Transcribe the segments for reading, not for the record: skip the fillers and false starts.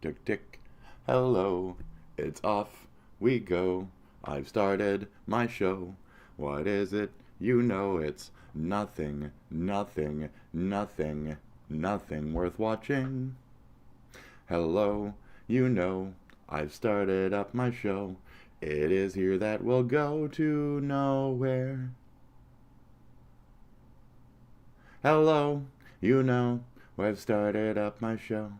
tick, tick. Hello, it's off we go. I've started my show. What is it? You know it's nothing, nothing, nothing, nothing worth watching. Hello, you know I've started up my show. It is here that we'll go to nowhere. Hello, you know I've started up my show.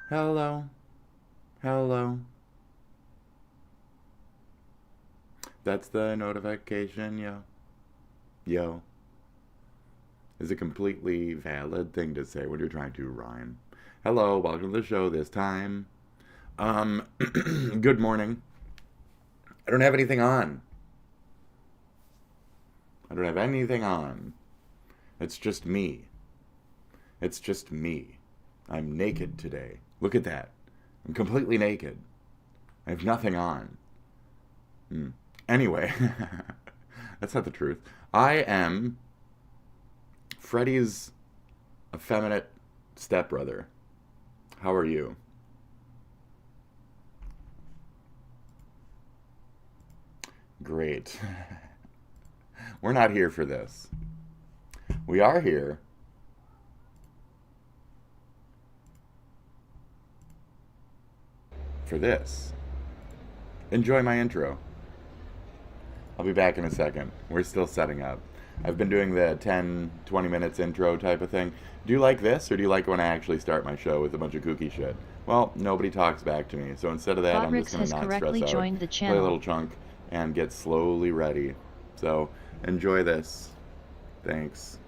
Hello, hello. That's the notification, yo. Yo. Is a completely valid thing to say when you're trying to rhyme. Hello, welcome to the show this time. Good morning. I don't have anything on. I don't have anything on. It's just me. It's just me. I'm naked today. Look at that. I'm completely naked. I have nothing on. Anyway, that's not the truth. I am Freddie's effeminate stepbrother. How are you? Great. We're not here for this. We are here for this. Enjoy my intro. I'll be back in a second. We're still setting up. I've been doing the 10, 20 minutes intro type of thing. Do you like this, or do you like when I actually start my show with a bunch of kooky shit? Well, nobody talks back to me, so instead of that, I'm just going to not stress out, play a little chunk, and get slowly ready. So, enjoy this. Thanks.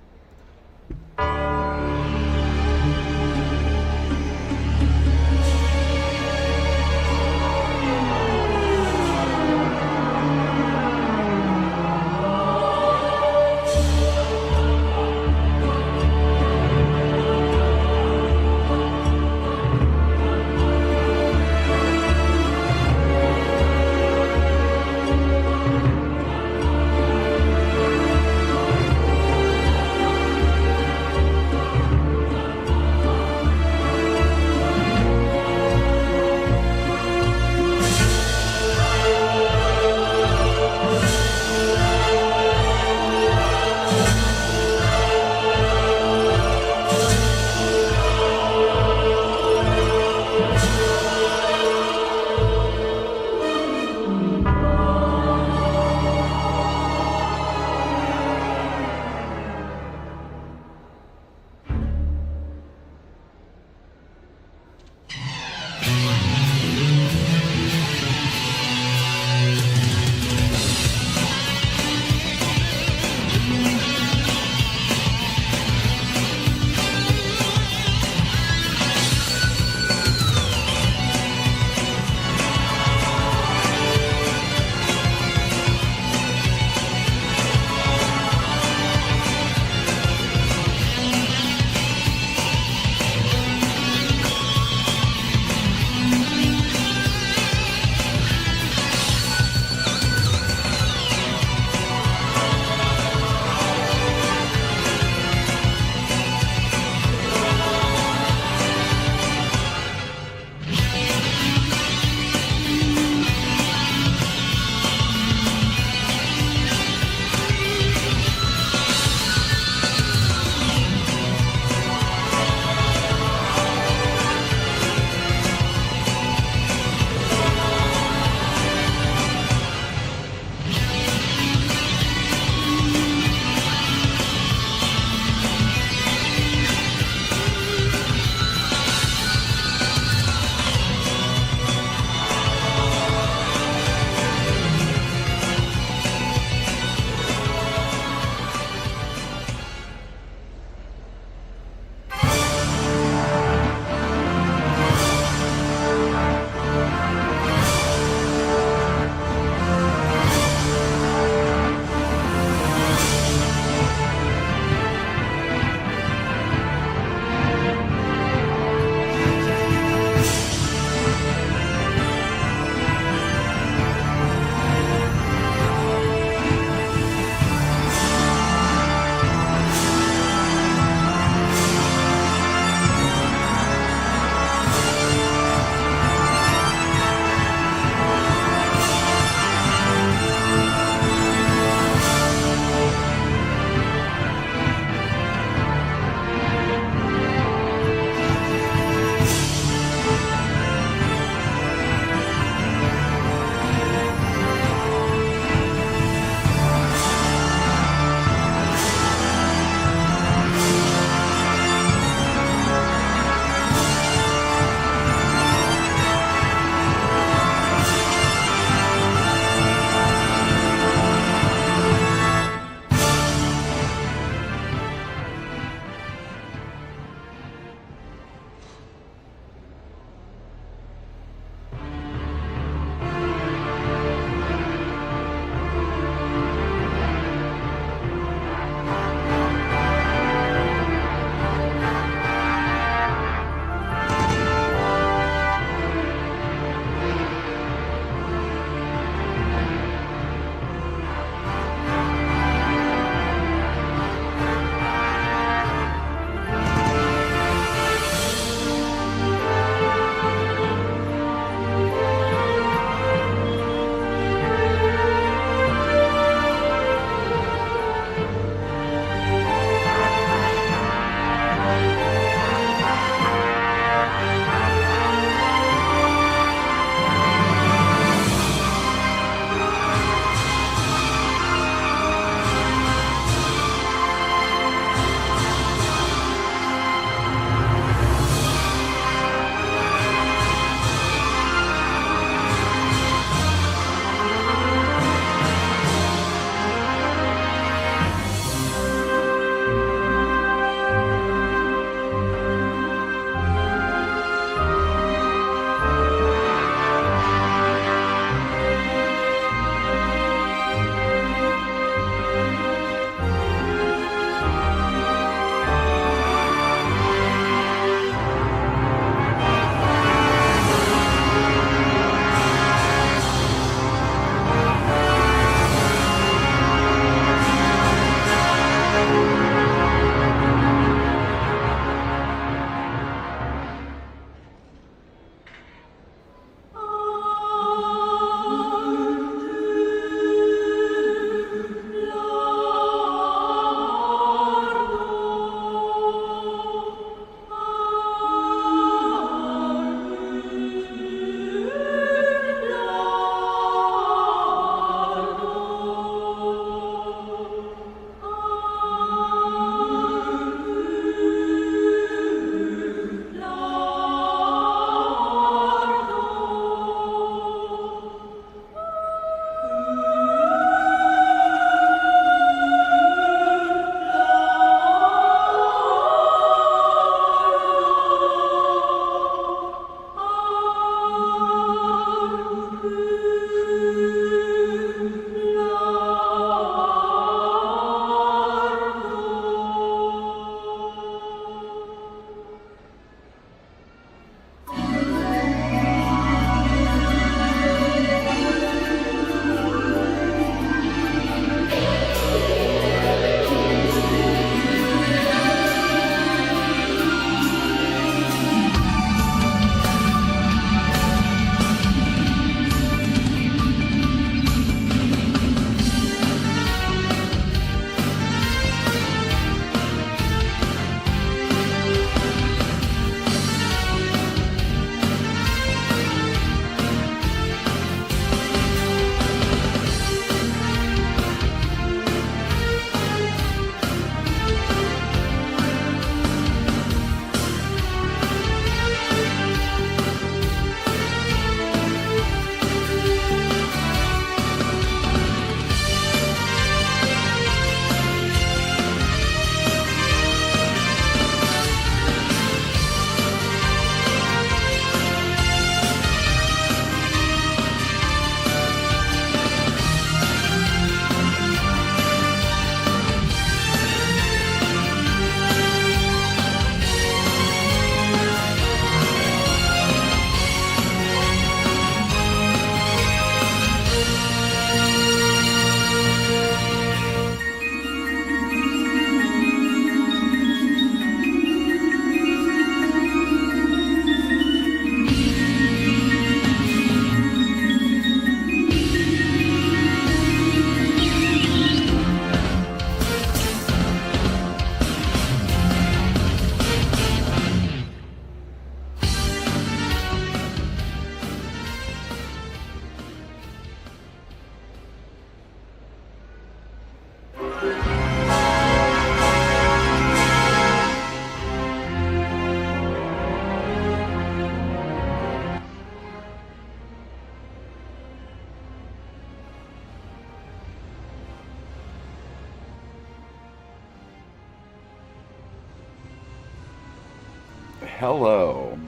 Hello.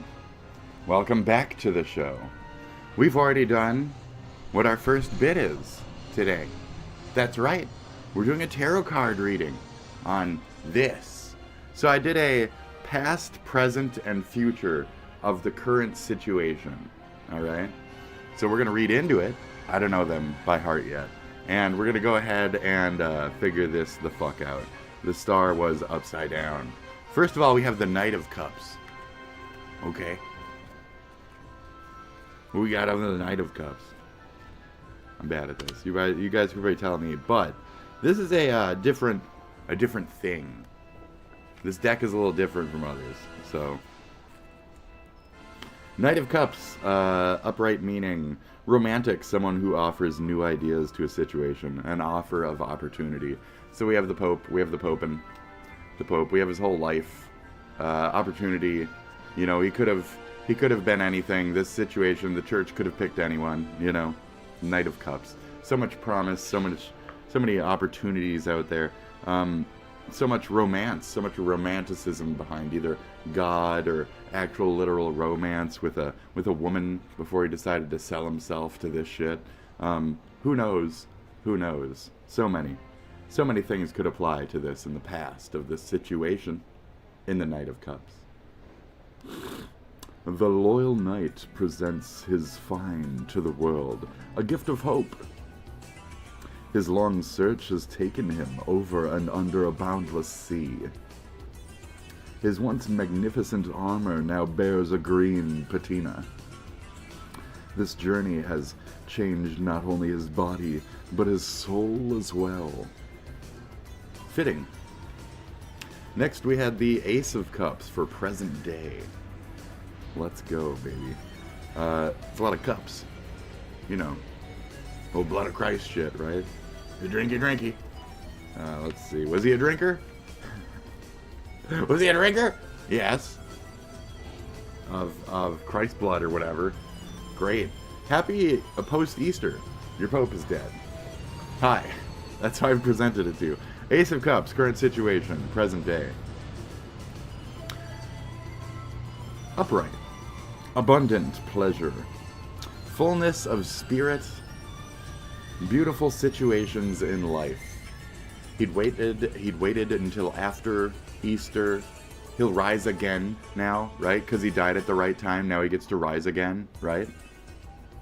Welcome back to the show. We've already done what our first bit is today. That's right. We're doing a tarot card reading on this. So I did a past, present, and future of the current situation. All right? So we're going to read into it. I don't know them by heart yet. And we're going to go ahead and figure this the fuck out. The star was upside down. First of all, we have the Knight of Cups. Okay. What we got under the Knight of Cups? I'm bad at this. You guys can probably tell me, but this is a different thing. This deck is a little different from others. So, Knight of Cups, upright meaning romantic, someone who offers new ideas to a situation, an offer of opportunity. So we have the Pope, we have the Pope, we have his whole life, opportunity. You know, he could have been anything. This situation, the church could have picked anyone. You know, Knight of Cups. So much promise, so many opportunities out there. So much romance, so much romanticism behind either God or actual literal romance with a woman before he decided to sell himself to this shit. Who knows? Who knows? So many things could apply to this in the past of this situation in the Knight of Cups. The loyal knight presents his find to the world, a gift of hope. His long search has taken him over and under a boundless sea. His once magnificent armor now bears a green patina. This journey has changed not only his body, but his soul as well. Fitting. Next we had the Ace of Cups for present day. Let's go, baby. It's a lot of cups. You know, old blood of Christ shit, right? The drinky. Let's see. Was he a drinker? Was he a drinker? Yes. Of Christ's blood or whatever. Great. Happy post-Easter. Your Pope is dead. Hi. That's how I've presented it to you. Ace of Cups, current situation, present day. Upright. Abundant pleasure. Fullness of spirit. Beautiful situations in life. He'd waited until after Easter. He'll rise again now, right? Because he died at the right time. Now he gets to rise again, right?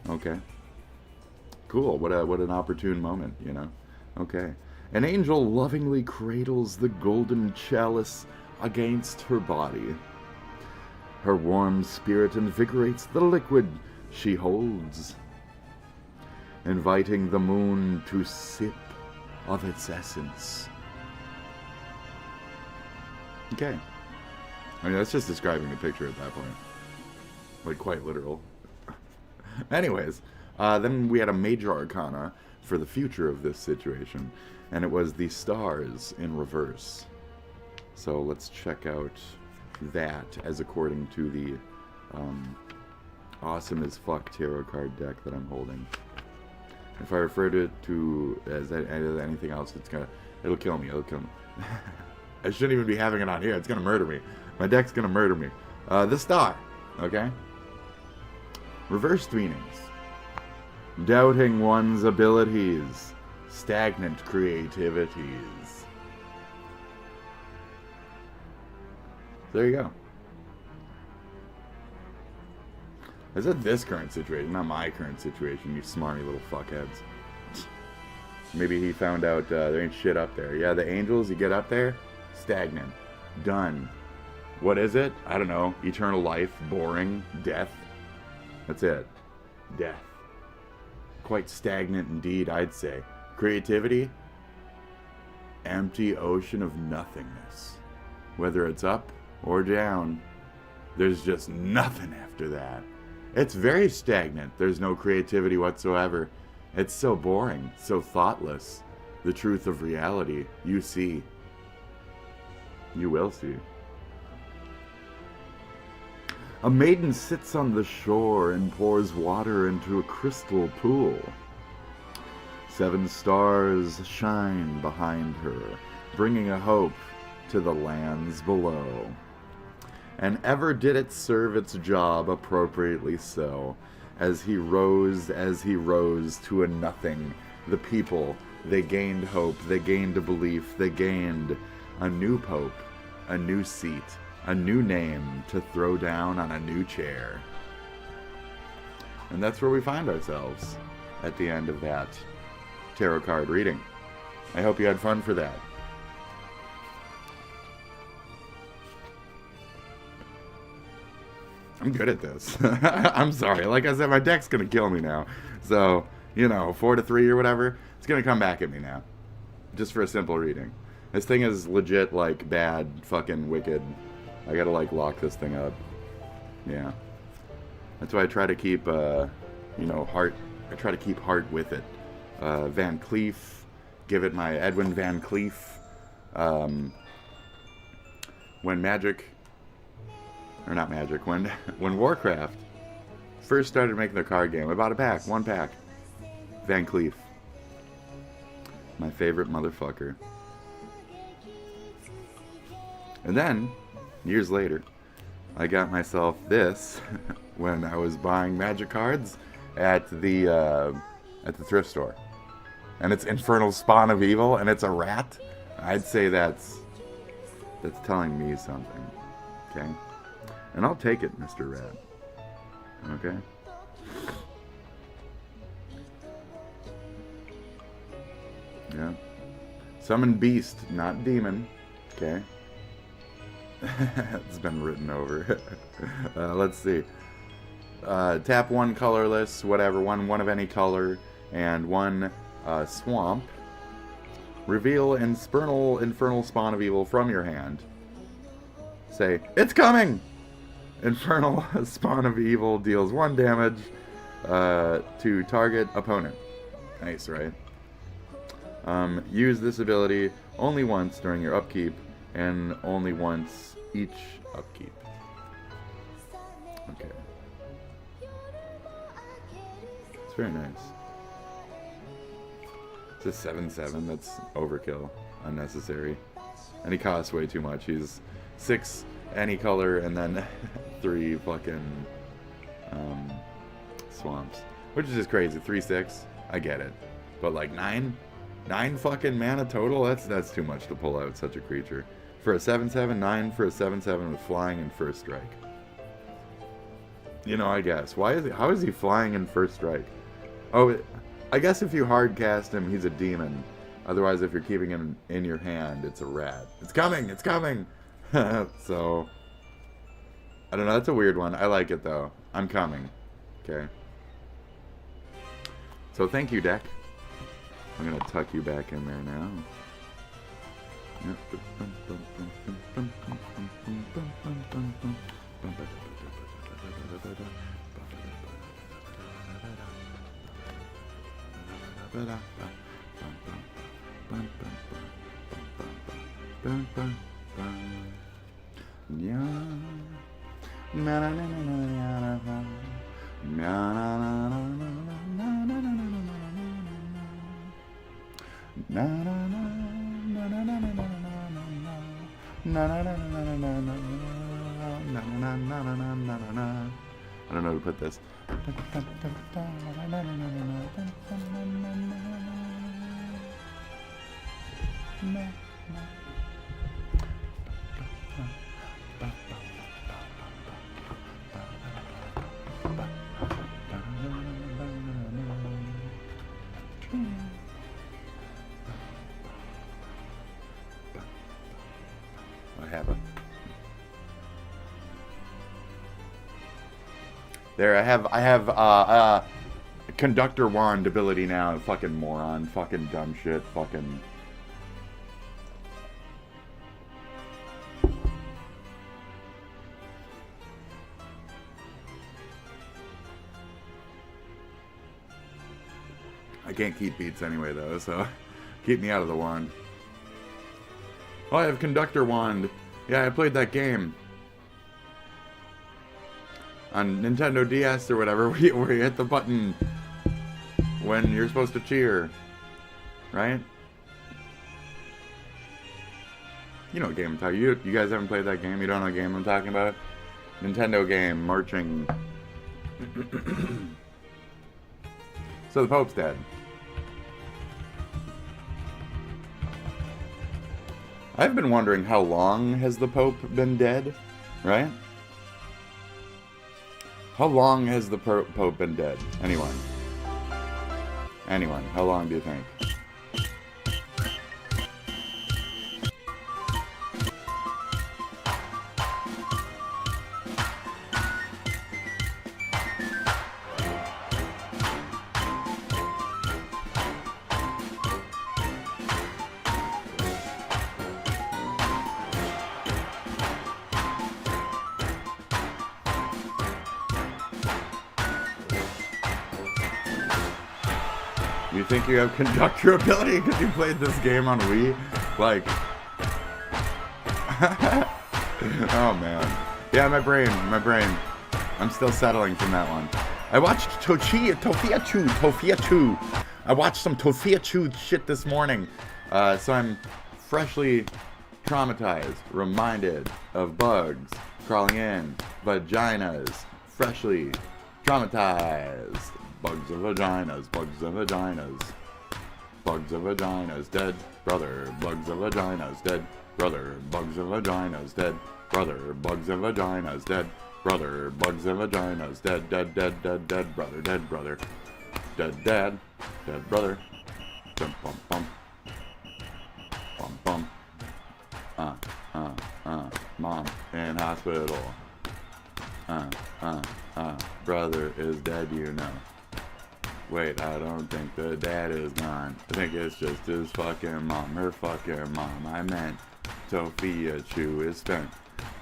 Okay. Cool. What an opportune moment, you know? Okay. An angel lovingly cradles the golden chalice against her body. Her warm spirit invigorates the liquid she holds, inviting the moon to sip of its essence. Okay. I mean, that's just describing the picture at that point. Like, quite literal. Anyways, then we had a major arcana for the future of this situation, and it was the stars in reverse. So let's check out that as according to the awesome as fuck tarot card deck that I'm holding. If I refer to it as anything else, it'll kill me. I shouldn't even be having it on here. It's gonna murder me. My deck's gonna murder me. The star, okay? Reversed meanings. Doubting one's abilities. Stagnant creativities. There you go. I said this current situation, not my current situation, you smarmy little fuckheads. Maybe he found out there ain't shit up there. Yeah, the angels, you get up there, stagnant. Done. What is it? I don't know. Eternal life, boring, death. That's it. Death. Quite stagnant indeed, I'd say. Creativity? Empty ocean of nothingness. Whether it's up or down, there's just nothing after that. It's very stagnant. There's no creativity whatsoever. It's so boring, so thoughtless. The truth of reality, you see. You will see. A maiden sits on the shore and pours water into a crystal pool. 7 stars shine behind her, bringing a hope to the lands below. and ever did it serve its job appropriately so. As he rose to a nothing, the people, they gained hope, they gained a belief, they gained a new pope, a new seat, a new name to throw down on a new chair. And that's where we find ourselves at the end of that tarot card reading. I hope you had fun for that. I'm good at this. I'm sorry. Like I said, my deck's going to kill me now. So, 4-3 or whatever, it's going to come back at me now. Just for a simple reading. This thing is legit, like, bad, fucking wicked. I got to, like, lock this thing up. Yeah. That's why I try to keep, heart. I try to keep heart with it. Van Cleef. Give it my Edwin Van Cleef. When Warcraft first started making their card game, I bought one pack. Van Cleef. My favorite motherfucker. And then, years later, I got myself this when I was buying Magic cards at the thrift store. And it's Infernal Spawn of Evil, and it's a rat. I'd say that's telling me something. Okay? And I'll take it, Mr. Rat. Okay? Yeah. Summon beast, not demon. Okay? It's been written over. Let's see. Tap one colorless, whatever, one of any color, and one swamp. Reveal Infernal Spawn of Evil from your hand. Say, it's coming! Infernal Spawn of Evil deals 1 damage to target opponent. Nice, right? Use this ability only once during your upkeep and only once each upkeep. Okay. It's very nice. It's a 7/7. That's overkill. Unnecessary. And he costs way too much. He's 6 any color and then 3 fucking swamps. Which is just crazy. 3/6. I get it. But like 9 fucking mana total? That's too much to pull out such a creature. For a 7/7, 9 for a 7/7 with flying and first strike. I guess. How is he flying in first strike? Oh, I guess if you hard cast him, he's a demon. Otherwise, if you're keeping him in your hand, it's a rat. It's coming! It's coming! So, I don't know. That's a weird one. I like it, though. I'm coming. Okay? So, thank you, deck. I'm going to tuck you back in there now. I don't know how to put this. There, I have conductor wand ability now. Fucking moron. Fucking dumb shit. Fucking. I can't keep beats anyway, though, so keep me out of the wand. Oh, I have conductor wand. Yeah, I played that game. On Nintendo DS or whatever, where you hit the button when you're supposed to cheer. Right? You know what game I'm talking about. You guys haven't played that game? You don't know what game I'm talking about? Nintendo game marching. So the Pope's dead. I've been wondering how long has the Pope been dead, right? How long has the Pope been dead? Anyone? Anyone? How long do you think? You think you have conductor ability because you played this game on Wii? Like... oh man. Yeah, my brain. I'm still settling from that one. I watched Tofiatu. I watched some Tofiatu shit this morning. So I'm freshly traumatized, reminded of bugs crawling in, vaginas, freshly traumatized. Bugs and vaginas, bugs and vaginas. Bugs and vaginas, dead brother. Bugs and vaginas, dead brother. Bugs and vaginas, dead brother. Bugs and vaginas, dead brother. Bugs and vaginas, dead, dead, dead, dead, dead brother, dead brother. Dead dad, dead brother. Bum, bum, bum. Bum, bum. Mom in hospital. Brother is dead, you know. Wait, I don't think the dad is gone. I think it's just his fucking mom. Her fucking mom. I meant Sophia Chu is spent.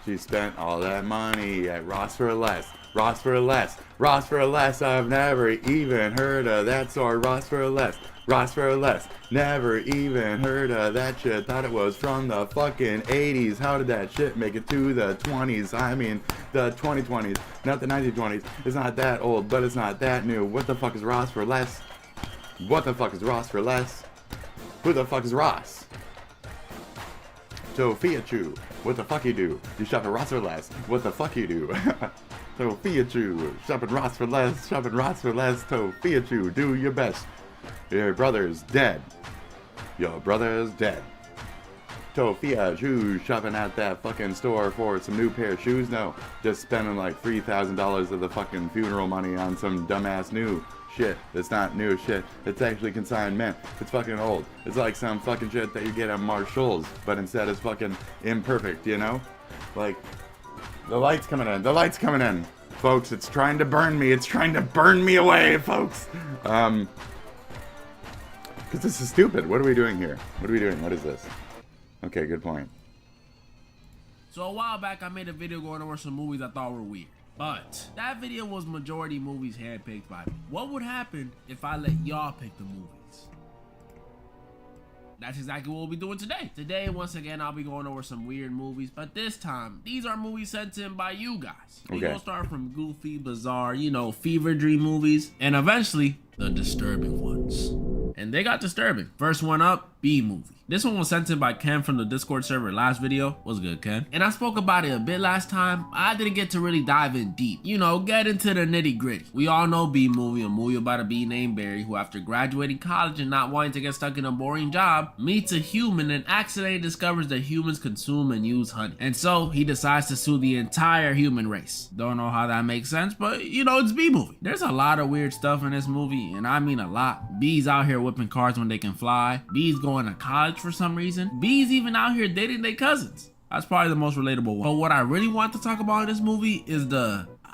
She spent all that money at Ross for Less. Ross for Less. Ross for Less. I've never even heard of that store. Ross for Less. Ross for Less. Never even heard of that shit. Thought it was from the fucking 80s. How did that shit make it to the 20s? I mean, the 2020s, not the 1920s. It's not that old, but it's not that new. What the fuck is Ross for Less? What the fuck is Ross for Less? Who the fuck is Ross? Sophia Chu. What the fuck you do? You shop at Ross for Less. What the fuck you do? Sophia Chu. Shopping Ross for Less. Shopping Ross for Less. Sophia Chu. Do your best. Your brother's dead. Your brother's dead. Sophia Chu shopping at that fucking store for some new pair of shoes? No, just spending like $3,000 of the fucking funeral money on some dumbass new shit. It's not new shit. It's actually consignment. It's fucking old. It's like some fucking shit that you get at Marshall's, but instead it's fucking imperfect, you know? Like, the light's coming in. The light's coming in. Folks, it's trying to burn me. It's trying to burn me away, folks. Because this is stupid. What are we doing here? What are we doing? What is this? Okay, good point. So a while back, I made a video going over some movies I thought were weird. But that video was majority movies handpicked by me. What would happen if I let y'all pick the movies? That's exactly what we'll be doing today. Today, once again, I'll be going over some weird movies, but this time, these are movies sent in by you guys. We're gonna start from goofy, bizarre, you know, fever dream movies, and eventually, the disturbing ones. And they got disturbing. First one up, B movie. This one was sent in by Ken from the Discord server last video. What's good, Ken? And I spoke about it a bit last time. I didn't get to really dive in deep. You know, get into the nitty gritty. We all know B movie, a movie about a bee named Barry who, after graduating college and not wanting to get stuck in a boring job, meets a human and accidentally discovers that humans consume and use honey. And so he decides to sue the entire human race. Don't know how that makes sense, but you know, it's B movie. There's a lot of weird stuff in this movie, and I mean a lot. Bees out here whipping cars when they can fly. Bees going to college for some reason. Bees even out here dating their cousins. That's probably the most relatable one. But what I really want to talk about in this movie is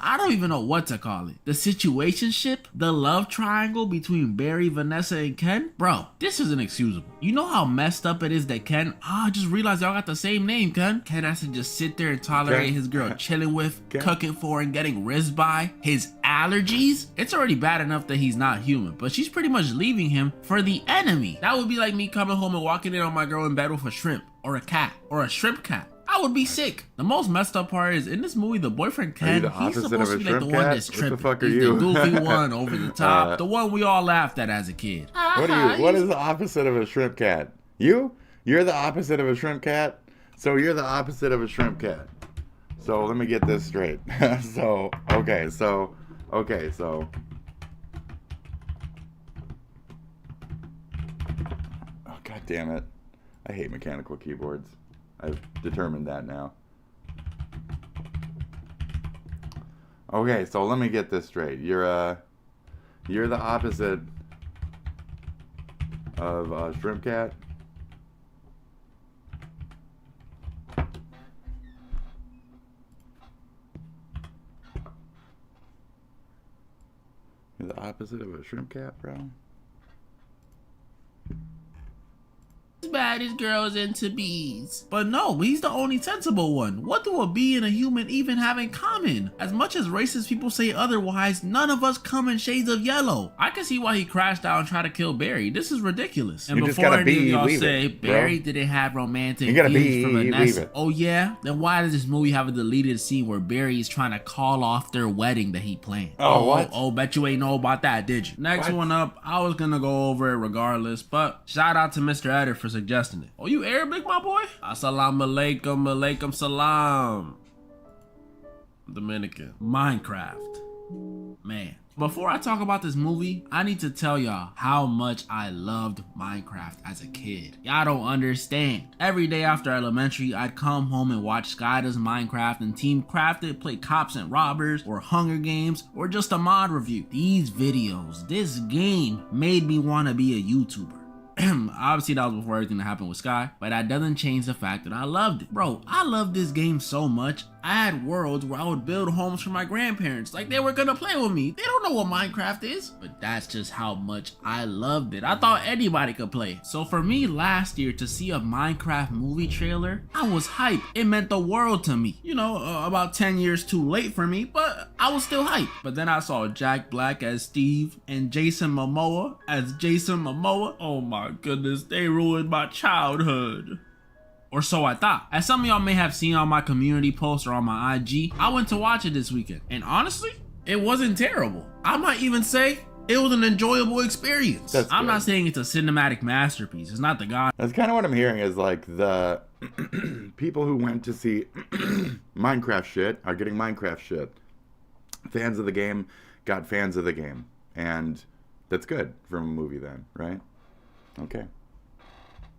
I don't even know what to call it. The situationship, the love triangle between Barry, Vanessa, and Ken. Bro, this is inexcusable. You know how messed up it is that Ken, I just realized y'all got the same name, Ken. Ken has to just sit there and tolerate his girl chilling with, cooking for, and getting rizzed by his allergies. It's already bad enough that he's not human, but she's pretty much leaving him for the enemy. That would be like me coming home and walking in on my girl in bed with a shrimp, or a cat, or a shrimp cat. I would be sick. The most messed up part is in this movie, the boyfriend Ken, he's supposed to be like the one that's tripping. What the fuck are you? He's the goofy one, over the top, the one we all laughed at as a kid. What are you? What is the opposite of a shrimp cat? You? You're the opposite of a shrimp cat? So you're the opposite of a shrimp cat. So let me get this straight. Okay, so. Oh, god damn it. I hate mechanical keyboards. I've determined that now. Okay, so let me get this straight. You're the opposite of Shrimp Cat? You're the opposite of a Shrimp Cat, bro? Baddest girls into bees. But no, he's the only sensible one. What do a bee and a human even have in common? As much as racist people say otherwise, none of us come in shades of yellow. I can see why he crashed out and tried to kill Barry. This is ridiculous. And before any of y'all say, Barry didn't have romantic feelings for Vanessa. Oh yeah? Then why does this movie have a deleted scene where Barry is trying to call off their wedding that he planned? Oh, what? Oh, bet you ain't know about that, did you? Next one up, I was gonna go over it regardless, but shout out to Mr. Edit for suggesting it. Oh, you Arabic, my boy? Assalamu alaikum, alaikum salam. Dominican. Minecraft. Man. Before I talk about this movie, I need to tell y'all how much I loved Minecraft as a kid. Y'all don't understand. Every day after elementary, I'd come home and watch Skyda's Minecraft and Team Crafted play Cops and Robbers, or Hunger Games, or just a mod review. These videos, this game, made me want to be a YouTuber. Obviously that was before everything that happened with Sky, but that doesn't change the fact that I loved it. Bro, I loved this game so much, I had worlds where I would build homes for my grandparents like they were gonna play with me. They don't know what Minecraft is, but that's just how much I loved it. I thought anybody could play. So for me last year to see a Minecraft movie trailer, I was hyped. It meant the world to me. You know, about 10 years too late for me, but I was still hyped. But then I saw Jack Black as Steve and Jason Momoa as Jason Momoa. Oh my goodness, they ruined my childhood. Or so I thought. As some of y'all may have seen on my community post or on my IG, I went to watch it this weekend. And honestly, it wasn't terrible. I might even say it was an enjoyable experience. I'm not saying it's a cinematic masterpiece. It's not the god. That's kind of what I'm hearing is like the people who went to see Minecraft shit are getting Minecraft shit. Fans of the game got fans of the game. And that's good from a movie then, right? Okay.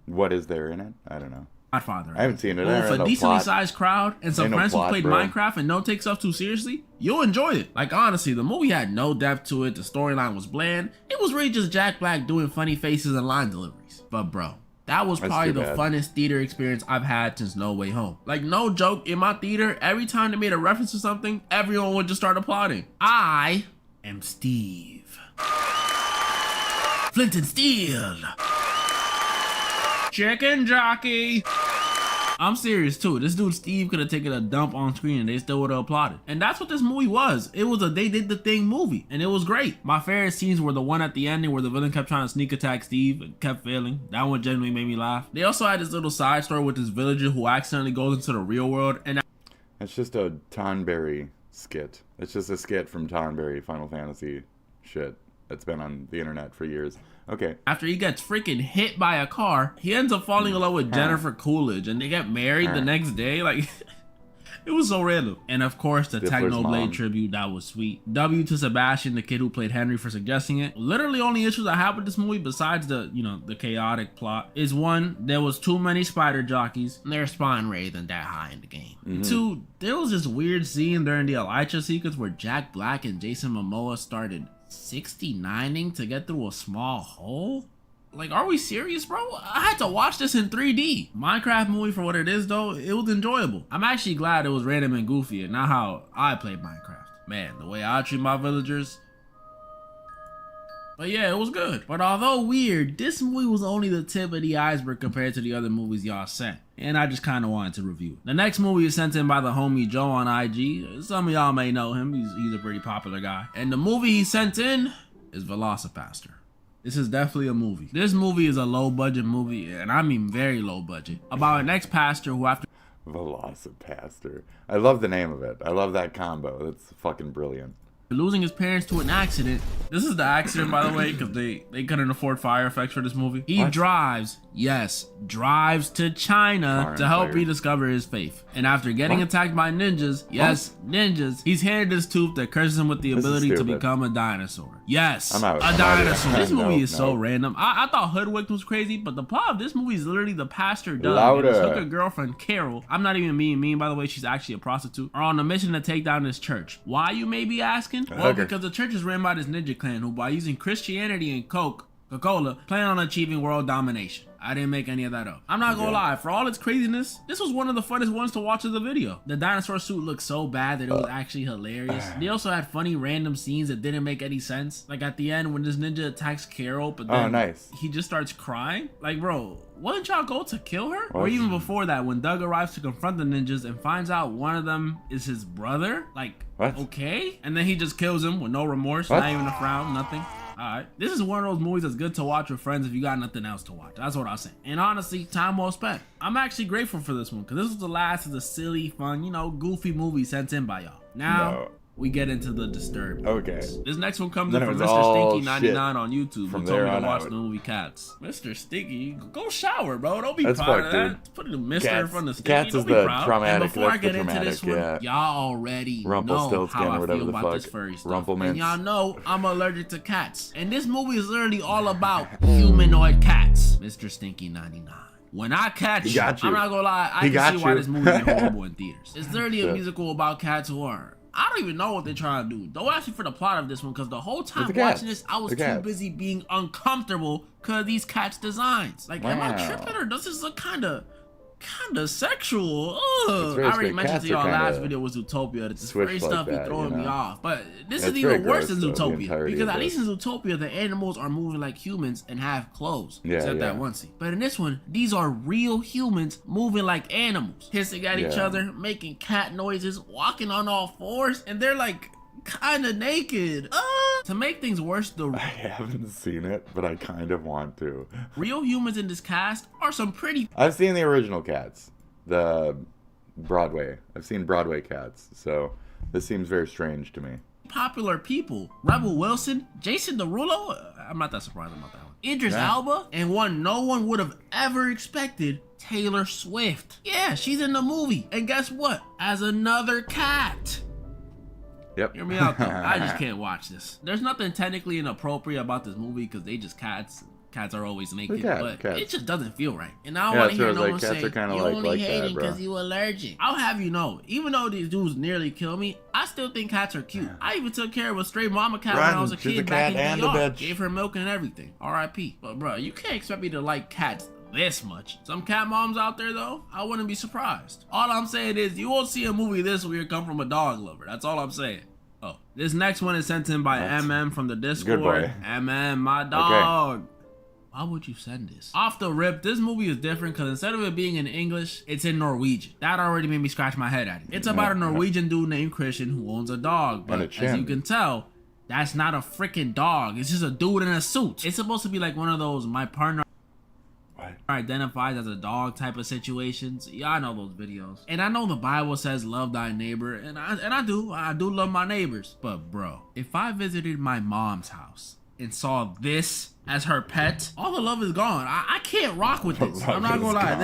What is there in it? I don't know. Godfather. I haven't seen it. Well, with a decently sized crowd and some friends who played Minecraft and don't take stuff too seriously, you'll enjoy it. Like honestly, the movie had no depth to it. The storyline was bland. It was really just Jack Black doing funny faces and line deliveries. But bro, that was probably the funnest theater experience I've had since No Way Home. Like no joke, in my theater, every time they made a reference to something, everyone would just start applauding. I am Steve. Flint and Steel. Chicken jockey. I'm serious too. This dude Steve could have taken a dump on screen and they still would have applauded. And that's what this movie was. It was a they did the thing movie and it was great. My favorite scenes were the one at the ending where the villain kept trying to sneak attack Steve and kept failing. That one genuinely made me laugh. They also had this little side story with this villager who accidentally goes into the real world and it's just a Tonberry skit. It's just a skit from Tonberry Final Fantasy shit that's been on the internet for years. Okay. After he gets freaking hit by a car, he ends up falling in love with Jennifer Coolidge and they get married the next day. Like, it was so random. And of course, the Technoblade tribute, that was sweet. W to Sebastian, the kid who played Henry, for suggesting it. Literally only issues I have with this movie, besides the, you know, the chaotic plot, is one, there was too many spider jockeys and their spawn rate isn't that high in the game. Two, there was this weird scene during the Elytra sequence where Jack Black and Jason Momoa started 69ing to get through a small hole? Like, are we serious, bro? I had to watch this in 3D. Minecraft movie for what it is, though, it was enjoyable. I'm actually glad it was random and goofy and not how I played Minecraft. Man, the way I treat my villagers. But yeah, it was good. But although weird, this movie was only the tip of the iceberg compared to the other movies y'all sent. And I just kind of wanted to review it. The next movie is sent in by the homie Joe on IG. Some of y'all may know him. He's a pretty popular guy. And the movie he sent in is Velocipaster. This is definitely a movie. This movie is a low budget movie, and I mean very low budget, about an ex-pastor who after Velocipaster. I love the name of it. I love that combo. That's fucking brilliant. losing his parents to an accident. This is the accident, by the way, because they couldn't afford fire effects for this movie. He drives to China to help rediscover his faith. And after getting attacked by ninjas, ninjas, he's handed this tooth that curses him with the ability to become a dinosaur. Yes, a dinosaur. This movie is so random. I thought Hoodwinked was crazy, but the plot of this movie is literally the pastor Doug and his hooker girlfriend Carol. I'm not even being mean, by the way, she's actually a prostitute. Are on a mission to take down this church. Why, you may be asking? Well, because the church is ran by this ninja clan who, by using Christianity and Coca-Cola, plan on achieving world domination. I didn't make any of that up. I'm not gonna lie, for all its craziness, this was one of the funnest ones to watch as a video. The dinosaur suit looked so bad that it was actually hilarious. They also had funny random scenes that didn't make any sense. Like at the end when this ninja attacks Carol, but then he just starts crying. Like, bro, wouldn't y'all go to kill her? Or even before that, when Doug arrives to confront the ninjas and finds out one of them is his brother. Like, okay? And then he just kills him with no remorse, not even a frown, nothing. Alright, this is one of those movies that's good to watch with friends if you got nothing else to watch. That's what I'll say. And honestly, time well spent. I'm actually grateful for this one because this was the last of the silly, fun, you know, goofy movies sent in by y'all. Now, we get into the disturbing. Okay. This next one comes in from Mr. Stinky 99 on YouTube. He told me to watch the movie Cats. Mr. Stinky, go shower, bro. Don't be proud of that. Put a Mr. in front of Stinky. Cats is the traumatic. And before I get into this one, y'all already know how I feel about this furry stuff. And y'all know I'm allergic to cats. And this movie is literally all about humanoid cats. Mr. Stinky 99. When I catch you, I'm not gonna lie, I can see why this movie is horrible in theaters. It's literally a musical about cats who are, I don't even know what they're trying to do. Don't ask me for the plot of this one, because the whole time watching this, I was too busy being uncomfortable because of these cats' designs. Like, am I tripping, or does this look kind of sexual? Ugh. I already mentioned to y'all last video was Zootopia. That this furry stuff be throwing me off. But this is even worse than Zootopia, because at least in Zootopia the animals are moving like humans and have clothes, except that one scene. But in this one, these are real humans moving like animals, hissing at each other, making cat noises, walking on all fours, and they're like kind of naked. To make things worse, I haven't seen it, but I kind of want to. Real humans in this cast are some pretty... I've seen the original Cats, the Broadway. I've seen Broadway Cats, so this seems very strange to me. Popular people. Rebel Wilson, Jason Derulo, I'm not that surprised about that one. Idris Elba, and one no one would have ever expected, Taylor Swift. Yeah, she's in the movie, and guess what? As another cat. Yep. Hear me out though. I just can't watch this. There's nothing technically inappropriate about this movie because they just cats. Cats are always naked, but it just doesn't feel right. And I don't want to hear no one say, you only hating because you allergic. I'll have you know, even though these dudes nearly kill me, I still think cats are cute. I even took care of a stray mama cat when I was a kid back in the yard. Gave her milk and everything. R.I.P. But bro, you can't expect me to like cats this much. Some cat moms out there though, I wouldn't be surprised. All I'm saying is you won't see a movie this weird come from a dog lover. That's all I'm saying. Oh, this next one is sent in by MM from the Discord. Good boy. MM, my dog. Okay. Why would you send this? Off the rip, this movie is different because instead of it being in English, it's in Norwegian. That already made me scratch my head at it. It's about a Norwegian dude named Christian who owns a dog, but as you can tell, that's not a freaking dog. It's just a dude in a suit. It's supposed to be like one of those my partner identifies as a dog type of situations. Yeah, I know those videos. And I know the Bible says love thy neighbor, and I do love my neighbors. But bro, if I visited my mom's house and saw this as her pet, all the love is gone. I can't rock with this. I'm not gonna lie.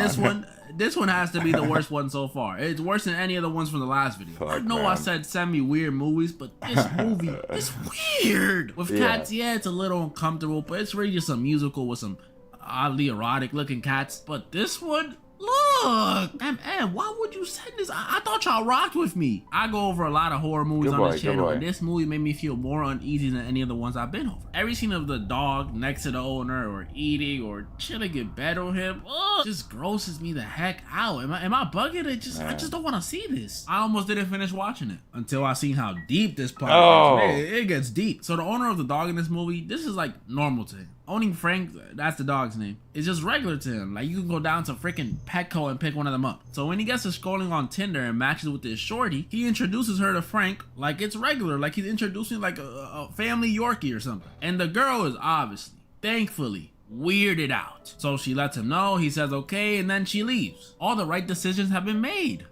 This one has to be the worst one so far. It's worse than any of the ones from the last video. I know I said send me weird movies, but this movie is weird. With cats, yeah, it's a little uncomfortable, but it's really just a musical with some oddly erotic looking cats. But this one, look, man, why would you send this? I thought y'all rocked with me. I go over a lot of horror movies on this channel, and this movie made me feel more uneasy than any of the ones I've been over. Every scene of the dog next to the owner, or eating, or chilling in bed on him, just grosses me the heck out. Am I bugging it? I just don't want to see this. I almost didn't finish watching it until I seen how deep this plot is. It gets deep. So the owner of the dog in this movie, this is like normal to him. Owning Frank, that's the dog's name, is just regular to him. Like, you can go down to freaking Petco and pick one of them up. So when he gets to scrolling on Tinder and matches with this shorty, he introduces her to Frank like it's regular, like he's introducing like a family Yorkie or something. And the girl is obviously, thankfully, weirded out. So she lets him know, he says okay, and then she leaves. All the right decisions have been made.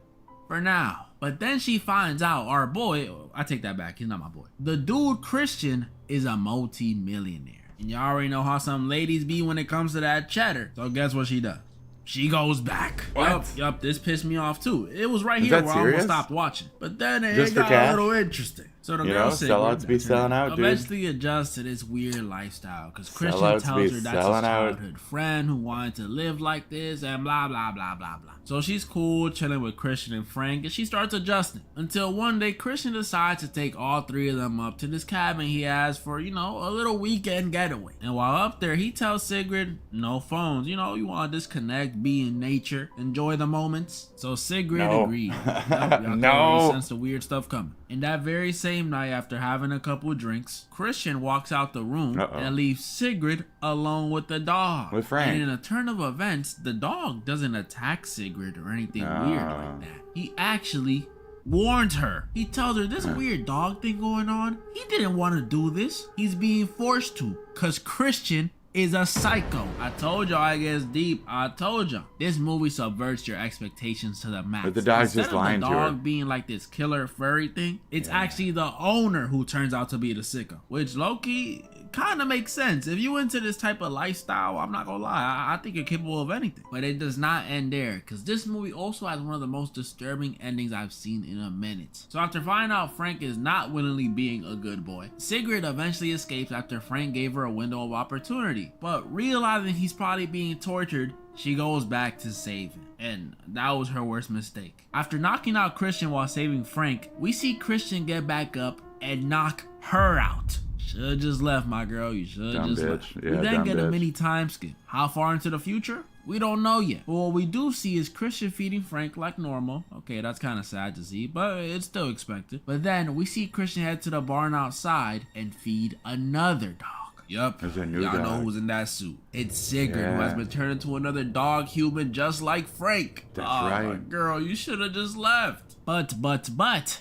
For now. But then she finds out our boy, I take that back, he's not my boy. The dude Christian is a multi-millionaire. And y'all already know how some ladies be when it comes to that cheddar. So guess what she does? She goes back. What? Yup, this pissed me off too. It was right Is here that where I serious? almost stopped watching. But then Just it for got cash? a little interesting. So the You girl know, said, sellouts be selling out, dude. eventually adjust to this weird lifestyle because Christian Sellouts tells be her that's his selling out. childhood friend who wanted to live like this and blah blah blah blah blah. So she's cool chilling with Christian and Frank, and she starts adjusting until one day Christian decides to take all three of them up to this cabin he has for, you know, a little weekend getaway. And while up there, he tells Sigrid, no phones, you know, you want to disconnect, be in nature, enjoy the moments. So Sigrid agreed. Y'all No. sense the weird stuff coming. And that very same night, after having a couple of drinks, Christian walks out the room and leaves Sigrid alone with the dog. With Frank. And in a turn of events, the dog doesn't attack Sigrid or anything weird like that. He actually warns her. He tells her this weird dog thing going on. He didn't want to do this. He's being forced to because Christian is a psycho. I told y'all it gets deep. I told y'all. This movie subverts your expectations to the max. But the dog's Instead just of lying the to her. dog being like this killer furry thing, it's actually the owner who turns out to be the sicko. Which low-key kind of makes sense. If you into this type of lifestyle, I'm not gonna lie, I think you're capable of anything. But it does not end there, because this movie also has one of the most disturbing endings I've seen in a minute. So after finding out Frank is not willingly being a good boy, Sigrid eventually escapes after Frank gave her a window of opportunity. But realizing he's probably being tortured, she goes back to save him. And that was her worst mistake. After knocking out Christian while saving Frank, we see Christian get back up and knock her out. Should've just left, my girl. You should've just left. Yeah, we then get a bitch. mini time skip. How far into the future? We don't know yet. But what we do see is Christian feeding Frank like normal. Okay, that's kind of sad to see, but it's still expected. But then we see Christian head to the barn outside and feed another dog. Yup, There's a new y'all know dog. who's in that suit. It's Sigrid, who has been turned into another dog human just like Frank. That's Oh, right. girl, you should have just left. But,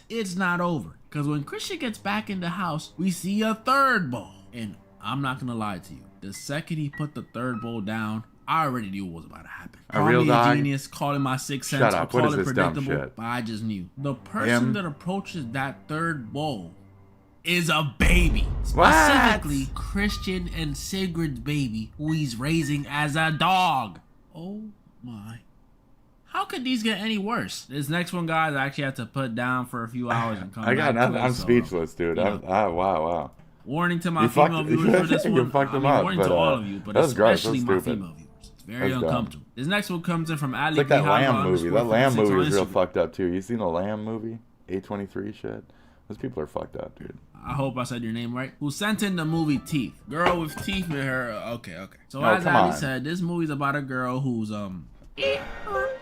it's not over. Because when Christian gets back in the house, we see a third bowl. And I'm not going to lie to you. The second he put the third bowl down, I already knew what was about to happen. A real me dog? a genius, call it my sixth sense, Shut or up. What call is it this dumb predictable, shit? but I just knew. The person Him? that approaches that third bowl is a baby. Specifically, Christian and Sigrid's baby, who he's raising as a dog. Oh my. How could these get any worse? This next one, guys, I actually had to put down for a few hours and come I got back to nothing. it, I'm so, speechless, dude. Wow. warning to my You female fucked- viewers for this you one. fucked I them mean, up, warning but, to all of you, but that was gross. That especially was my stupid. female viewers. It's very That's dumb. uncomfortable. This next one comes in from Ali. It's like that Lamb movie. That Lamb movie was real Instagram. fucked up too. You seen the Lamb movie? A23 shit. Those people are fucked up, dude. I hope I said your name right. Who sent in the movie Teeth? Girl with teeth in her. Okay. So Oh, as come Ali on. said, this movie's about a girl who's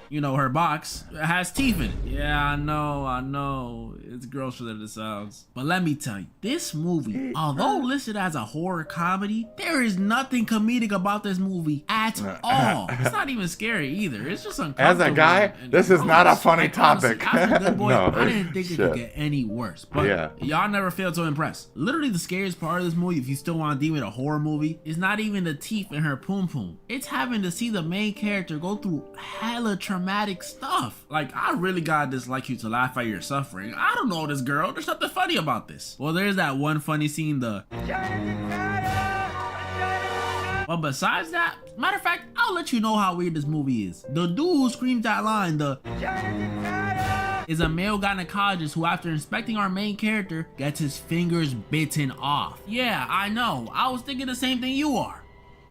you know, her box has teeth in it. Yeah, I know. It's gross that it sounds. But let me tell you, this movie, although listed as a horror comedy, there is nothing comedic about this movie at all. It's not even scary either. It's just uncomfortable. As a guy, this is not a funny Like, honestly, topic. as a good boy, No, I didn't think it shit. could get any worse. But Yeah. y'all never fail to impress. Literally, the scariest part of this movie, if you still want to deem it a horror movie, is not even the teeth in her poom poom. It's having to see the main character go through hella traumatic stuff. Like, I really gotta dislike you to laugh at your suffering. I don't know this girl. There's nothing funny about this. Well, there's that one funny scene, But besides that, matter of fact, I'll let you know how weird this movie is. The dude who screams that line, is a male gynecologist who, after inspecting our main character, gets his fingers bitten off. Yeah, I know. I was thinking the same thing you are.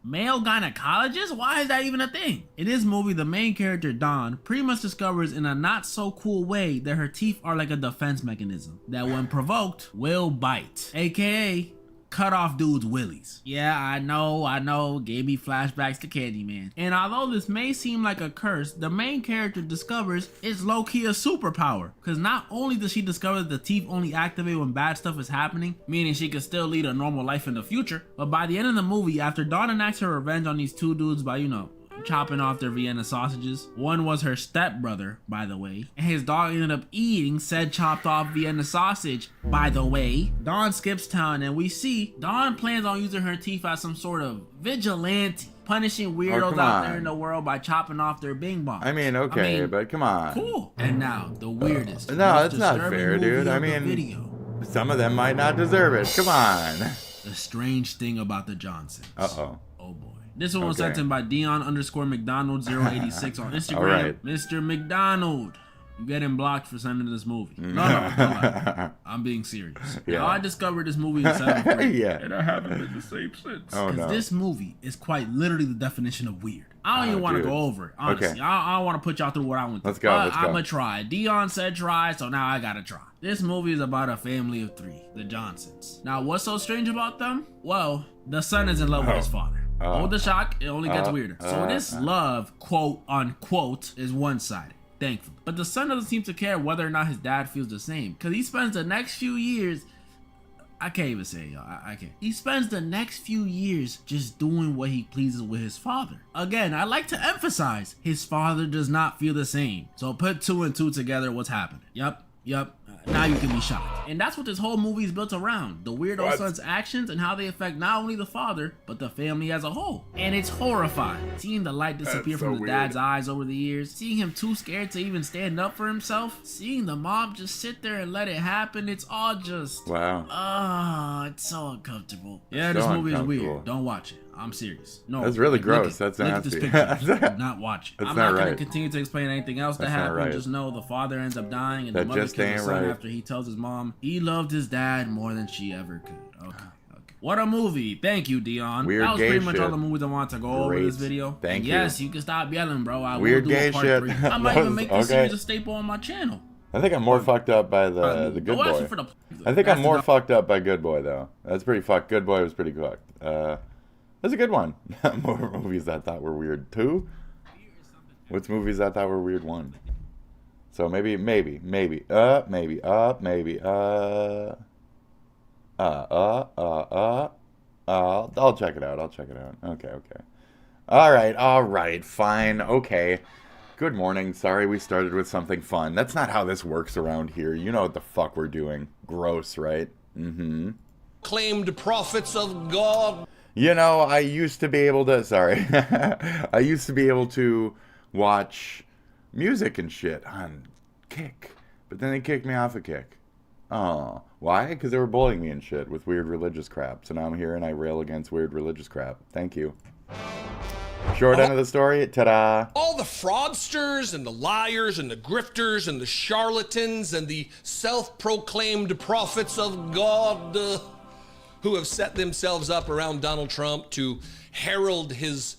Male gynecologist? Why is that even a thing? In this movie, the main character, Dawn, pretty much discovers in a not so cool way that her teeth are like a defense mechanism that when provoked, will bite. AKA, cut off dudes' willies. Yeah, I know, gave me flashbacks to Candyman. And although this may seem like a curse, the main character discovers it's low-key a superpower. Because not only does she discover that the teeth only activate when bad stuff is happening, meaning she can still lead a normal life in the future, but by the end of the movie, after Dawn enacts her revenge on these two dudes by, chopping off their Vienna sausages. One was her stepbrother, by the way, and his dog ended up eating said chopped off Vienna sausage, by the way. Dawn skips town and we see Dawn plans on using her teeth as some sort of vigilante. punishing weirdos come out there on. in the world by chopping off their bing bongs. I mean, okay, but come on. Cool. And now, the weirdest. No, most that's not disturbing fair, movie dude. I of the mean, video. some of them might not deserve it. Come on. The strange thing about the Johnsons. Uh-oh. Oh boy. This one was sent in by Dion_McDonald086 on Instagram. All right. Mr. McDonald, you getting blocked for sending this movie. No. I'm being serious. Yeah. Now, I discovered this movie in 7th grade. Yeah. And I haven't been the same since. Oh, no. This movie is quite literally the definition of weird. I don't even want to go over it, honestly. Okay. I don't want to put y'all through what I went through. Let's go. But I'm going to try. Dion said try, so now I got to try. This movie is about a family of 3, the Johnsons. Now, what's so strange about them? Well, the son is in love with his father. Hold the shock, it only gets weirder. So this love, quote unquote, is one-sided, thankfully. But the son doesn't seem to care whether or not his dad feels the same, because he spends the next few years, I can't even say it, y'all, I can't. He spends the next few years just doing what he pleases with his father. Again, I like to emphasize, his father does not feel the same. So put 2 and 2 together, what's happening? Yep. Now you can be shocked. And that's what this whole movie is built around. The weirdo son's actions and how they affect not only the father, but the family as a whole. And it's horrifying. Seeing the light disappear from the dad's eyes over the years. Seeing him too scared to even stand up for himself. Seeing the mom just sit there and let it happen. It's all just... Wow. it's so uncomfortable. Yeah, this movie is weird. Don't watch it. I'm serious. No, that's really gross. That's nasty. Look at this picture. Not watch it. I'm not going to right. continue to explain anything else that happened. Right. Just know the father ends up dying, and that the mother just kills his son right. after he tells his mom he loved his dad more than she ever could. Okay. What a movie. Thank you, Dion. Weird that was gay pretty much shit. all the movies I wanted to go over this video. Thank you. Yes, you can stop yelling, bro. I Weird will do gay a part shit. 3. I might even make this series a staple on my channel. I think I'm more fucked up by the Good Boy. I think I'm more fucked up by Good Boy, though. That's pretty fucked. Good Boy was pretty fucked. That's a good one. More movies I thought were weird. 2? What's movies I thought were weird? 1. So maybe. I'll check it out. Okay. All right, fine, okay. Good morning. Sorry we started with something fun. That's not how this works around here. You know what the fuck we're doing. Gross, right? Mm-hmm. Claimed prophets of God. You know, I used to be able to, I used to be able to watch music and shit on Kick. But then they kicked me off of Kick. Oh, why? Because they were bullying me and shit with weird religious crap. So now I'm here and I rail against weird religious crap. Thank you. Short end of the story, ta-da. All the fraudsters and the liars and the grifters and the charlatans and the self-proclaimed prophets of God who have set themselves up around Donald Trump to herald his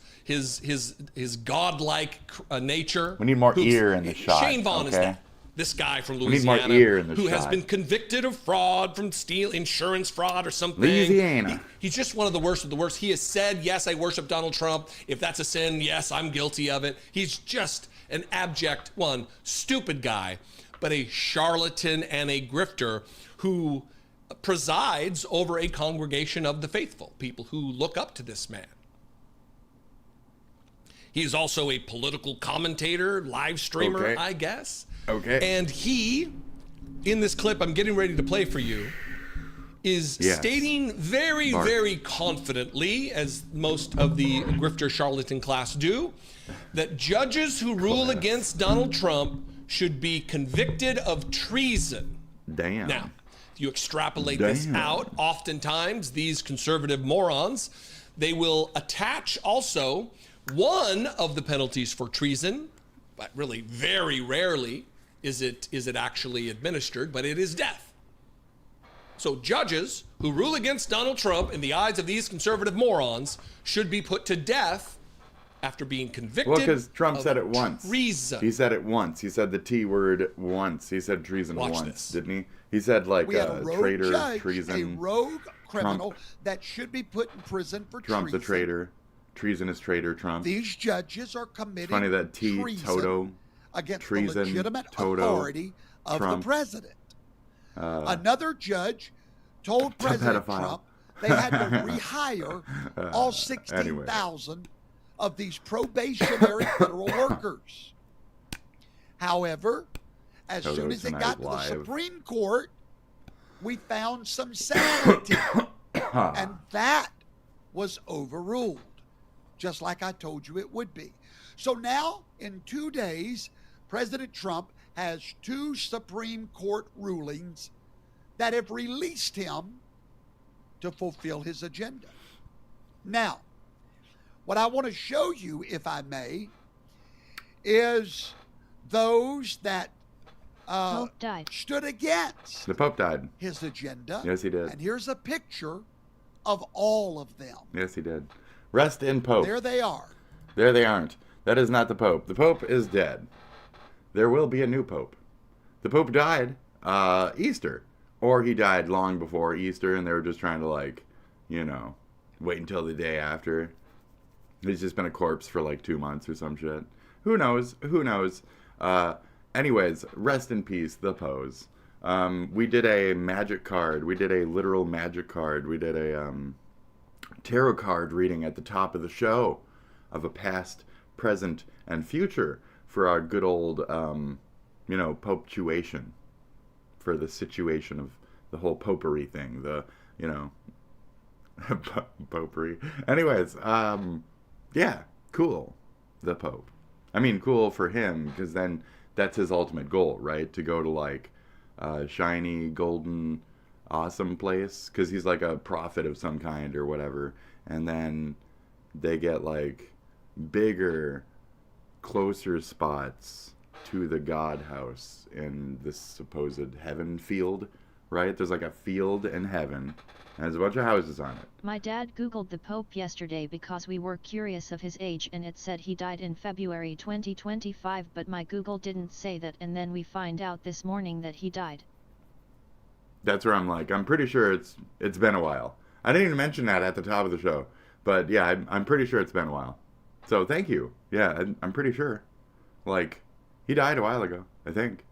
godlike nature. We need more ear in the shot. Shane Vaughn is that. This guy from Louisiana we need more ear in the who shot. has been convicted of fraud, from insurance fraud or something. Louisiana. He's just one of the worst of the worst. He has said, yes, I worship Donald Trump. If that's a sin, yes, I'm guilty of it. He's just an abject, stupid guy, but a charlatan and a grifter who presides over a congregation of the faithful, people who look up to this man. He is also a political commentator, live streamer, I guess. Okay. And he, in this clip I'm getting ready to play for you, is stating very confidently, as most of the grifter charlatan class do, that judges who rule against Donald Trump should be convicted of treason. Damn. Now, if you extrapolate this out, oftentimes these conservative morons, they will attach also one of the penalties for treason, but really very rarely is it actually administered, but it is death. So judges who rule against Donald Trump in the eyes of these conservative morons should be put to death after being convicted. Well, because Trump said it once. Treason. He said it once. He said the T word once. He said treason once, didn't he? He said we have a rogue traitor, judge, treason. a rogue criminal that should be put in prison for Trump's treason. a traitor. Treasonous traitor, Trump. These judges are committing funny that T Toto against treason, the legitimate Toto, authority of Trump. the president. Another judge told President Trump they had to rehire all 16,000 of these probationary federal workers. However, as soon as it got to the Supreme Court, we found some sanity, and that was overruled. just like I told you it would be. So now, in 2 days, President Trump has 2 Supreme Court rulings that have released him to fulfill his agenda. Now, what I want to show you, if I may, is those that stood against The Pope died. his agenda. Yes, he did. And here's a picture of all of them. Yes, he did. Rest in Pope. There they are. There they aren't. That is not the Pope. The Pope is dead. There will be a new Pope. The Pope died Easter. Or he died long before Easter, and they were just trying to, like, you know, wait until the day after. He's just been a corpse for like 2 months or some shit. Who knows? Who knows? Anyways, rest in peace, the pose. We did a magic card. We did a literal magic card. We did a tarot card reading at the top of the show of a past, present, and future for our good old, you know, Pope-tuation. For the situation of the whole popery thing. The, you know, popery. Anyways, yeah, cool. The Pope. I mean, cool for him, because then that's his ultimate goal, right? To go to, like, shiny, golden, awesome place, because he's like a prophet of some kind or whatever, and then they get, like, bigger, closer spots to the God house in this supposed heaven field, right? There's like a field in heaven, and there's a bunch of houses on it. My dad Googled the Pope yesterday because we were curious of his age, and it said he died in February 2025, but my Google didn't say that, and then we find out this morning that he died. That's where I'm like, I'm pretty sure it's been a while. I didn't even mention that at the top of the show, but yeah, I'm pretty sure it's been a while. So thank you. Yeah, I'm pretty sure. Like, he died a while ago, I think.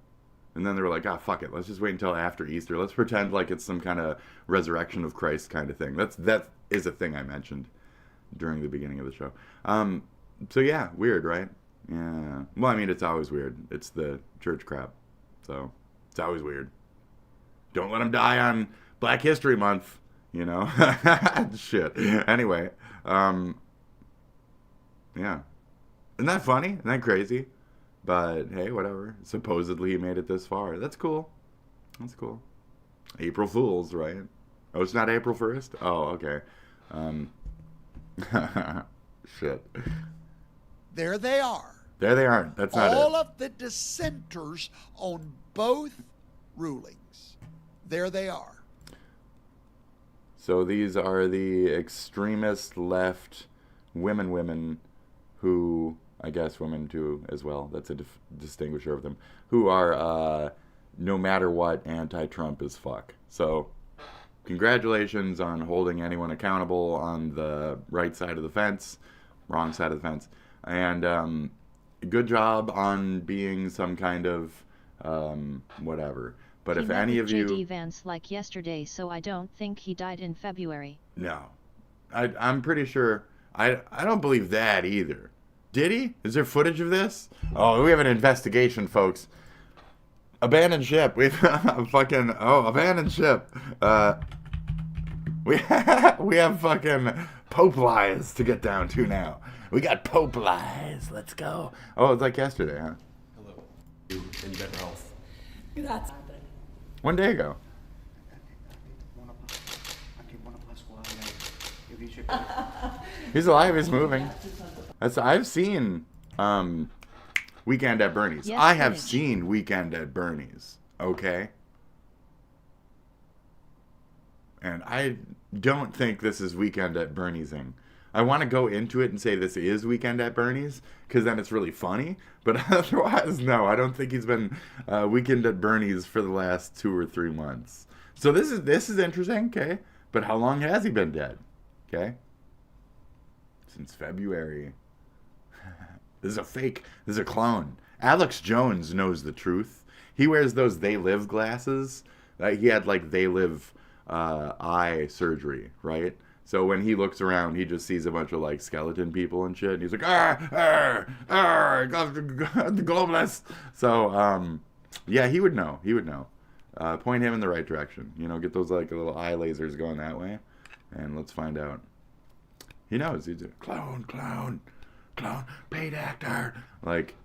And then they were like, ah, fuck it. Let's just wait until after Easter. Let's pretend like it's some kind of resurrection of Christ kind of thing. That is a thing I mentioned during the beginning of the show. So yeah, weird, right? Yeah. Well, I mean, it's always weird. It's the church crap. So it's always weird. Don't let him die on Black History Month, you know? Shit. Anyway, yeah. Isn't that funny? Isn't that crazy? But, hey, whatever. Supposedly he made it this far. That's cool. That's cool. April Fools, right? Oh, it's not April 1st? Oh, okay. Shit. There they are. There they are. That's not All it. of the dissenters on both rulings. There they are. So these are the extremist left women who... I guess women too as well. That's a distinguisher of them. Who are, no matter what, anti-Trump as fuck. So, congratulations on holding anyone accountable on the right side of the fence, wrong side of the fence. And good job on being some kind of, whatever. But if any of you... J.D. Vance like yesterday, so I don't think he died in February. No. I'm pretty sure... I don't believe that either. Did he? Is there footage of this? Oh, we have an investigation, folks. Abandoned ship. We've fucking... Oh, abandoned ship. We have fucking Pope lies to get down to now. We got Pope lies. Let's go. Oh, it's like yesterday, huh? Hello. You in better health. Grazie. 1 day ago. He's alive. He's moving. I've seen Weekend at Bernie's. Yes, I have footage. seen Weekend at Bernie's. Okay. And I don't think this is Weekend at Bernie's-ing. I want to go into it and say this is Weekend at Bernie's, because then it's really funny. But otherwise, no, I don't think he's been Weekend at Bernie's for the last 2 or 3 months. So this is interesting, okay? But how long has he been dead? Okay? Since February. This is a fake. This is a clone. Alex Jones knows the truth. He wears those They Live glasses. He had like They Live eye surgery, right? So when he looks around, he just sees a bunch of like skeleton people and shit, and he's like, the globalists. So yeah, he would know. He would know. Point him in the right direction. You know, get those like little eye lasers going that way, and let's find out. He knows. He's a clown, paid actor. Like,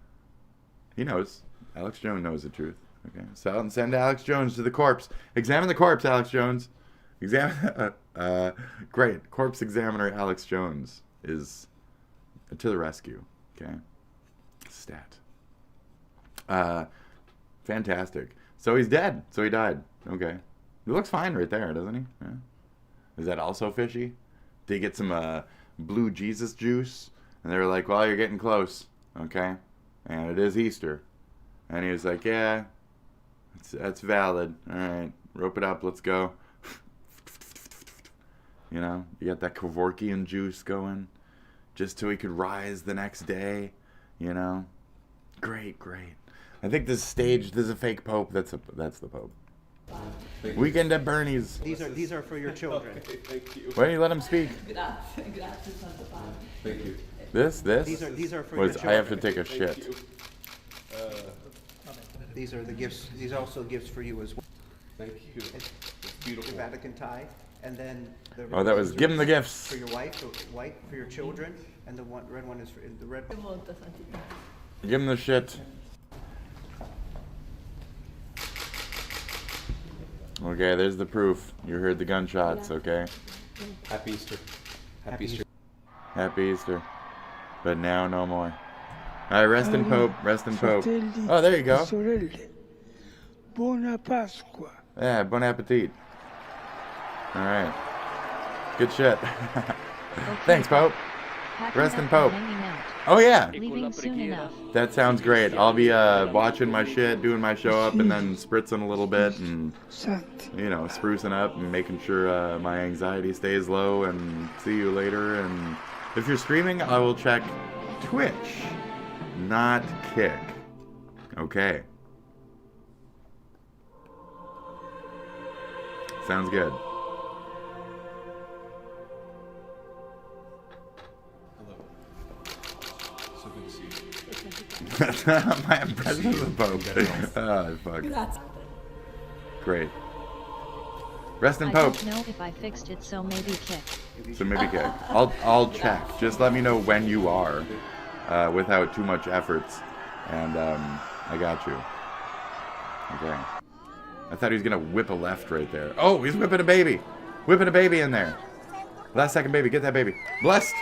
he knows. Alex Jones knows the truth. Okay, so send Alex Jones to the corpse. Examine the corpse, Alex Jones. Examine. Great. Corpse examiner Alex Jones is to the rescue. Okay. Stat. Fantastic. So he's dead. So he died. Okay. He looks fine right there, doesn't he? Yeah. Is that also fishy? Did he get some blue Jesus juice? And they were like, well, you're getting close. Okay. And it is Easter. And he was like, yeah, that's valid. All right. Rope it up. Let's go. You know, you got that Kevorkian juice going. Just so he could rise the next day. You know. Great. I think this is staged. This is a fake Pope. That's the Pope. Weekend at Bernie's. These are for your children. Okay, thank you. Why don't you let him speak? Thank you. This? These are for your children. I have to take a shit. Thank you. These are the gifts. These are also gifts for you as well. Thank you. It's beautiful. Your Vatican tie, and then the Oh, that was give him the gifts. for your wife, the white for your children, and the red one is for the red. Give him the shit. Okay, there's the proof. You heard the gunshots, okay? Happy Easter. Happy Easter. Happy Easter. But now no more. Alright, rest in Pope, rest in Pope. Oh, there you go. Buona Pasqua. Yeah, bon appetit. Alright. Good shit. Thanks, Pope. Happy Rest in Easter Pope. hanging out. Oh, yeah. Leaving soon enough. That sounds great. I'll be watching my shit, doing my show up, and then spritzing a little bit, and, you know, sprucing up and making sure my anxiety stays low, and see you later. And if you're streaming, I will check Twitch, not Kick. Okay. Sounds good. So good to see you. My impression of the Pope. Oh, fuck. Great. Rest in I Pope. don't know if I fixed it, so maybe kick. So maybe Kick. I'll check. Just let me know when you are, without too much efforts, and I got you. Okay. I thought he was gonna whip a left right there. Oh, he's whipping a baby. Whipping a baby in there. Last second baby. Get that baby. Blessed.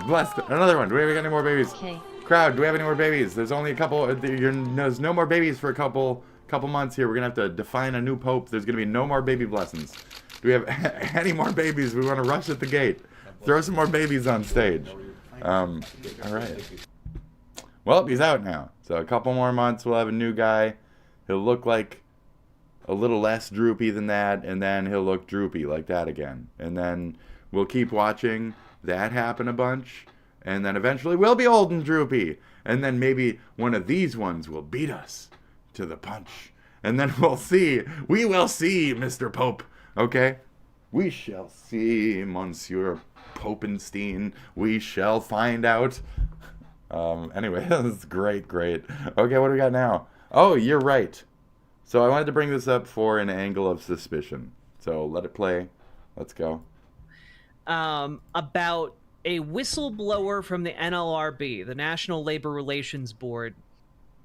Blessed. Another one. Do we have any more babies? Okay. Crowd, do we have any more babies? There's only a couple. There's no more babies for a couple months here. We're gonna have to define a new pope. There's gonna be no more baby blessings. Do we have any more babies? We want to rush at the gate. Throw some more babies on stage. All right. Well, he's out now. So a couple more months, we'll have a new guy. He'll look like a little less droopy than that, and then he'll look droopy like that again. And then we'll keep watching that happen a bunch. And then eventually we'll be old and droopy. And then maybe one of these ones will beat us to the punch. And then we will see, Mr. Pope. Okay? We shall see, Monsieur Popenstein. We shall find out. Anyway, that's great. Okay, what do we got now? Oh, you're right. So I wanted to bring this up for an angle of suspicion. So let it play. Let's go. About a whistleblower from the NLRB, the National Labor Relations Board,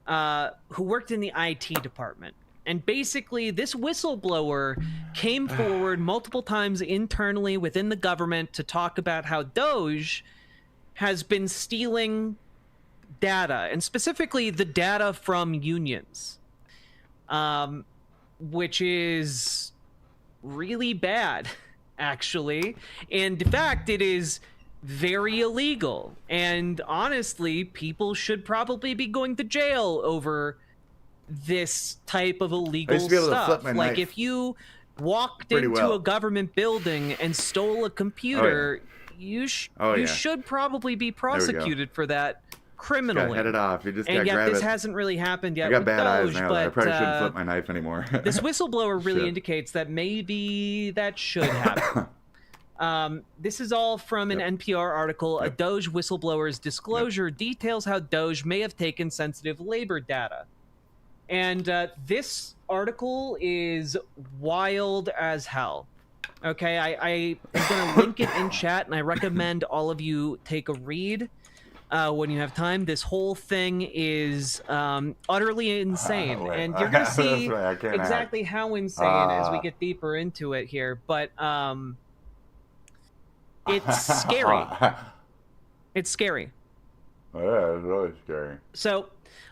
who worked in the IT department. And basically, this whistleblower came forward multiple times internally within the government to talk about how Doge has been stealing data, and specifically the data from unions, which is really bad, actually. And in fact, it is very illegal. And honestly, people should probably be going to jail over this type of illegal stuff. Like knife. If you walked into a government building and stole a computer, you should probably be prosecuted for that criminally. Just got headed off. You just and got yet grab this it. hasn't really happened yet. I got with bad Doge, eyes now. but I probably shouldn't flip my knife anymore. this whistleblower really Shit. indicates that maybe that should happen. This is all from an NPR article. A Doge whistleblower's disclosure details how Doge may have taken sensitive labor data. And this article is wild as hell. Okay, I am going to link it in chat, and I recommend all of you take a read when you have time. This whole thing is utterly insane, and you're going to see exactly how insane as we get deeper into it here. But it's scary. It's scary. Yeah, it's really scary. So,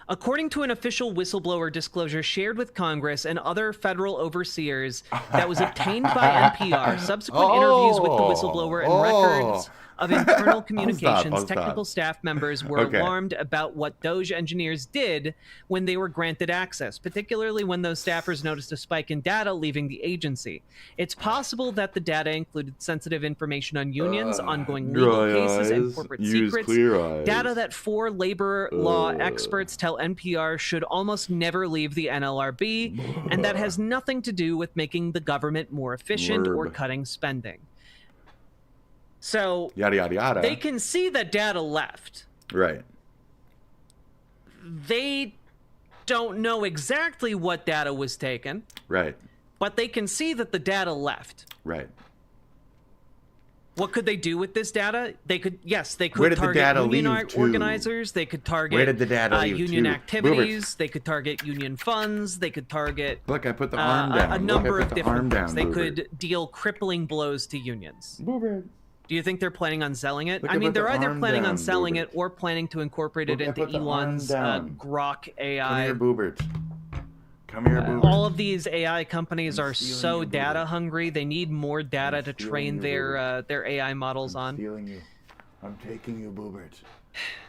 according to an official whistleblower disclosure shared with Congress and other federal overseers that was obtained by NPR, subsequent interviews with the whistleblower and records of internal communications, technical staff members were alarmed about what Doge engineers did when they were granted access, particularly when those staffers noticed a spike in data leaving the agency. It's possible that the data included sensitive information on unions, ongoing legal cases, and corporate secrets, data that 4 labor law experts tell NPR should almost never leave the NLRB, and that has nothing to do with making the government more efficient or cutting spending. So yada yada yada. They can see that data left. Right. They don't know exactly what data was taken. Right. But they can see that the data left. Right. What could they do with this data? They could, yes, they could Where did target the data union leave to? organizers. They could target Where did the data leave union to? activities. Boobers. They could target union funds. They could target Look, I put the arm down. a number Look, I of put the different arm things. down, They Boober. could deal crippling blows to unions. Boober. Do you think they're planning on selling it? Look, I I mean, put they're the either arm planning on down, selling Boobert. it or planning to incorporate it Look, I into put the arm Elon's down. Grok Come AI. here, Boobert. Come here, Boobert. All of these AI companies are so you, data Boobert. hungry. They need more data to stealing train you, their AI models on. Stealing you. I'm taking you, Boobert.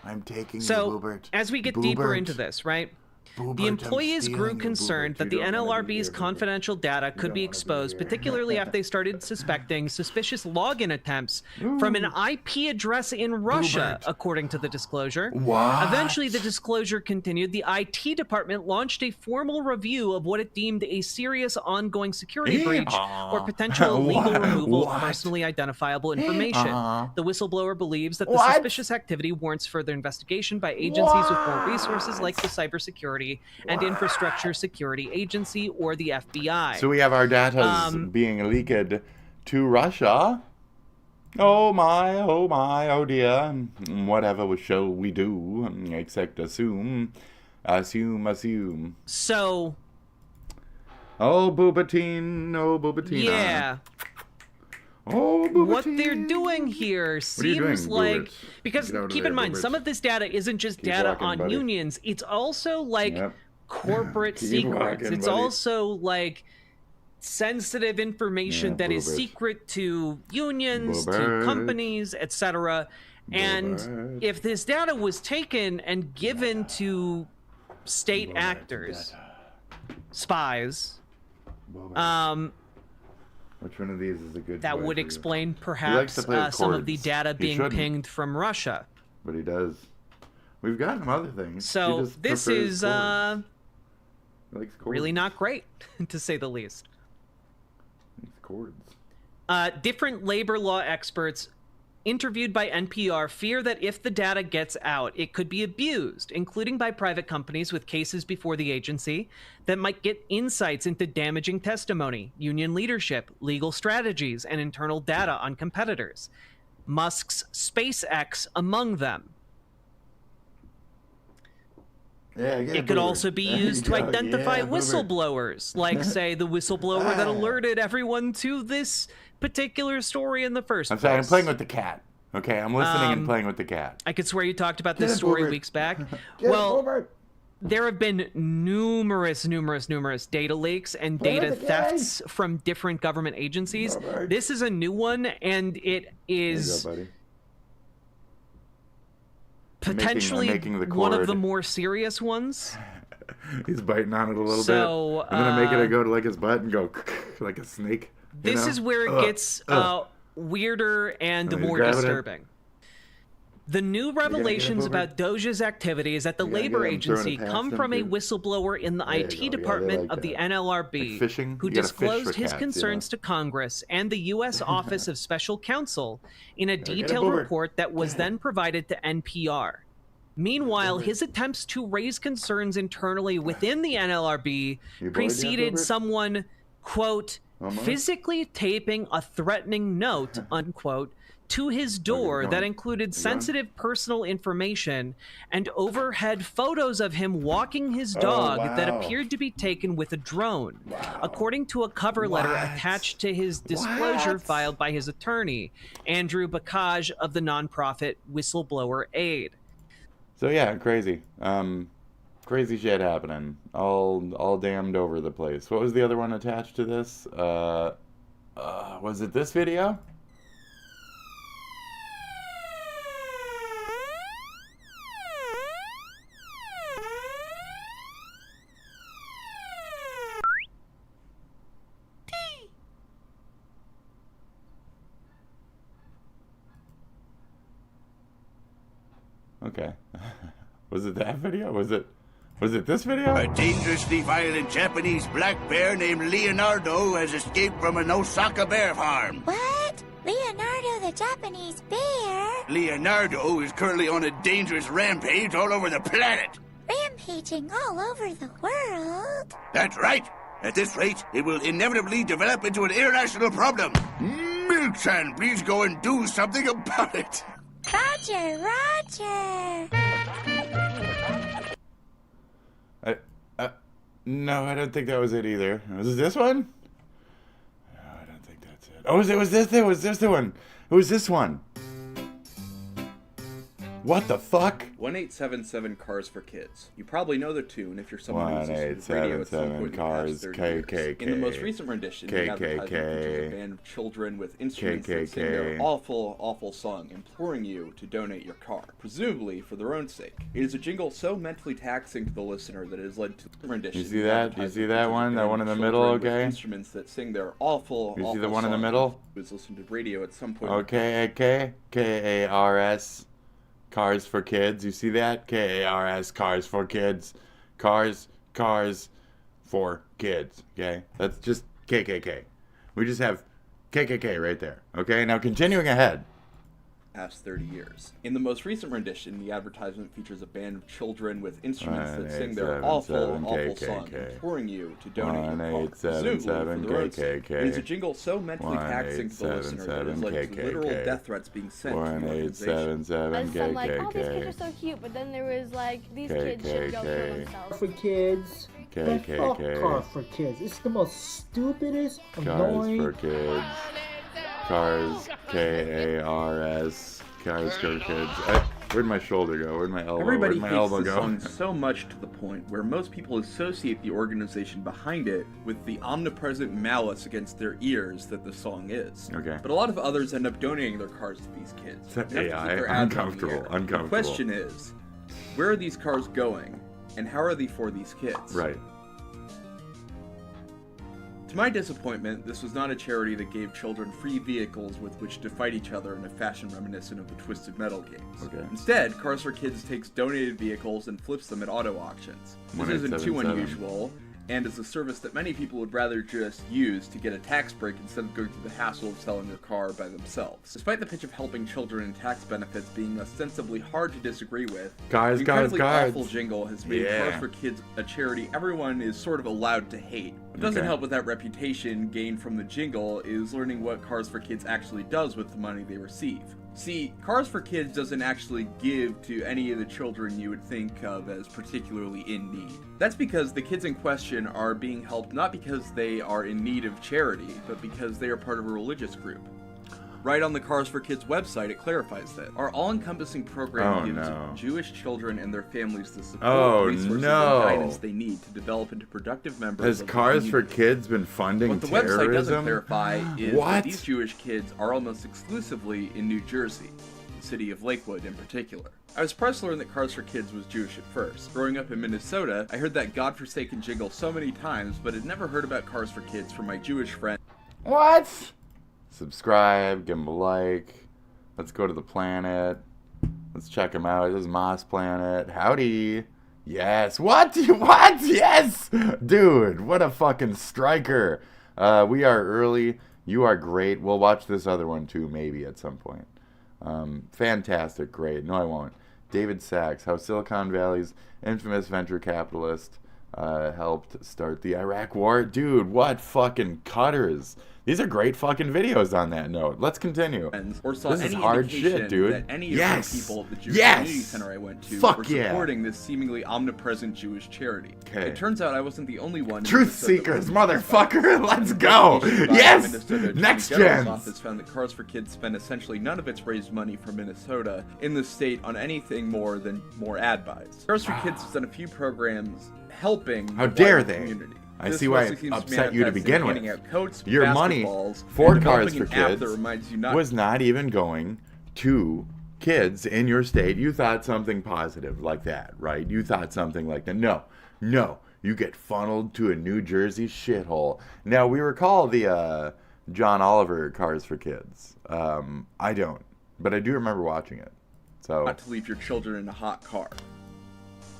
I'm taking So, you, Boobert. as we get deeper Boobert. into this, right? Boobert, The I'm employees stealing grew you, concerned Boobert. that You the don't wanna be NLRB's here, Boobert. confidential data could don't be wanna be exposed, here. particularly after they started suspecting suspicious login attempts from an IP address in Russia, Boobert. according to the disclosure. What? Eventually, the disclosure continued. The IT department launched a formal review of what it deemed a serious ongoing security breach or potential legal What? removal of What? personally identifiable information. The whistleblower believes that the What? suspicious activity warrants further investigation by agencies with more resources like the Cybersecurity and Infrastructure Security Agency or the FBI. So we have our data being leaked to Russia. Oh my, oh dear. Whatever shall we do except assume. So, Oh, Boobatine, oh, Boobatina. yeah. Oh, Boobatine. What they're doing here are you seems doing, like Boobert? because Get out of keep there, in mind Boobert. some of this data isn't just Keep data walking, on buddy. unions, it's also like Yep. corporate Keep secrets. walking, It's buddy. also like sensitive information Yeah, that is Boobert. secret to unions, to Boobert. companies, etc. And Boobert. if this data was taken and given to state Boobert actors, data. spies, Boobert. Which one of these is a good that boy would for you? explain likes perhaps to play with some of the chords. data He being shouldn't. pinged from Russia. But he does. We've gotten him other things. He So just this prefers is chords. He likes chords. really not great, to say the least. He likes chords. Different labor law experts interviewed by NPR fear that if the data gets out, it could be abused, including by private companies with cases before the agency that might get insights into damaging testimony, union leadership, legal strategies, and internal data on competitors. Musk's SpaceX among them. Yeah, It could also be used to identify whistleblowers, like, say, the whistleblower that alerted everyone to this particular story in the first I'm place. sorry, I'm playing with the cat. Okay, I'm listening and playing with the cat. I could swear you talked about Get this it, story Boobert. weeks back. Get Well, it, Boobert. there have been numerous data leaks and Play data with the thefts from different government agencies. Boobert. This is a new one, and it is There you go, buddy. potentially making the one of cord. the more serious ones. He's biting on it a little So, bit. I'm gonna make it go to like his butt and go like a snake. you This know? is where it Ugh, gets ugh. weirder and Oh, he's more grabbing it. disturbing. The new get him, revelations Boober? about Doge's activities at the You gotta labor get him, throwing it agency past come him, from a dude. whistleblower in the There you IT go. Yeah, they department like of the that. NLRB, Like fishing? who You gotta fish for disclosed his cats, concerns to Congress and the U.S. Office of Special Counsel in a detailed Boober. report that was then provided to NPR. Meanwhile, his attempts to raise concerns internally within the NLRB You bored yet, preceded Boober? someone, quote, physically taping a threatening note, unquote, to his door that included sensitive personal information and overhead photos of him walking his dog that appeared to be taken with a drone, according to a cover letter attached to his disclosure filed by his attorney, Andrew Bakaj of the nonprofit Whistleblower Aid. So yeah, crazy. Crazy shit happening. All damned over the place. What was the other one attached to this? Was it this video? Okay. Was it that video? Was it this video? A dangerously violent Japanese black bear named Leonardo has escaped from an Osaka bear farm. What? Leonardo the Japanese bear? Leonardo is currently on a dangerous rampage all over the planet. Rampaging all over the world? That's right. At this rate, it will inevitably develop into an international problem. Milk-chan, please go and do something about it. Roger, Roger. No, I don't think that was it either. Was it this one? No, I don't think that's it. Oh, it was this the one. It was this one. What the fuck? 1877 Cars for Kids. You probably know the tune if you're someone who's listened to radio at some point in the past 30 years. In the most recent rendition, the advertisement features a band of children with instruments that sing their awful, awful song, imploring you to donate your car, presumably for their own sake. It is a jingle so mentally taxing to the listener that it has led to the rendition. You see that? You see that one? That one in the middle, okay? Instruments that sing their awful, awful You see the one in the middle? Who's listened to radio at some point. Okay, K-A-R-S. Cars for Kids. You see that? K-A-R-S. Cars for Kids. Cars for Kids. Okay? That's just KKK. We just have KKK right there. Okay? Now continuing ahead. Past 30 years. In the most recent rendition, the advertisement features a band of children with instruments that sing their awful, awful song, imploring you to donate your car, presumably for their own sake. It is a jingle so mentally taxing to the listener that it has led to literal death threats being sent to the organization. I'm like, oh, these kids are so cute, but then there was like, these kids should go kill themselves. For kids. Fuck Cars for Kids. It's the most stupidest, annoying. Cars for Kids. Cars, K-A-R-S, Cars for Kids. Where'd my shoulder go? Where'd my elbow? Everybody Where'd my hates elbow the go? song so much to the point where most people associate the organization behind it with the omnipresent malice against their ears that the song is. Okay. But a lot of others end up donating their cars to these kids. It's AI. Uncomfortable. The question is, where are these cars going, and how are they for these kids? Right. To my disappointment, this was not a charity that gave children free vehicles with which to fight each other in a fashion reminiscent of the Twisted Metal games. Okay. Instead, Cars for Kids takes donated vehicles and flips them at auto auctions. This isn't too unusual, and is a service that many people would rather just use to get a tax break instead of going through the hassle of selling their car by themselves. Despite the pitch of helping children and tax benefits being ostensibly hard to disagree with, the incredibly awful jingle has made Cars for Kids a charity everyone is sort of allowed to hate. What doesn't help with that reputation gained from the jingle is learning what Cars for Kids actually does with the money they receive. See, Cars for Kids doesn't actually give to any of the children you would think of as particularly in need. That's because the kids in question are being helped not because they are in need of charity, but because they are part of a religious group. Right on the Cars for Kids website, it clarifies that. Our all-encompassing program gives Jewish children and their families the support, resources, and guidance they need to develop into productive members of the community. Has Cars for Kids been funding terrorism? What the website doesn't clarify is that these Jewish kids are almost exclusively in New Jersey, the city of Lakewood in particular. I was surprised to learn that Cars for Kids was Jewish at first. Growing up in Minnesota, I heard that godforsaken jingle so many times, but had never heard about Cars for Kids from my Jewish friends. What? Subscribe, give them a like. Let's go to the planet. Let's check them out. This is Moss Planet. Howdy. Yes. What? What? Yes. Dude, what a fucking striker. We are early. You are great. We'll watch this other one too, maybe at some point. Fantastic. Great. No, I won't. David Sachs, how Silicon Valley's infamous venture capitalist helped start the Iraq War. Dude, what fucking cutters. These are great fucking videos on that note. Let's continue. Or saw this is hard shit, dude. That any of the people at the Jewish Community Center I went to were supporting this seemingly omnipresent Jewish charity. Okay. It turns out I wasn't the only one. Truth seekers, motherfucker. Let's go. Yes. Next gen. Office found that Cars for Kids spend essentially none of its raised money from Minnesota in the state on anything more than more ad buys. Cars for Kids has done a few programs helping How dare the they? Community. I see why it upset you to begin with. Coats, your money for Cars for Kids was not even going to kids in your state. You thought something positive like that, right? You thought something like that. No, you get funneled to a New Jersey shithole. Now, we recall the John Oliver Cars for Kids. I don't, but I do remember watching it. So not to leave your children in a hot car.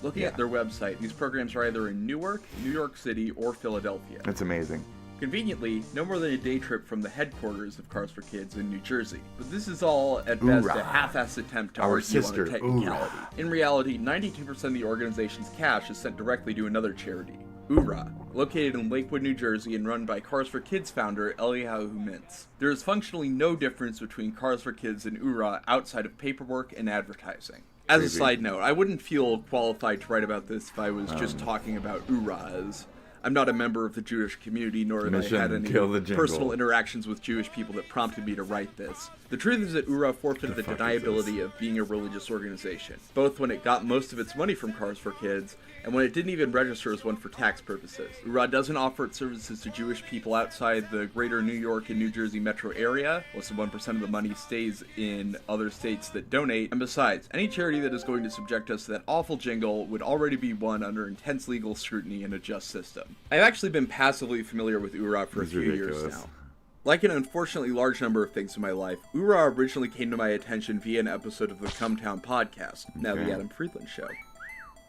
Looking at their website, these programs are either in Newark, New York City, or Philadelphia. That's amazing. Conveniently, no more than a day trip from the headquarters of Cars for Kids in New Jersey. But this is all, at best, a half-assed attempt to argue on a technicality. In reality, 92% of the organization's cash is sent directly to another charity, URA, located in Lakewood, New Jersey, and run by Cars for Kids founder Eliyahu Mintz. There is functionally no difference between Cars for Kids and URA outside of paperwork and advertising. As a side note, I wouldn't feel qualified to write about this if I was just talking about URAs. I'm not a member of the Jewish community, nor have I had any personal interactions with Jewish people that prompted me to write this. The truth is that URA forfeited the deniability of being a religious organization, both when it got most of its money from Cars for Kids, and when it didn't even register as one for tax purposes. URA doesn't offer its services to Jewish people outside the greater New York and New Jersey metro area. Less than 1% of the money stays in other states that donate, and besides, any charity that is going to subject us to that awful jingle would already be one under intense legal scrutiny in a just system. I've actually been passively familiar with URA for a few years now. Like an unfortunately large number of things in my life, URA originally came to my attention via an episode of the Come Town podcast, now the Adam Friedland Show.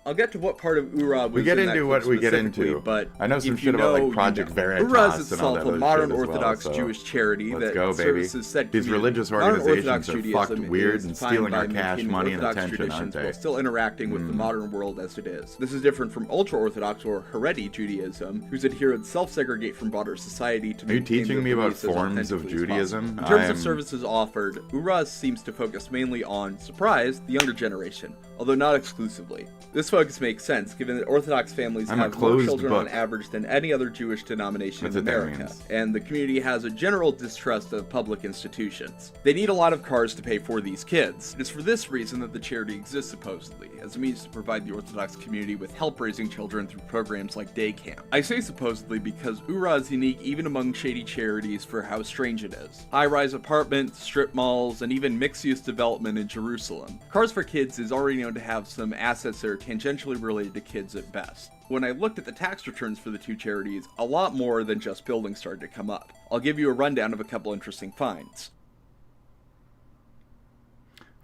I'll get to what part of URA was we get into what we get into, but I know some shit about like Project Veritas URA is and itself all a modern shit Orthodox well, so Jewish charity let's that go, baby. services said These community. religious organizations are fucked weird and stealing our cash, money, and attention, aren't they? While still interacting with the modern world as it is. This is different from ultra-Orthodox or Haredi Judaism, whose adherents self-segregate from broader society to Are you teaching me about forms of Judaism? In terms of services offered, URA seems to focus mainly on, surprise, the younger generation, although not exclusively. This focus makes sense, given that Orthodox families have more children on average than any other Jewish denomination in America, and the community has a general distrust of public institutions. They need a lot of cars to pay for these kids. It is for this reason that the charity exists, supposedly, as a means to provide the Orthodox community with help raising children through programs like day camp. I say supposedly because URA is unique even among shady charities for how strange it is. High-rise apartments, strip malls, and even mixed-use development in Jerusalem. Cars for Kids is already known to have some assets that are tangentially related to kids at best. When I looked at the tax returns for the two charities, a lot more than just buildings started to come up. I'll give you a rundown of a couple interesting finds.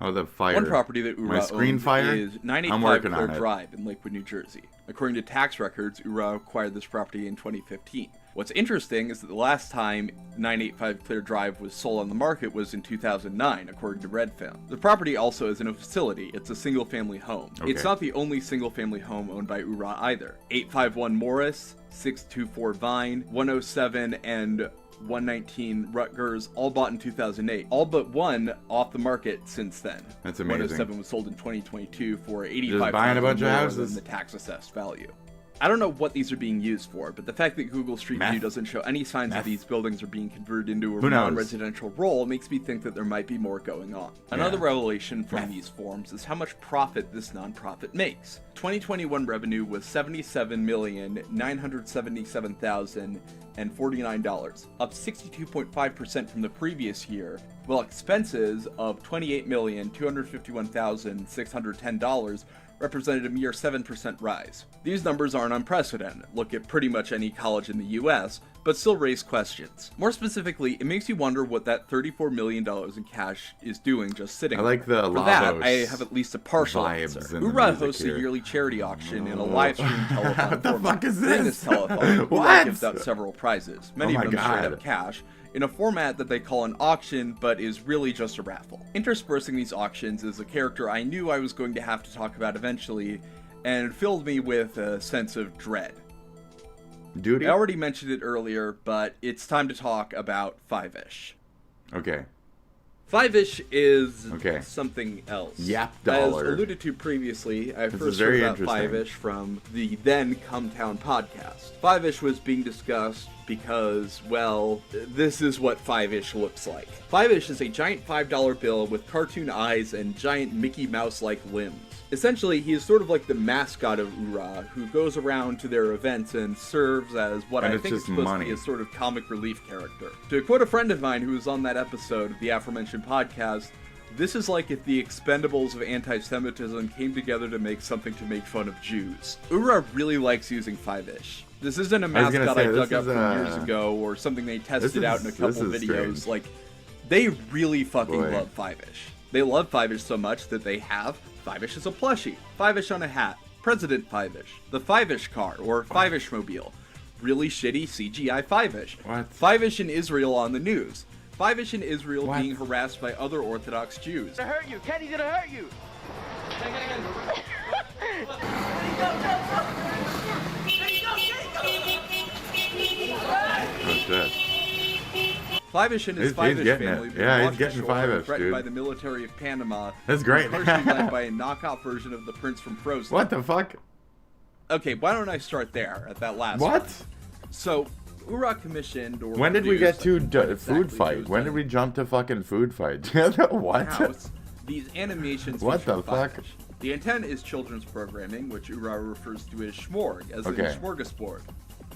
Oh, the fire. One property that URA owns is 985 Clare Drive in Lakewood, New Jersey. According to tax records, URA acquired this property in 2015. What's interesting is that the last time 985 Clare Drive was sold on the market was in 2009, according to Redfin. The property also isn't a facility, it's a single-family home. Okay. It's not the only single-family home owned by URA either. 851 Morris, 624 Vine, 107 and 119 Rutgers, all bought in 2008. All but one off the market since then. That's amazing. 107 was sold in 2022 for $85,000 just buying a bunch of houses. Than the tax-assessed value. I don't know what these are being used for, but the fact that Google Street View doesn't show any signs that these buildings are being converted into a non-residential role makes me think that there might be more going on. Another revelation from these forms is how much profit this nonprofit makes. 2021 revenue was $77,977,049, up 62.5% from the previous year, while expenses of $28,251,610 represented a mere 7% rise. These numbers aren't unprecedented. Look at pretty much any college in the US, but still raise questions. More specifically, it makes you wonder what that $34 million in cash is doing just sitting there. I like the For that, I have at least a partial answer. URA hosts a yearly charity auction in a live stream telethon What the fuck is During this? this telethon, URA gives out several prizes, many of them God. straight up cash, in a format that they call an auction, but is really just a raffle. Interspersing these auctions is a character I knew I was going to have to talk about eventually, and it filled me with a sense of dread. Duty? I already mentioned it earlier, but it's time to talk about Five-ish. Okay. Five-ish is something else. Yap dollar. As alluded to previously, I first heard about Five-ish from the then Cumtown podcast. Five-ish was being discussed because, well, this is what Five-ish looks like. Five-ish is a giant $5 bill with cartoon eyes and giant Mickey Mouse-like limbs. Essentially, he is sort of like the mascot of Ura, who goes around to their events and serves as what I think is supposed to be a sort of comic relief character. To quote a friend of mine who was on that episode of the aforementioned podcast, this is like if the Expendables of anti-Semitism came together to make something to make fun of Jews. Ura really likes using Five-ish. This isn't a mascot I dug up from years ago or something they tested out in a couple videos. Strange. Like, they really fucking love Five-ish. They love Five-ish so much that they have Five-ish as a plushie, Five-ish on a hat, President Five-ish, the Five-ish car, or Five-ish mobile, really shitty CGI Five-ish, Five-ish in Israel on the news, Five-ish in Israel being harassed by other Orthodox Jews. Gonna hurt you, Kenny's gonna hurt you! Oh shit. Five-ish and his Five-ish family he's getting Five-ish, threatened dude. by the military of Panama. That's great. Partially led by a knockout version of the Prince from Frozen. What the fuck? Okay, why don't I start there at that last What? one? So, Ura commissioned or When did we get to food fight? Tuesday. When did we jump to fucking food fight? What? House, these animations What feature the fuck? Five-ish. The intent is children's programming, which Ura refers to as Schmorg, as in smorgasbord.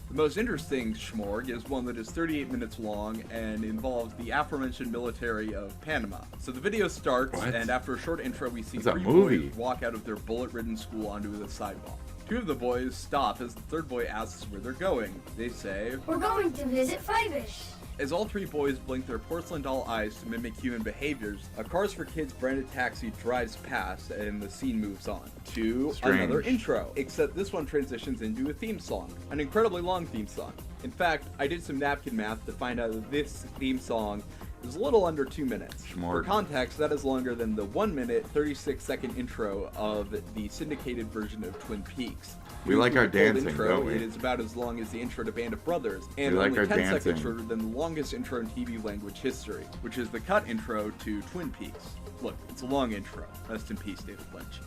The most interesting Schmorg is one that is 38 minutes long and involves the aforementioned military of Panama. So the video starts, and after a short intro, we see three boys walk out of their bullet-ridden school onto the sidewalk. Two of the boys stop as the third boy asks where they're going. They say, "We're going to visit Five-ish." As all three boys blink their porcelain doll eyes to mimic human behaviors, a Cars for Kids branded taxi drives past and the scene moves on to another intro. Except this one transitions into a theme song, an incredibly long theme song. In fact, I did some napkin math to find out that this theme song is a little under 2 minutes. For context, that is longer than the 1 minute, 36-second intro of the syndicated version of Twin Peaks. We like our dancing, intro, don't we? It is about as long as the intro to Band of Brothers, and We like only our 10 seconds dancing. shorter than the longest intro in TV language history, which is the cut intro to Twin Peaks. Look, it's a long intro. Rest in peace, David Lynch.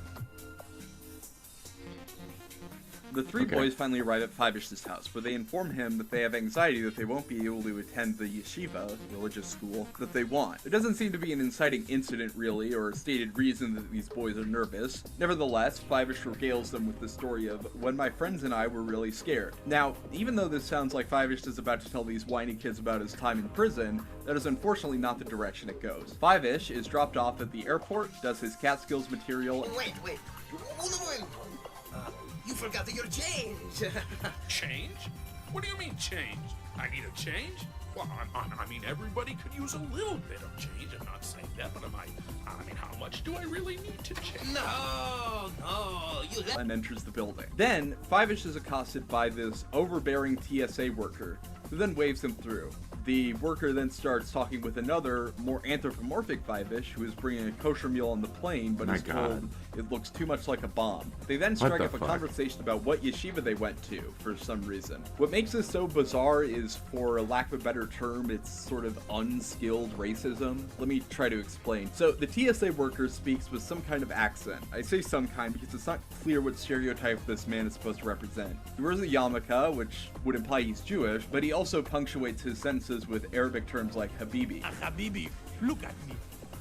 The three boys finally arrive at Five-ish's house, where they inform him that they have anxiety that they won't be able to attend the yeshiva, religious school, that they want. There doesn't seem to be an inciting incident, really, or a stated reason that these boys are nervous. Nevertheless, Five-ish regales them with the story of when my friends and I were really scared. Now, even though this sounds like Five-ish is about to tell these whiny kids about his time in prison, that is unfortunately not the direction it goes. Five-ish is dropped off at the airport, does his Catskills material. Wait. You forgot your change. Change? What do you mean change? I need a change? Well, I mean, everybody could use a little bit of change. I'm not saying that, but I mean, how much do I really need to change? No, you and enters the building. Then, Five-ish is accosted by this overbearing TSA worker, who then waves him through. The worker then starts talking with another, more anthropomorphic Five-ish, who is bringing a kosher meal on the plane, but is told it looks too much like a bomb. They then strike up a conversation about what yeshiva they went to, for some reason. What makes this so bizarre is, for lack of a better term, it's sort of unskilled racism. Let me try to explain. So, the TSA worker speaks with some kind of accent. I say some kind because it's not clear what stereotype this man is supposed to represent. He wears a yarmulke, which would imply he's Jewish, but he also punctuates his sentences with Arabic terms like Habibi. Habibi, look at me.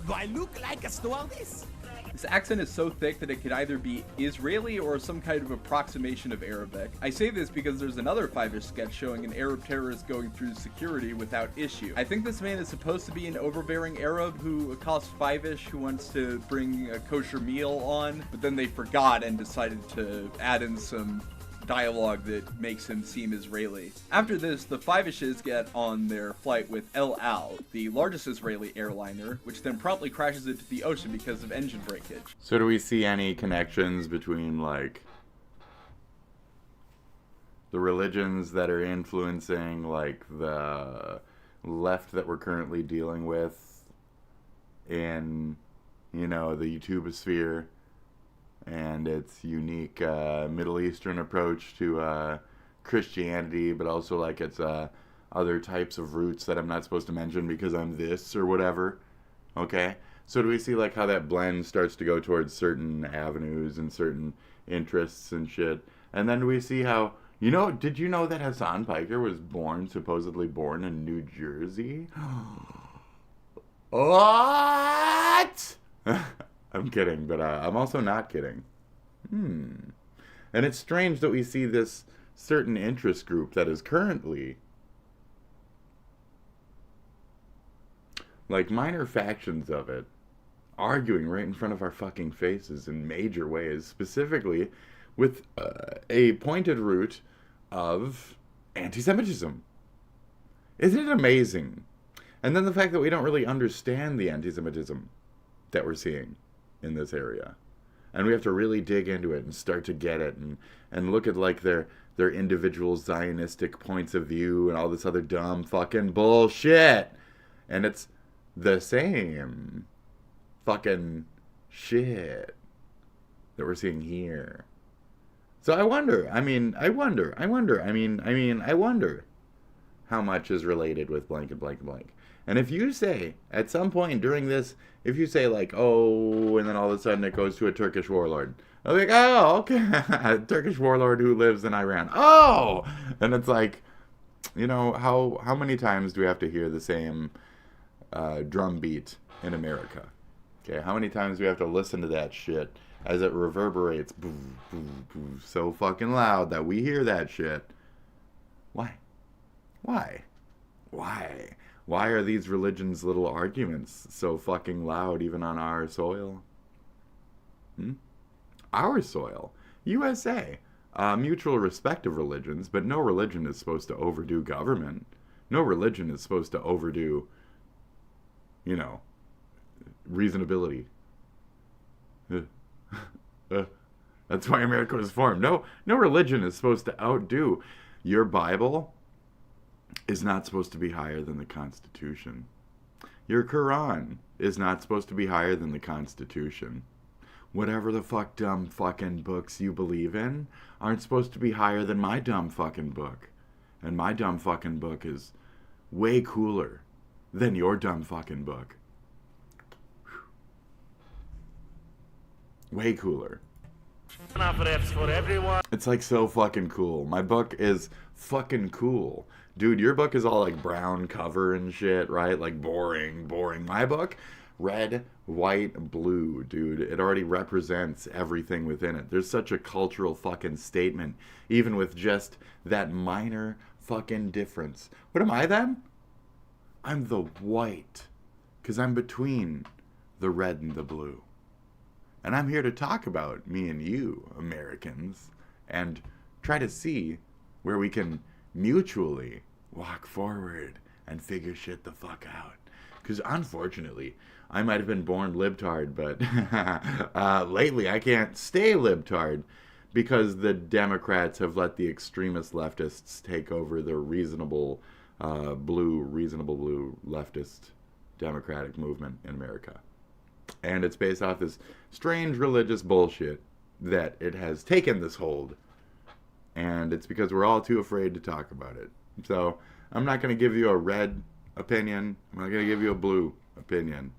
Do I look like a stewardess? His accent is so thick that it could either be Israeli or some kind of approximation of Arabic. I say this because there's another Five-ish sketch showing an Arab terrorist going through security without issue. I think this man is supposed to be an overbearing Arab who accosts Five-ish who wants to bring a kosher meal on, but then they forgot and decided to add in some dialogue that makes him seem Israeli. After this, the Five-ishes get on their flight with El Al, the largest Israeli airliner, which then promptly crashes into the ocean because of engine breakage. So do we see any connections between, like, the religions that are influencing, like, the left that we're currently dealing with in, you know, the YouTube sphere? and its unique Middle Eastern approach to Christianity, but also like its other types of roots that I'm not supposed to mention because I'm this or whatever. Okay? So do we see like how that blend starts to go towards certain avenues and certain interests and shit? And then do we see how, you know, did you know that Hassan Piker was supposedly born in New Jersey? What? I'm kidding, but I'm also not kidding. And it's strange that we see this certain interest group that is currently like minor factions of it arguing right in front of our fucking faces in major ways, specifically with a pointed root of anti-Semitism. Isn't it amazing? And then the fact that we don't really understand the anti-Semitism that we're seeing in this area. And we have to really dig into it and start to get it and look at like their individual Zionistic points of view and all this other dumb fucking bullshit. And it's the same fucking shit that we're seeing here. So I wonder how much is related with blank and blank and blank. And if you say, at some point during this, if you say like, oh, and then all of a sudden it goes to a Turkish warlord. I'm like, oh, okay, a Turkish warlord who lives in Iran. Oh! And it's like, you know, how many times do we have to hear the same drum beat in America? Okay, how many times do we have to listen to that shit as it reverberates so fucking loud that we hear that shit? Why? Why are these religions' little arguments so fucking loud even on our soil? Our soil. USA. Mutual respect of religions, but no religion is supposed to overdo government. No religion is supposed to overdo, you know, reasonability. That's why America was formed. No religion is supposed to outdo. Your Bible is not supposed to be higher than the Constitution. Your Quran is not supposed to be higher than the Constitution. Whatever the fuck dumb fucking books you believe in aren't supposed to be higher than my dumb fucking book. And my dumb fucking book is way cooler than your dumb fucking book. Way cooler. It's like so fucking cool. My book is fucking cool. Dude, your book is all like brown cover and shit, right? Like boring. My book, red, white, blue, dude. It already represents everything within it. There's such a cultural fucking statement, even with just that minor fucking difference. What am I then? I'm the white, because I'm between the red and the blue. And I'm here to talk about me and you, Americans, and try to see where we can mutually walk forward and figure shit the fuck out. Because unfortunately, I might have been born libtard, but lately I can't stay libtard because the Democrats have let the extremist leftists take over the reasonable blue leftist democratic movement in America. And it's based off this strange religious bullshit that it has taken this hold. And it's because we're all too afraid to talk about it. So I'm not going to give you a red opinion. I'm not going to give you a blue opinion.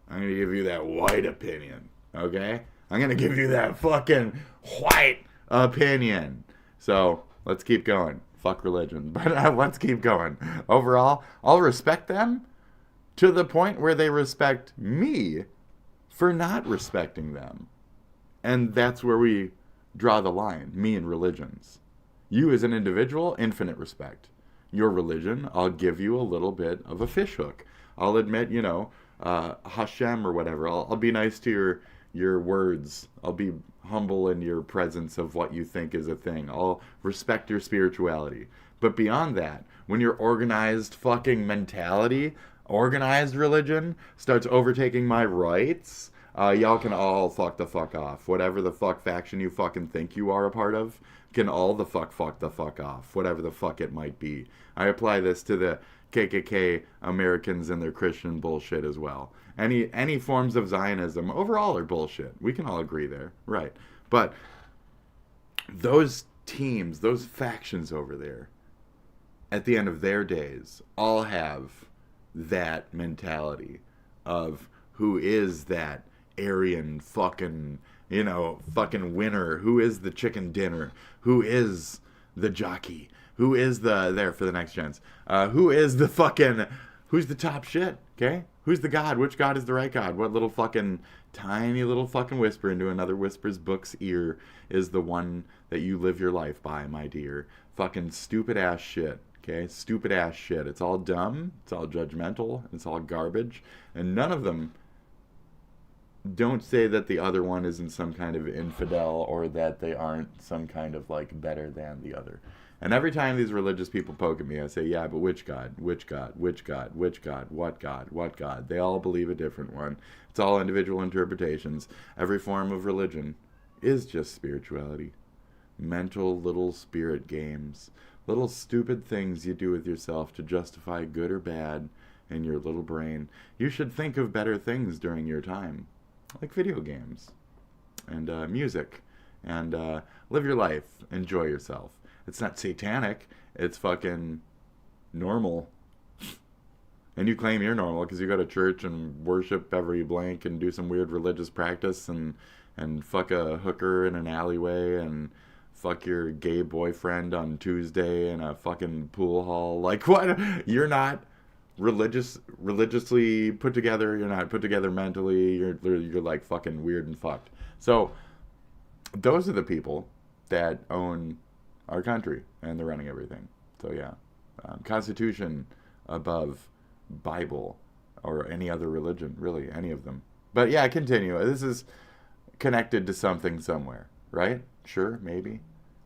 I'm going to give you that white opinion. Okay? I'm going to give you that fucking white opinion. So let's keep going. Fuck religion. But let's keep going. Overall, I'll respect them to the point where they respect me for not respecting them. And that's where we draw the line, me and religions. You as an individual, infinite respect. Your religion, I'll give you a little bit of a fishhook. I'll admit, you know, Hashem or whatever. I'll be nice to your words. I'll be humble in your presence of what you think is a thing. I'll respect your spirituality. But beyond that, when your organized fucking mentality, organized religion, starts overtaking my rights, y'all can all fuck the fuck off. Whatever the fuck faction you fucking think you are a part of, can all the fuck the fuck off. Whatever the fuck it might be. I apply this to the KKK Americans and their Christian bullshit as well. Any forms of Zionism overall are bullshit. We can all agree there. Right. But those teams, those factions over there, at the end of their days, all have that mentality of who is that Aryan fucking, fucking winner, who is the chicken dinner, who is the jockey, who is the, there for the next gens, who is the fucking, who's the top shit, okay? Who's the god? Which god is the right god? What little fucking, tiny little fucking whisper into another whisper's book's ear is the one that you live your life by, my dear? Fucking stupid ass shit. Okay, stupid ass shit. It's all dumb, it's all judgmental, it's all garbage, and none of them don't say that the other one isn't some kind of infidel or that they aren't some kind of like better than the other. And every time these religious people poke at me, I say, yeah, but which God? Which God? Which God? Which God? What God? What God? They all believe a different one. It's all individual interpretations. Every form of religion is just spirituality. Mental little spirit games. Little stupid things you do with yourself to justify good or bad in your little brain. You should think of better things during your time, like video games and music, and live your life, enjoy yourself. It's not satanic, it's fucking normal. And you claim you're normal because you go to church and worship every blank and do some weird religious practice and fuck a hooker in an alleyway and fuck your gay boyfriend on Tuesday in a fucking pool hall. Like, what? You're not religiously put together. You're not put together mentally. You're like fucking weird and fucked. So those are the people that own our country, and they're running everything. So yeah, Constitution above Bible or any other religion, really, any of them. But yeah, continue. This is connected to something somewhere, right? Sure, maybe.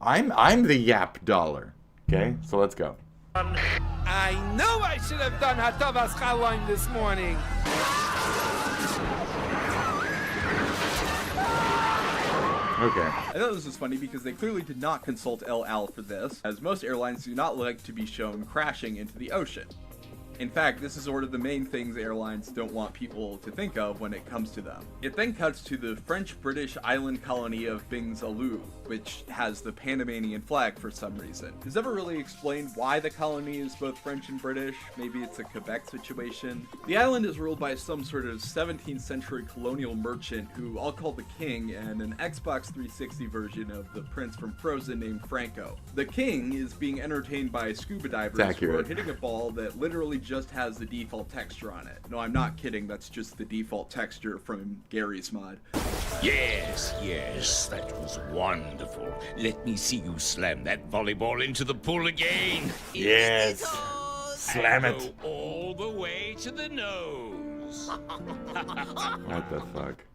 I'm the Yap Dollar. Okay, so let's go. I know I should have done Hatavas Chalayim this morning. Okay. I thought this was funny because they clearly did not consult El Al for this, as most airlines do not like to be shown crashing into the ocean. In fact, this is sort of the main things airlines don't want people to think of when it comes to them. It then cuts to the French-British island colony of Bingsalou, which has the Panamanian flag for some reason. It's never really explained why the colony is both French and British. Maybe it's a Quebec situation. The island is ruled by some sort of 17th century colonial merchant who I'll call the King, and an Xbox 360 version of the prince from Frozen named Franco. The King is being entertained by scuba divers who are hitting a ball that literally just has the default texture on it. No, I'm not kidding, that's just the default texture from Gary's mod. Yes, that was wonderful. Let me see you slam that volleyball into the pool again. Yes. Slam it. Go all the way to the nose. What the fuck?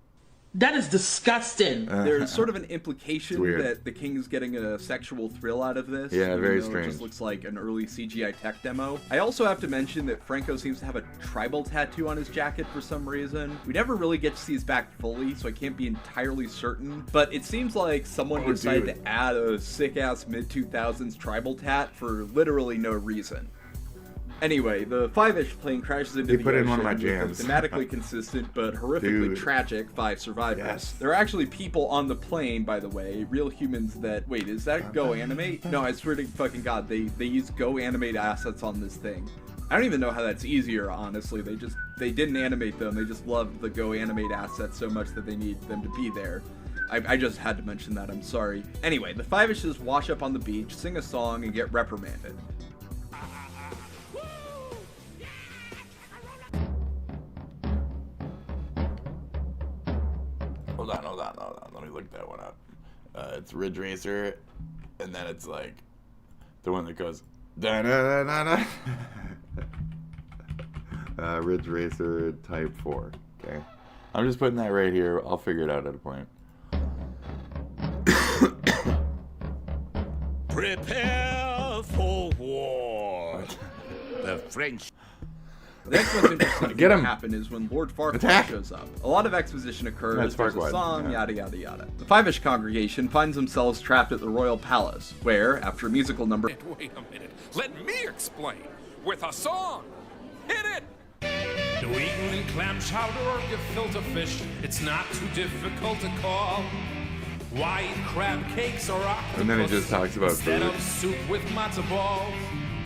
That is disgusting. There's sort of an implication that the King is getting a sexual thrill out of this. Yeah, very strange. It just looks like an early CGI tech demo. I also have to mention that Franco seems to have a tribal tattoo on his jacket for some reason. We never really get to see his back fully, so I can't be entirely certain. But it seems like someone decided to add a sick-ass mid-2000s tribal tat for literally no reason. Anyway, the 5-ish plane crashes into the ocean. In one of my jams. Thematically consistent but horrifically tragic 5 survivors. Yes. There are actually people on the plane, by the way, real humans that... Wait, is that Go Animate? No, I swear to fucking God, they use Go Animate assets on this thing. I don't even know how that's easier, honestly. They didn't animate them. They just loved the Go Animate assets so much that they need them to be there. I just had to mention that, I'm sorry. Anyway, the 5-ishes wash up on the beach, sing a song, and get reprimanded. Hold on. Let me look that one up. It's Ridge Racer, and then it's like the one that goes da-na-na-na-na. Ridge Racer Type 4. Okay, I'm just putting that right here. I'll figure it out at a point. Prepare for war. The French. The next most interesting thing that happened is when Lord Farquaad shows up. A lot of exposition occurs, there's a song, yada yada yada. The 5-ish congregation finds themselves trapped at the royal palace, where, after a musical number... Wait a minute, let me explain. With a song. Hit it! New England clam chowder or gefilte fish, it's not too difficult to call. white crab cakes or octopus. And then it just talks about instead food. of soup with matzo balls.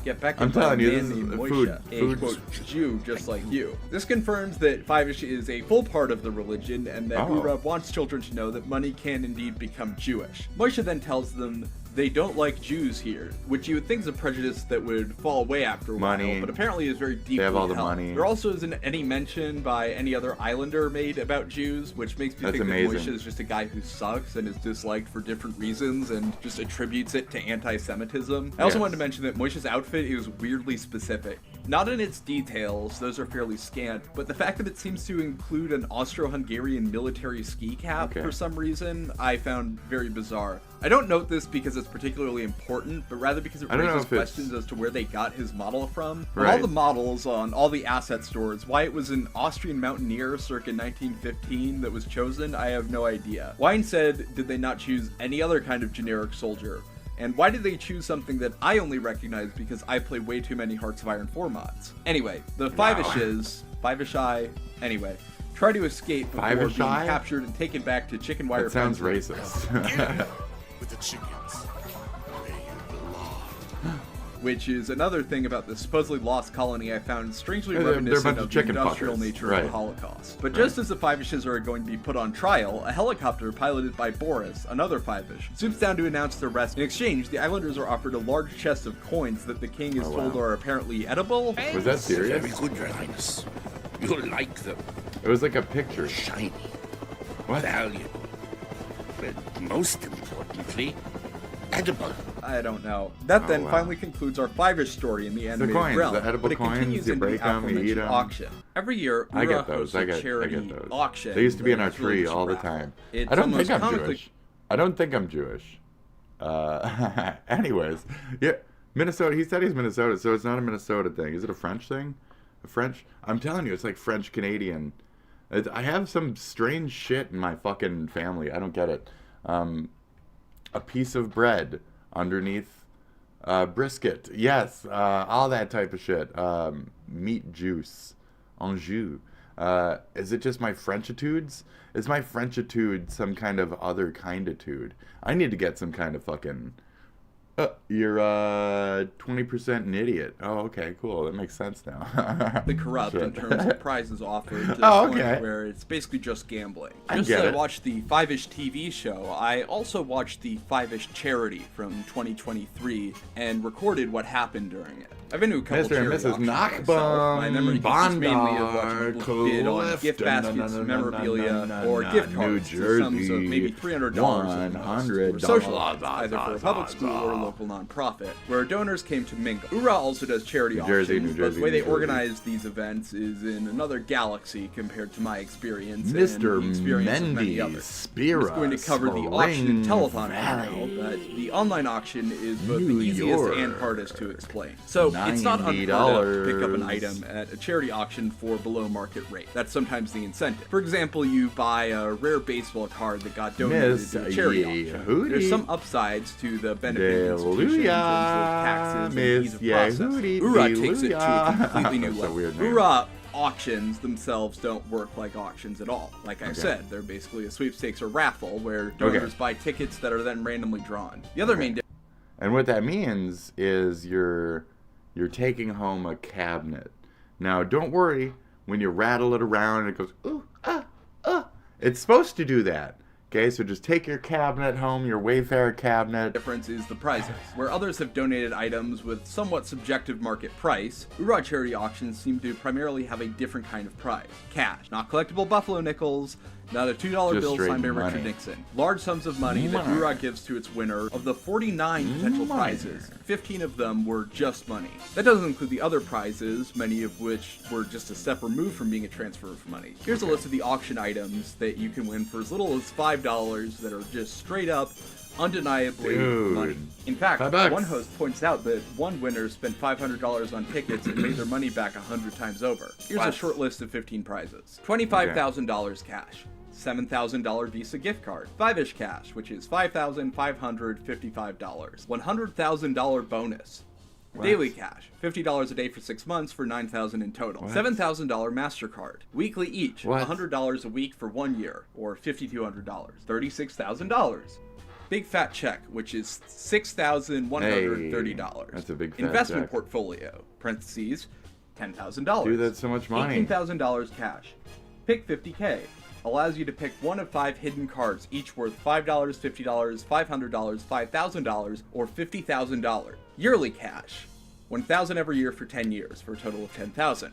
Get back I'm in by a telling you, man this is named food- Moishe, a food- quote Jew just like you. This confirms that Fivish is a full part of the religion and that Ura wants children to know that money can indeed become Jewish. Moishe then tells them they don't like Jews here, which you would think is a prejudice that would fall away after a Money. while, but apparently is very deeply They have all the held. money. There also isn't any mention by any other islander made about Jews, which makes me That's think amazing. that Moishe is just a guy who sucks and is disliked for different reasons and just attributes it to anti-Semitism. I also Yes. wanted to mention that Moishe's outfit is weirdly specific. Not in its details, those are fairly scant, but the fact that it seems to include an Austro-Hungarian military ski cap for some reason, I found very bizarre. I don't note this because it's particularly important, but rather because it I don't know raises if it's- questions as to where they got his model from. Of all Right. the models on all the asset stores, why it was an Austrian mountaineer circa 1915 that was chosen, I have no idea. Why instead did they not choose any other kind of generic soldier? And why did they choose something that I only recognize because I play way too many Hearts of Iron 4 mods? Anyway, the Fivish-I, anyway, try to escape before being Fivish-I? captured and taken back to chicken wire That sounds fences. racist. With the chickens. Where you belong. Which is another thing about the supposedly lost colony I found strangely They're a reminiscent bunch of of the chicken industrial fuckers. nature Right. of the Holocaust. But just as the Fivishes are going to be put on trial, a helicopter piloted by Boris, another Fivish, swoops down to announce their arrest. In exchange, the islanders are offered a large chest of coins that the king is told are apparently edible. Was that serious? Very good, Your Highness. You'll like them. It was like a picture. Shiny. What? Valuable. But most importantly, edible. I don't know. That then wow. finally concludes our Fivish story in the animated coins, realm. the edible but it coins, continues you into break the 'em, you eat aforementioned 'em. auction. Every year, I Ura get those. hosts I a get charity those. auction. They used to be in our that's really tree just a all the raffle. time. It's I don't almost think I'm comically- Jewish. I don't think I'm Jewish. Anyways, yeah, Minnesota. He said he's Minnesota, so it's not a Minnesota thing. Is it a French thing? A French? I'm telling you, it's like French Canadian. I have some strange shit in my fucking family. I don't get it. A piece of bread underneath brisket. Yes, all that type of shit. Meat juice. Anjou. Is it just my Frenchitudes? Is my Frenchitude some kind of other kinditude? I need to get some kind of fucking... you're 20% an idiot. Oh, okay, cool. That makes sense now. The corrupt in terms of prizes offered to the Oh, point okay. where it's basically just gambling. I Just get as I it. watched the Fivish TV show, I also watched the Fivish Charity from 2023 and recorded what happened during it. I've been to a couple Mr. and charity Mrs. auctions myself. My memory Knockbaum, consists mainly of watching people bid on Clifton, gift baskets, memorabilia, or gift cards to sums of maybe $300 at most, for social events, either for a public school or a local nonprofit, where donors came to mingle. Ura also does charity New Jersey, auctions, New but Jersey, the way New they Jersey. organize these events is in another galaxy compared to my experience Mr. and the experience of many Mendy, others. Spira, I'm just going to cover the auction and telethon for now, but the online auction is both the New easiest and York. hardest to explain. So it's not unheard of to pick up an item at a charity auction for below market rate. That's sometimes the incentive. For example, you buy a rare baseball card that got donated Miss to a charity auction. Yehudi. There's some upsides to the benefit institution in terms of taxes and Miss ease of process. Yehudi, Ura takes it to a Hallelujah. completely new That's a level. weird name. Ura auctions themselves don't work like auctions at all. Like I Okay. said, they're basically a sweepstakes or raffle where donors buy tickets that are then randomly drawn. The other main And what that means is you're taking home a cabinet. Now, don't worry when you rattle it around and it goes, ooh, ah, ah. It's supposed to do that. Okay, so just take your cabinet home, your Wayfair cabinet. difference is the prizes. Where others have donated items with somewhat subjective market price, Ura charity auctions seem to primarily have a different kind of prize. Cash, not collectible buffalo nickels, not a $2 Just bill straight signed by money. Richard Nixon. Large sums of money that Money. Ura gives to its winner. Of the 49 potential Money. prizes, 15 of them were just money. That doesn't include the other prizes, many of which were just a step removed from being a transfer of money. Here's a list of the auction items that you can win for as little as $5 that are just straight up, undeniably Dude. money. In fact, $5. one host points out that one winner spent $500 on tickets and made their money back 100 times over. Here's a What? short list of 15 prizes. $25,000 cash. $7,000 Visa gift card. Fivish cash, which is $5,555. $100,000 bonus. What? Daily cash, $50 a day for 6 months for $9,000 in total. What? $7,000 MasterCard. Weekly each, What? $100 a week for 1 year, or $5,200. $36,000. Big fat check, which is $6,130. That's a big fat Investment check. portfolio, parentheses, $10,000. Dude, that's so much money. $18,000 cash. Pick 50K. Allows you to pick one of 5 hidden cards, each worth $5, $50, $500, $5,000, or $50,000. Yearly cash. $1,000 every year for 10 years, for a total of $10,000.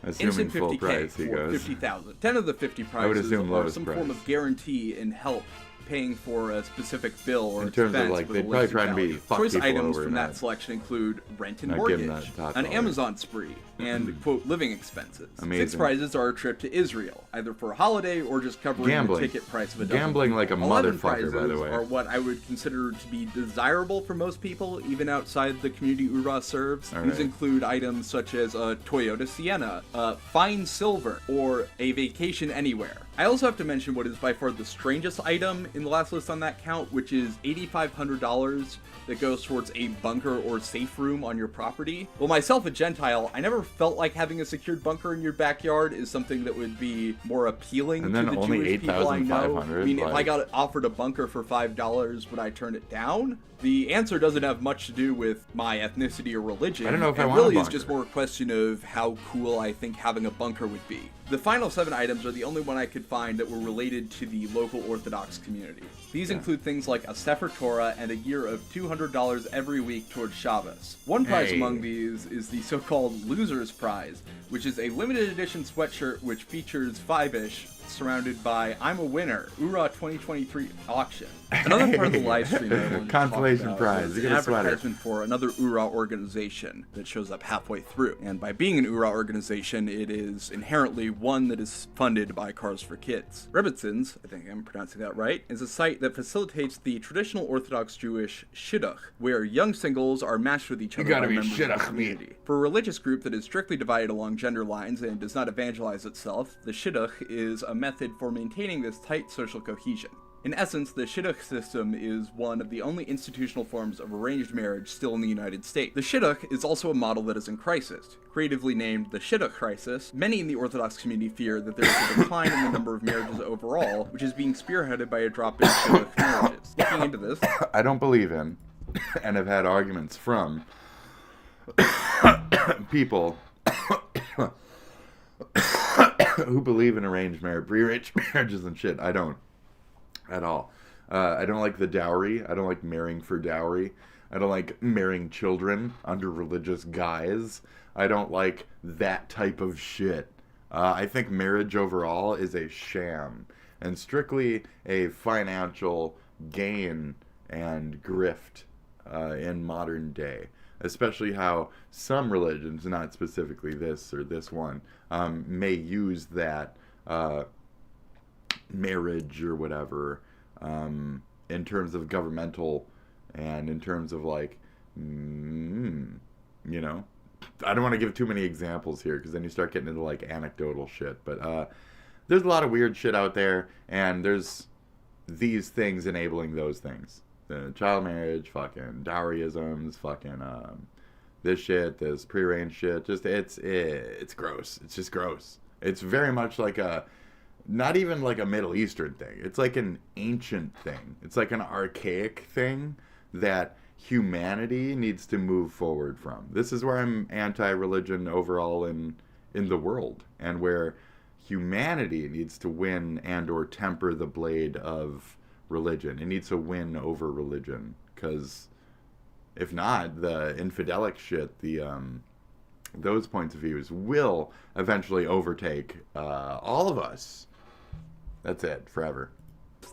Assuming Instant full 50K price, he for goes. $50,000. 10 of the 50 I would prizes assume are lowest some price. form of guarantee and help paying for a specific bill or In terms of, expense like, with they'd a probably listed try and be value. fuck Choice people items over from that. that selection include rent and Not giving mortgage, that top an dollar. Amazon spree, and, quote, living expenses. Amazing. 6 prizes are a trip to Israel, either for a holiday or just covering Gambling. the ticket price of a dozen. Gambling like a 11 motherfucker, by the prizes way. are what I would consider to be desirable for most people, even outside the community URA serves. All These right. include items such as a Toyota Sienna, fine silver, or a vacation anywhere. I also have to mention what is by far the strangest item in the last list on that count, which is $8,500 that goes towards a bunker or safe room on your property. Well, myself, a Gentile, I never felt like having a secured bunker in your backyard is something that would be more appealing And to then the only Jewish people I know. $8,500, I mean, if I like- got offered a bunker for $5, would I turn it down? The answer doesn't have much to do with my ethnicity or religion. I don't know if I It want a really is bunker. just more a question of how cool I think having a bunker would be. The final 7 items are the only one I could find that were related to the local Orthodox community. These include things like a Sefer Torah and a year of $200 every week towards Shabbos. One prize Hey. among these is the so-called Loser's Prize, which is a limited edition sweatshirt which features 5-ish surrounded by "I'm a winner" URA 2023 auction. Another part of the live stream I wanted to Consolation talk about prize. was You an get a sweater. advertisement for another URA organization that shows up halfway through. And by being an URA organization, it is inherently one that is funded by Cars for Kids. Rebbitzins, I think I'm pronouncing that right, is a site that facilitates the traditional Orthodox Jewish shidduch, where young singles are matched with each You other gotta by be members of the shidduch, community. For a religious group that is strictly divided along gender lines and does not evangelize itself, the shidduch is a method for maintaining this tight social cohesion. In essence, the shidduch system is one of the only institutional forms of arranged marriage still in the United States. The shidduch is also a model that is in crisis. Creatively named the shidduch crisis, many in the Orthodox community fear that there is a decline in the number of marriages overall, which is being spearheaded by a drop in shidduch marriages. Looking into this, I don't believe in, and have had arguments from people who believe in arranged marriage, prearranged marriages and shit. I don't. At all. I don't like the dowry. I don't like marrying for dowry. I don't like marrying children under religious guise. I don't like that type of shit. I think marriage overall is a sham and strictly a financial gain and grift in modern day. Especially how some religions, not specifically this or this one, may use that marriage or whatever in terms of governmental and in terms of like you know, I don't want to give too many examples here because then you start getting into like anecdotal shit, but there's a lot of weird shit out there, and there's these things enabling those things. The child marriage, fucking dowryisms, fucking this shit, this prearranged shit. Just it's gross. It's just gross. It's very much like a, not even like a Middle Eastern thing. It's like an ancient thing. It's like an archaic thing that humanity needs to move forward from. This is where I'm anti-religion overall in the world, and where humanity needs to win and or temper the blade of religion. It needs to win over religion, because if not, the infidelic shit, the those points of views will eventually overtake all of us. That's it, forever.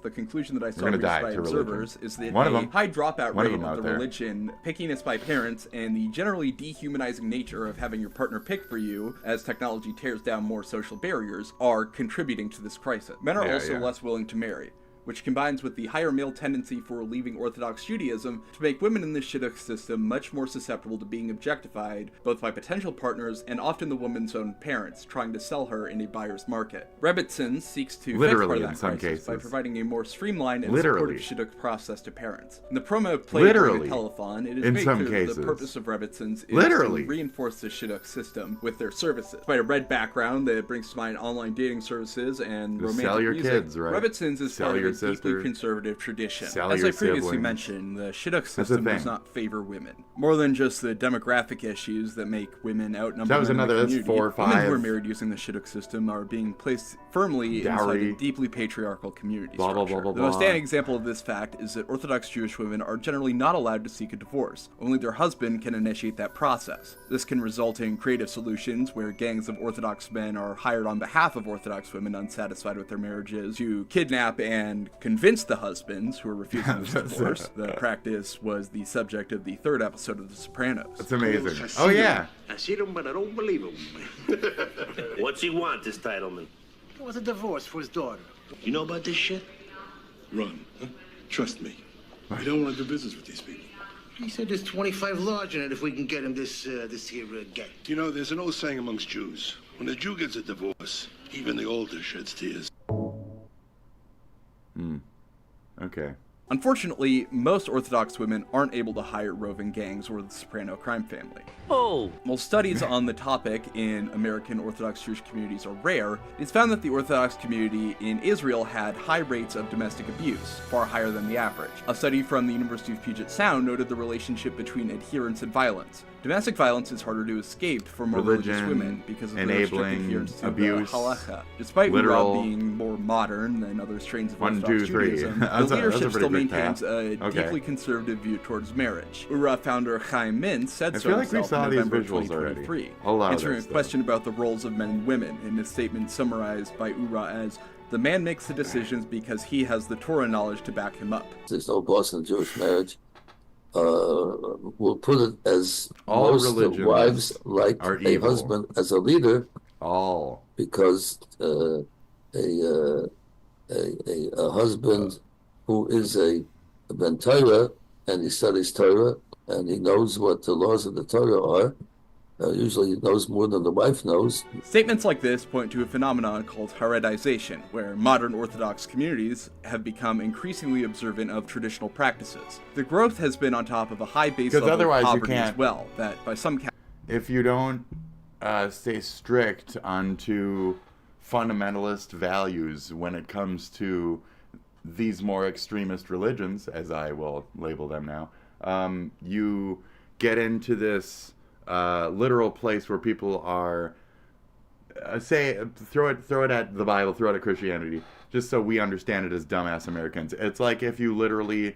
the conclusion that I saw We're gonna reached die by to observers religion. is that One of a them. high dropout One of rate them of out the there. religion, pickiness by parents, and the generally dehumanizing nature of having your partner pick for you as technology tears down more social barriers are contributing to this crisis. Men are Yeah, also yeah. less willing to marry. which combines with the higher male tendency for leaving Orthodox Judaism to make women in the shidduch system much more susceptible to being objectified, both by potential partners and often the woman's own parents, trying to sell her in a buyer's market. Rebbitzin seeks to fix part of that crisis by providing a more streamlined and supportive shidduch process to parents. In the promo played during the telethon, it is made clear that the purpose of Rebbitzins is to reinforce the shidduch system with their services. Despite a red background that brings to mind online dating services and romantic music, kids, right? Rebbitzins is part of a deeply conservative tradition. As I previously mentioned, the shidduch system does not favor women. More than just the demographic issues that make women outnumber men in the community, 4 or 5. Women who are married using the shidduch system are being placed firmly inside a deeply patriarchal community structure. The most standing example of this fact is that Orthodox Jewish women are generally not allowed to seek a divorce. Only their husband can initiate that process. This can result in creative solutions where gangs of Orthodox men are hired on behalf of Orthodox women unsatisfied with their marriages to kidnap and convince the husbands who are refusing this divorce. The practice was the subject of the 3rd episode of The Sopranos. That's amazing. Oh yeah. I see him, but I don't believe him. What's he want, this titleman? It was a divorce for his daughter. You know about this shit? Run. Huh? Trust me. We don't want to do business with these people. He said there's 25 large in it if we can get him this here gang. You know, there's an old saying amongst Jews. When a Jew gets a divorce, even the older sheds tears. Okay. Unfortunately, most Orthodox women aren't able to hire roving gangs or the Soprano crime family. Oh! While studies on the topic in American Orthodox Jewish communities are rare, it's found that the Orthodox community in Israel had high rates of domestic abuse, far higher than the average. A study from the University of Puget Sound noted the relationship between adherence and violence. Domestic violence is harder to escape for more religious women because of their strict adherence to abuse, the halacha. Despite Ura being more modern than other strains of Orthodox Judaism, the leadership still maintains a deeply conservative view towards marriage. Ura founder Chaim Mintz said so himself in November 2023, answering a question about the roles of men and women in a statement summarized by Ura as, "The man makes the decisions because he has the Torah knowledge to back him up." There's no boss in Jewish marriage. We'll put it as all most of wives like a husband as a leader. Because a husband who is a ben Torah and he studies Torah and he knows what the laws of the Torah are, usually he knows more than the wife knows. Statements like this point to a phenomenon called Haredization, where modern Orthodox communities have become increasingly observant of traditional practices. The growth has been on top of a high base level of poverty as well, that by some if you don't stay strict onto fundamentalist values when it comes to these more extremist religions, as I will label them now, you get into this literal place where people are throw it at the Bible, throw it at Christianity, just so we understand it as dumbass Americans. It's like if you literally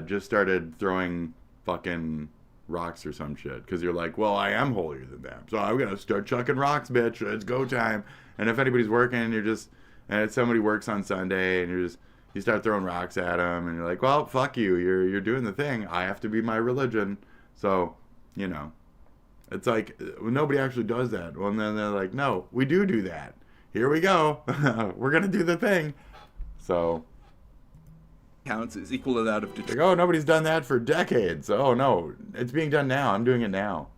just started throwing fucking rocks or some shit because you're like, well, I am holier than them, so I'm gonna start chucking rocks, bitch. It's go time. And if anybody's working, and if somebody works on Sunday, and you start throwing rocks at them, and you're like, well, fuck you. You're doing the thing. I have to be my religion. So, you know. It's like, nobody actually does that. Well, and then they're like, no, we do that. Here we go. We're going to do the thing. So. Counts is equal to that of Detroit. Like, oh, nobody's done that for decades. Oh, no, it's being done now. I'm doing it now.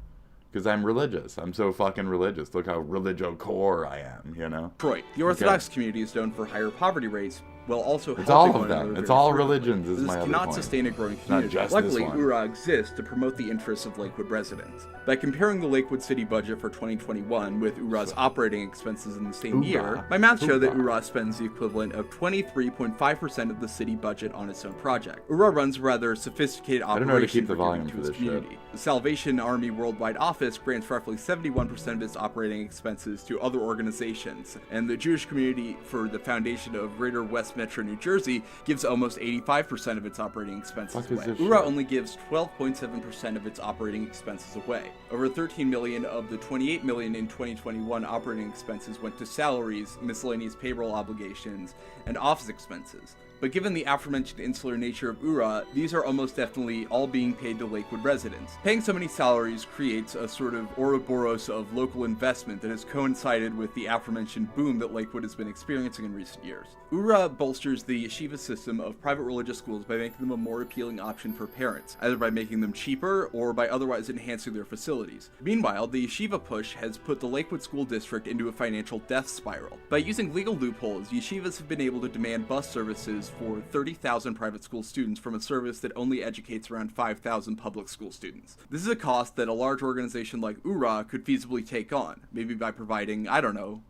Because I'm religious. I'm so fucking religious. Look how religio-core I am, you know? Detroit. The Orthodox community is known for higher poverty rates, while also it's all of them. It's all religions is my other point. This cannot sustain a growing community. Luckily, URA exists to promote the interests of Lakewood residents. By comparing the Lakewood city budget for 2021 with URA's operating expenses in the same year, my math showed that URA spends the equivalent of 23.5% of the city budget on its own project. URA runs a rather sophisticated operation for giving to its community. The Salvation Army Worldwide Office grants roughly 71% of its operating expenses to other organizations, and the Jewish community for the Foundation of Greater West Metro New Jersey gives almost 85% of its operating expenses away. URA only gives 12.7% of its operating expenses away. Over 13 million of the 28 million in 2021 operating expenses went to salaries, miscellaneous payroll obligations, and office expenses. but given the aforementioned insular nature of Ura, these are almost definitely all being paid to Lakewood residents. Paying so many salaries creates a sort of Ouroboros of local investment that has coincided with the aforementioned boom that Lakewood has been experiencing in recent years. Ura bolsters the yeshiva system of private religious schools by making them a more appealing option for parents, either by making them cheaper or by otherwise enhancing their facilities. Meanwhile, the yeshiva push has put the Lakewood School District into a financial death spiral. By using legal loopholes, yeshivas have been able to demand bus services for 30,000 private school students from a service that only educates around 5,000 public school students. This is a cost that a large organization like Ura could feasibly take on, maybe by providing, I don't know,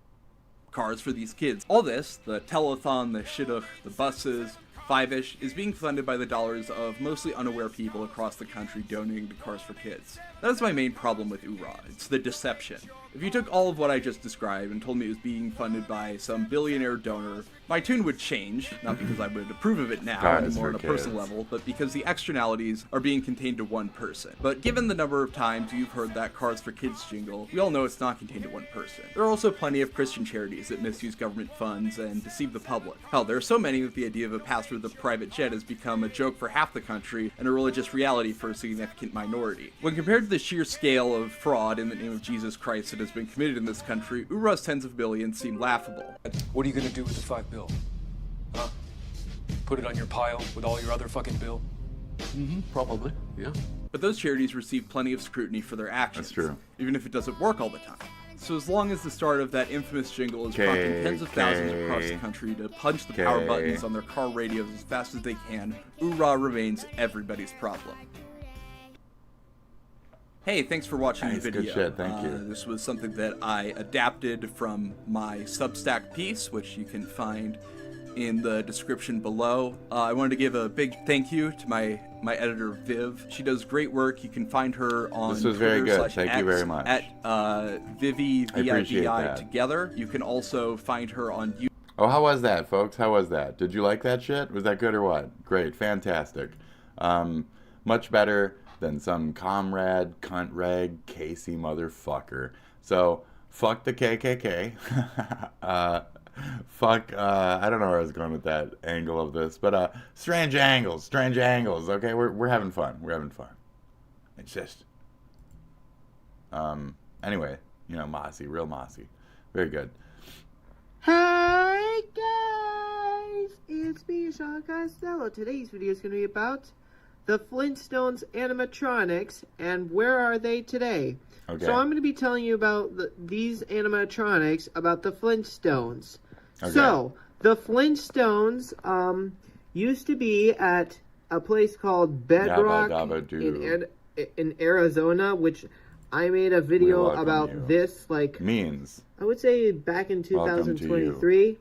cars for these kids. All this, the telethon, the shidduch, the buses, Five-ish, is being funded by the dollars of mostly unaware people across the country donating to Cars for Kids. That is my main problem with Ura. It's the deception. If you took all of what I just described and told me it was being funded by some billionaire donor, my tune would change, not because I would approve of it now anymore on a personal level, but because the externalities are being contained to one person. But given the number of times you've heard that Cars for Kids jingle, we all know it's not contained to one person. There are also plenty of Christian charities that misuse government funds and deceive the public. Hell, there are so many that the idea of a pastor with a private jet has become a joke for half the country and a religious reality for a significant minority. When compared to the sheer scale of fraud in the name of Jesus Christ that has been committed in this country, Ura's tens of billions seem laughable. What are you gonna do with the $5 bill? Huh? Put it on your pile with all your other fucking bill? Probably, yeah. But those charities receive plenty of scrutiny for their actions. That's true. Even if it doesn't work all the time. So as long as the start of that infamous jingle is prompting tens of thousands across the country to punch the power buttons on their car radios as fast as they can, Ura remains everybody's problem. Hey, thanks for watching the video. Good shit, thank you. This was something that I adapted from my Substack piece, which you can find in the description below. I wanted to give a big thank you to my editor, Viv. She does great work. You can find her on This was Twitter very good. Thank you very much. At Vivi, appreciate V-I-V-I that. together. You can also find her on YouTube. Oh, how was that, folks? How was that? Did you like that shit? Was that good or what? Great, fantastic. Much better than some comrade, cunt rag, Casey motherfucker. So, fuck the KKK. Fuck, I don't know where I was going with that angle of this, but strange angles, okay? We're having fun. It's just, anyway, you know, mossy, real mossy. Very good. Hey guys, it's me, Sean Costello. Today's video is going to be about the Flintstones animatronics and where are they today. Okay. So I'm going to be telling you about these animatronics, about the Flintstones. Okay. So, the Flintstones used to be at a place called Bedrock in Arizona, which I made a video about this, like, I would say back in 2023.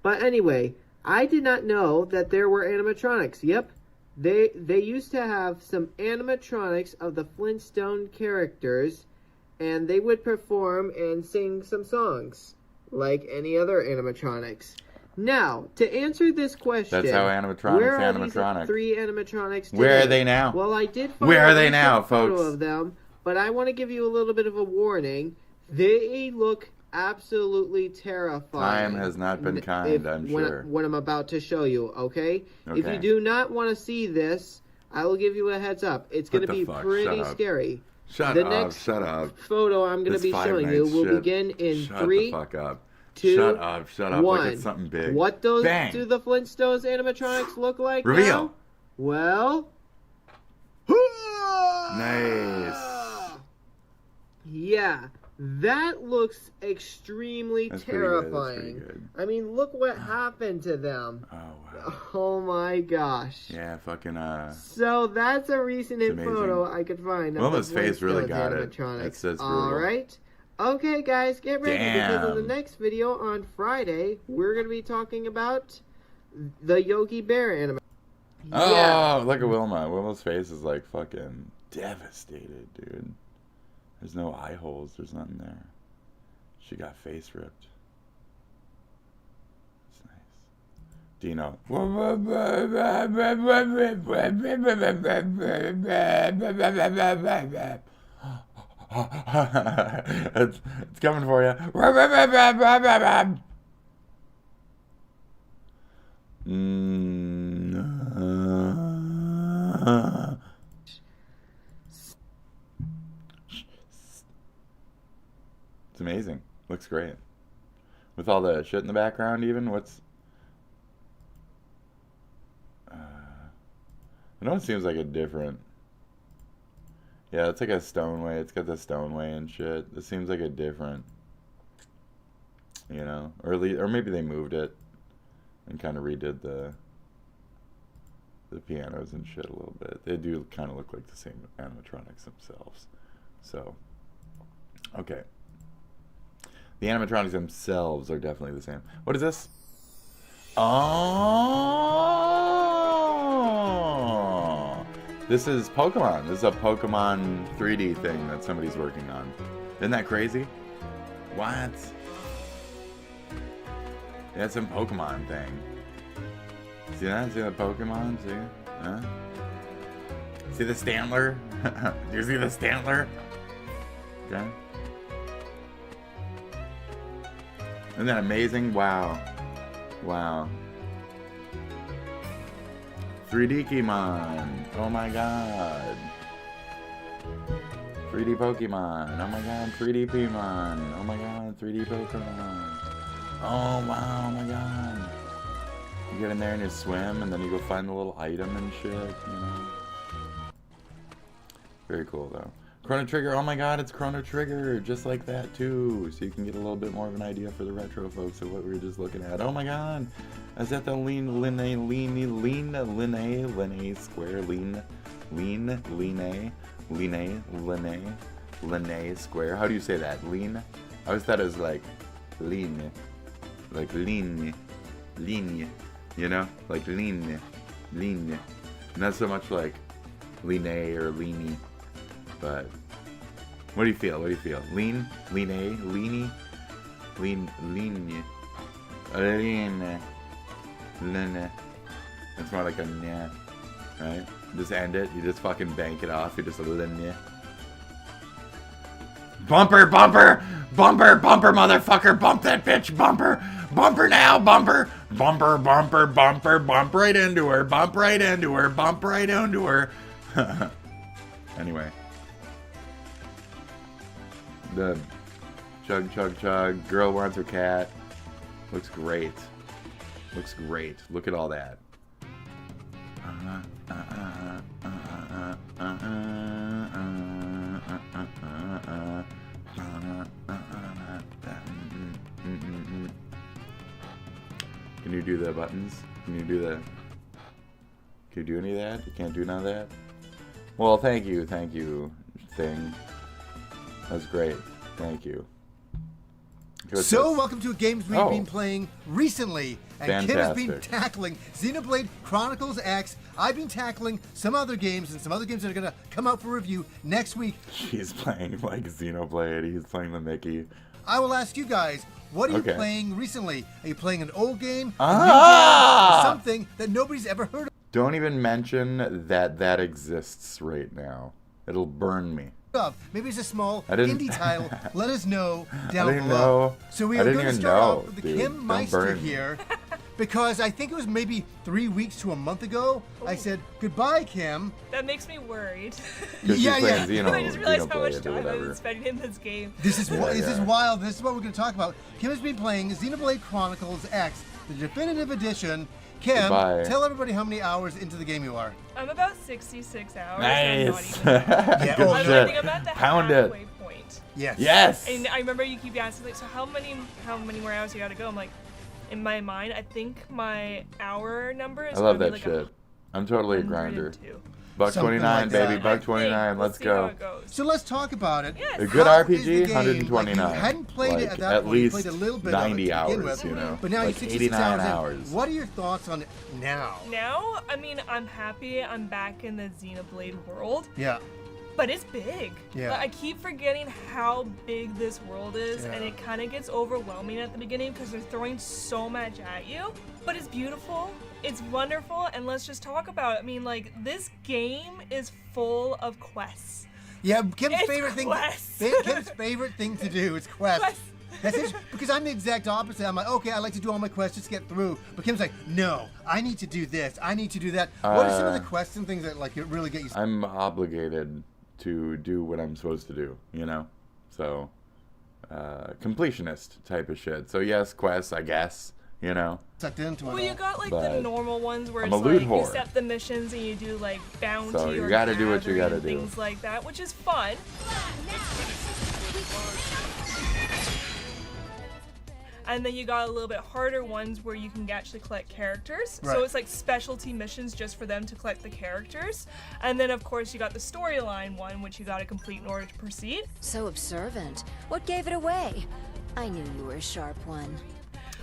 But anyway, I did not know that there were animatronics. Yep. They used to have some animatronics of the Flintstone characters, and they would perform and sing some songs like any other animatronics. Now, to answer this question, that's how animatronics. Where are these three animatronics today? Where are they now? Well, I did find where are they now, photo folks? of them, but I want to give you a little bit of a warning. They look absolutely terrifying. Time has not been kind, I'm sure. When I'm about to show you, okay? If you do not want to see this, I will give you a heads up. It's going to be pretty scary. Shut up. Photo I'm going to be showing you will begin in 3, 2, Shut up. 1. Look at something big. What do the Flintstones animatronics look like Reveal. now? Well... Nice. Yeah, that looks extremely terrifying. That's pretty good. I mean, look what happened to them. Oh, wow. Oh my gosh. Yeah, fucking, So that's a recent photo I could find. Wilma's face really got it. That's Alright. Okay, guys, get ready because in the next video on Friday, we're going to be talking about the Yogi Bear anime. Oh, look at Wilma. Wilma's face is like fucking devastated, dude. There's no eye holes. There's nothing there. She got face ripped. It's nice. Dino. It's coming for you. It's amazing. Looks great. With all the shit in the background even, what's... I know it seems like a different... Yeah, it's like a Stoneway. It's got the Stoneway and shit. This seems like a different... You know? Or maybe they moved it and kind of redid the pianos and shit a little bit. They do kind of look like the same animatronics themselves. So, okay. The animatronics themselves are definitely the same. What is this? Oh! This is Pokemon. This is a Pokemon 3D thing that somebody's working on. Isn't that crazy? What? Yeah, it's some Pokemon thing. See that? See the Pokemon? See? Huh? See the Stantler? Do you see the Stantler? Okay. Isn't that amazing? Wow. Wow. 3D Pokemon. Oh my god. 3D Pokemon. Oh my god. 3D Pokemon. Oh my god. 3D Pokemon. Oh wow. Oh my god. You get in there and you swim and then you go find the little item and shit, you know. Very cool though. Chrono Trigger, oh my god, it's Chrono Trigger, just like that too. So you can get a little bit more of an idea for the retro folks of what we were just looking at. Oh my god, is that the Line square? How do you say that? Lean? I always thought it was like lean, you know, like lean, not so much like line or leany. But what do you feel? What do you feel? Lean, leany, lean. It's more like a nah, right? Just end it. You just fucking bank it off. You just lean. Bumper, motherfucker! Bump that bitch, bumper now, bumper right into her, bump right into her. Anyway. The chug, girl wants her cat. Looks great. Look at all that. Can you do the buttons? Can you do any of that? You can't do none of that? Well, thank you, thing. That's great. Thank you. So, welcome to games we've been playing recently. And Kim has been tackling Xenoblade Chronicles X. I've been tackling some other games, and some other games that are going to come out for review next week. He's playing like Xenoblade. He's playing the Mickey. I will ask you guys, what are you playing recently? Are you playing an old game? A new game, or something that nobody's ever heard of? Don't even mention that exists right now. It'll burn me. Maybe it's a small indie title. Let us know down below. Know. So we are going to start off with the Kim Meister here, because I think it was maybe 3 weeks to a month ago. I said goodbye, Kim. That makes me worried. Yeah. I just realized how much time I've been spending in this game. This is wild. This is what we're going to talk about. Kim has been playing Xenoblade Chronicles X, the definitive edition. Kim, tell everybody how many hours into the game you are. I'm about 66 hours. Nice. I think I'm at the halfway point. Yes. And I remember you keep asking, like, so how many more hours you got to go? I'm like, in my mind, I think my hour number is. I love gonna that be like shit. I'm totally a grinder. 102. $1.29, like baby. $1.29. Let's go. So let's talk about it. Yes. A good RPG, 129. Like, you hadn't played it at that point. Least you played a little bit 90 of it to begin hours, with, you know. But now like you're 66 hours. What are your thoughts on it now? Now, I mean, I'm happy I'm back in the Xenoblade world. Yeah. But it's big. Yeah. Like, I keep forgetting how big this world is, and it kind of gets overwhelming at the beginning because they're throwing so much at you. But it's beautiful. It's wonderful, and let's just talk about it. I mean, like, this game is full of quests. Yeah, Kim's It's favorite quests. thing. Kim's favorite thing to do is quests. That's it. Because I'm the exact opposite. I'm like, okay, I like to do all my quests, just get through. But Kim's like, no, I need to do this. I need to do that. What are some of the quests and things that like it really get you? I'm obligated to do what I'm supposed to do, you know? So, completionist type of shit. So yes, quests, I guess, you know? Sucked into it. Well, you got like the normal ones where I'm it's a loot like whore. you set the missions and you do like bounty So you or gotta do what you gotta gathering, do. things like that, which is fun. And then you got a little bit harder ones where you can actually collect characters. Right. So it's like specialty missions just for them to collect the characters. And then of course you got the storyline one, which you got to complete in order to proceed. So observant. What gave it away? I knew you were a sharp one.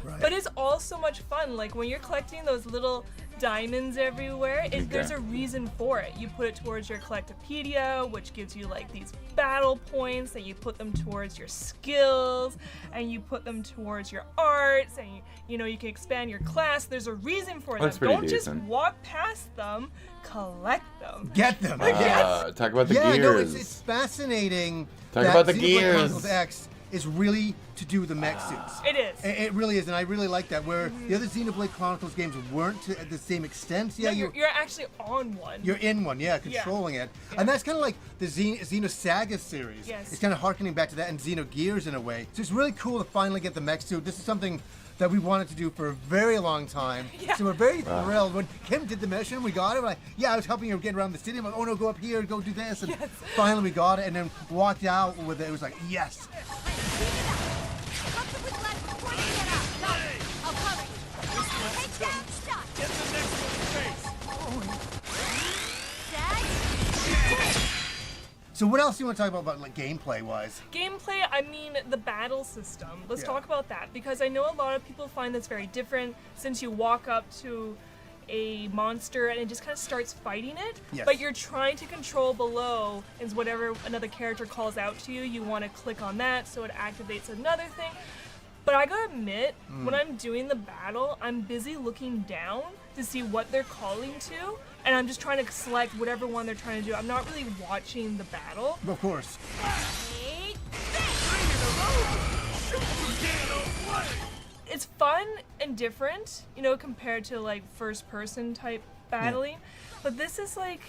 Right. But it's all so much fun. Like when you're collecting those little diamonds everywhere, there's a reason for it. You put it towards your Collectopedia, which gives you like these battle points, and you put them towards your skills, and you put them towards your arts, and you know you can expand your class. There's a reason for them. Don't just walk past them, collect them. Get them. Talk about the gears. No, it's fascinating. Talk about the Xenoblade gears. Chronicles X is really to do with the mech suits. It is. It really is, and I really like that. Where the other Xenoblade Chronicles games weren't to the same extent. Yeah, no, you're actually on one. You're in one, controlling it, and that's kind of like the Xenosaga series. Yes. It's kind of harkening back to that, and Xenogears in a way. So it's really cool to finally get the mech suit. This is something that we wanted to do for a very long time. Yeah. So we're very thrilled. When Kim did the mission, we got it. We're like, I was helping her get around the city. I'm like, oh no, go up here, go do this. And finally we got it, and then walked out with it. It was like, yes. So what else do you want to talk about like gameplay-wise? Gameplay, I mean the battle system. Let's talk about that, because I know a lot of people find this very different since you walk up to a monster and it just kind of starts fighting it. Yes. But you're trying to control below is whatever another character calls out to you. You want to click on that so it activates another thing. But I gotta admit, when I'm doing the battle, I'm busy looking down to see what they're calling to, and I'm just trying to select whatever one they're trying to do. I'm not really watching the battle. Of course. It's fun and different, you know, compared to like first-person type battling. But this is like,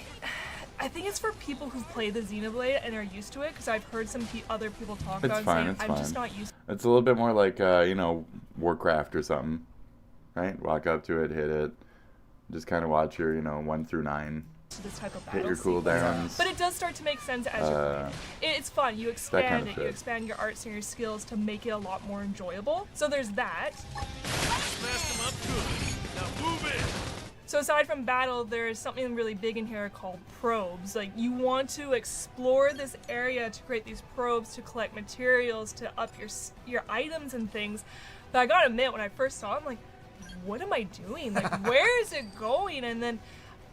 I think it's for people who've played the Xenoblade and are used to it, because I've heard some other people talk about it saying, I'm just not used to it. It's a little bit more like, you know, Warcraft or something, right? Walk up to it, hit it, just kind of watch your, 1 through 9. This type of battle hit your cooldowns. But it does start to make sense as you're playing. It's fun. You expand kind of it. You shit. expand your arts and your skills to make it a lot more enjoyable. So there's that. Smashed them up good. Now move in. So aside from battle, there's something really big in here called probes. Like, you want to explore this area to create these probes to collect materials to up your items and things. But I gotta admit, when I first saw it, I'm like, what am I doing? Like, where is it going? And then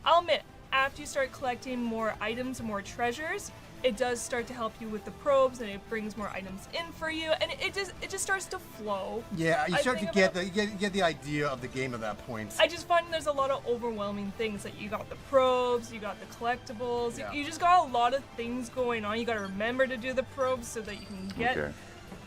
I'll admit, after you start collecting more items and more treasures, it does start to help you with the probes, and it brings more items in for you, and it just starts to flow. Yeah, you start to get the idea of the game at that point. I just find there's a lot of overwhelming things. Like, you got the probes, you got the collectibles, you just got a lot of things going on. You got to remember to do the probes so that you can get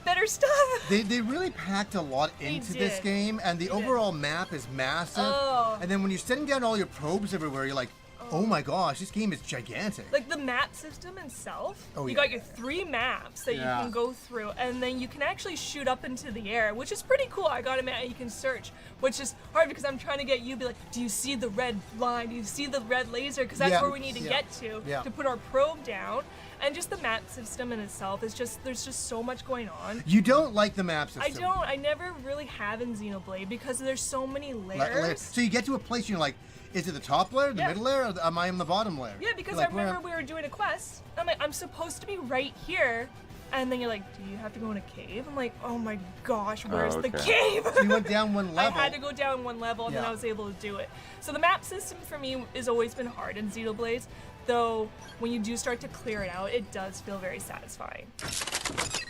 better stuff. They really packed a lot into this game, and the overall map is massive. Oh. And then when you're setting down all your probes everywhere, you're like, oh my gosh, this game is gigantic. Like, the map system itself, you got your 3 maps that you can go through, and then you can actually shoot up into the air, which is pretty cool. I gotta admit, you can search, which is hard because I'm trying to get you to be like, do you see the red line? Do you see the red laser? Because that's where we need to get to put our probe down. And just the map system in itself is just, there's just so much going on. You don't like the map system? I don't. I never really have in Xenoblade because there's so many layers. So you get to a place and you're like, is it the top layer, the middle layer, or am I in the bottom layer? Yeah, because I remember we were doing a quest. I'm like, I'm supposed to be right here. And then you're like, do you have to go in a cave? I'm like, oh my gosh, where's the cave? So you went down one level. I had to go down one level, and then I was able to do it. So the map system for me has always been hard in Xenoblade, though when you do start to clear it out, it does feel very satisfying.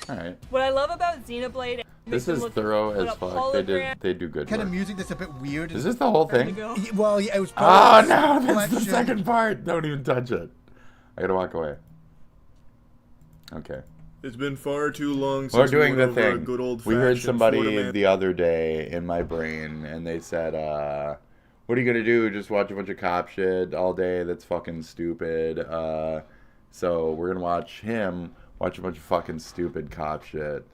All right. What I love about Xenoblade, this is thorough as fuck. They do good kind work. of music that's a bit weird. Is this the whole thing? Well, yeah, it was. Oh no, that's the second part. Don't even touch it. I gotta walk away. Okay. It's been far too long since We're doing we the went over a thing. good old We heard fashioned somebody Florida man. the other day in my brain, and they said, what are you going to do? Just watch a bunch of cop shit all day? That's fucking stupid. So we're going to watch a bunch of fucking stupid cop shit.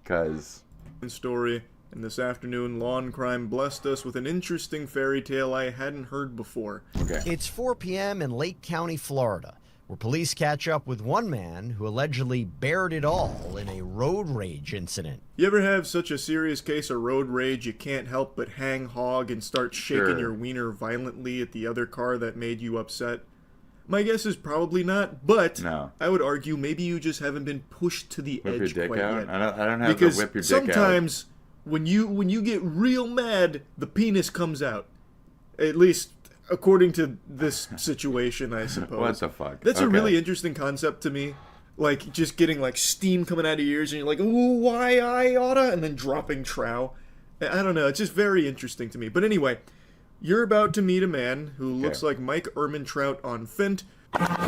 Because... story, and this afternoon Lawn Crime blessed us with an interesting fairy tale I hadn't heard before. Okay. It's 4 p.m. in Lake County, Florida, where police catch up with one man who allegedly bared it all in a road rage incident. You ever have such a serious case of road rage you can't help but hang hog and start shaking your wiener violently at the other car that made you upset? My guess is probably not, but I would argue maybe you just haven't been pushed to the Whip edge your dick quite out? yet. I don't have because to whip your dick out. sometimes when you get real mad, the penis comes out. At least according to this situation, I suppose. What the fuck? That's a really interesting concept to me. Like, just getting, like, steam coming out of your ears, and you're like, ooh, why I oughta, and then dropping trow. I don't know, it's just very interesting to me. But anyway, you're about to meet a man who looks like Mike Ehrmantraut on Fint.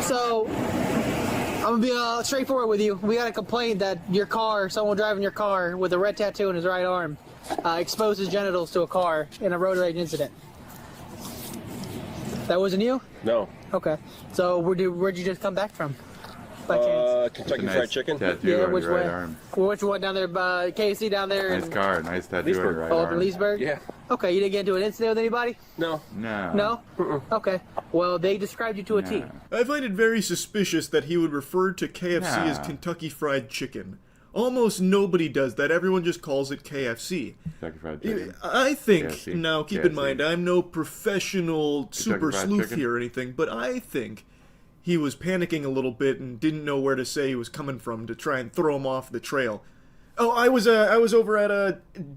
So, I'm gonna be straightforward with you. We got a complaint that your car, someone driving your car with a red tattoo on his right arm, exposed his genitals to a car in a road rage incident. That wasn't you? No. Okay. So where'd you just come back from? By chance? Kentucky Fried Chicken. Tattoo on which your right way? arm. Which one down there? KFC down there? Nice car, nice tattoo on your right up arm. in Leesburg? Yeah. Okay, you didn't get into an incident with anybody? No. No? Okay. Well, they described you to a T. I find it very suspicious that he would refer to KFC as Kentucky Fried Chicken. Almost nobody does that. Everyone just calls it KFC. Kentucky Fried Chicken. I think, KFC. now keep KFC. in mind, I'm no professional super Fried sleuth Chicken? here or anything, but I think he was panicking a little bit and didn't know where to say he was coming from to try and throw him off the trail. Oh, I was over at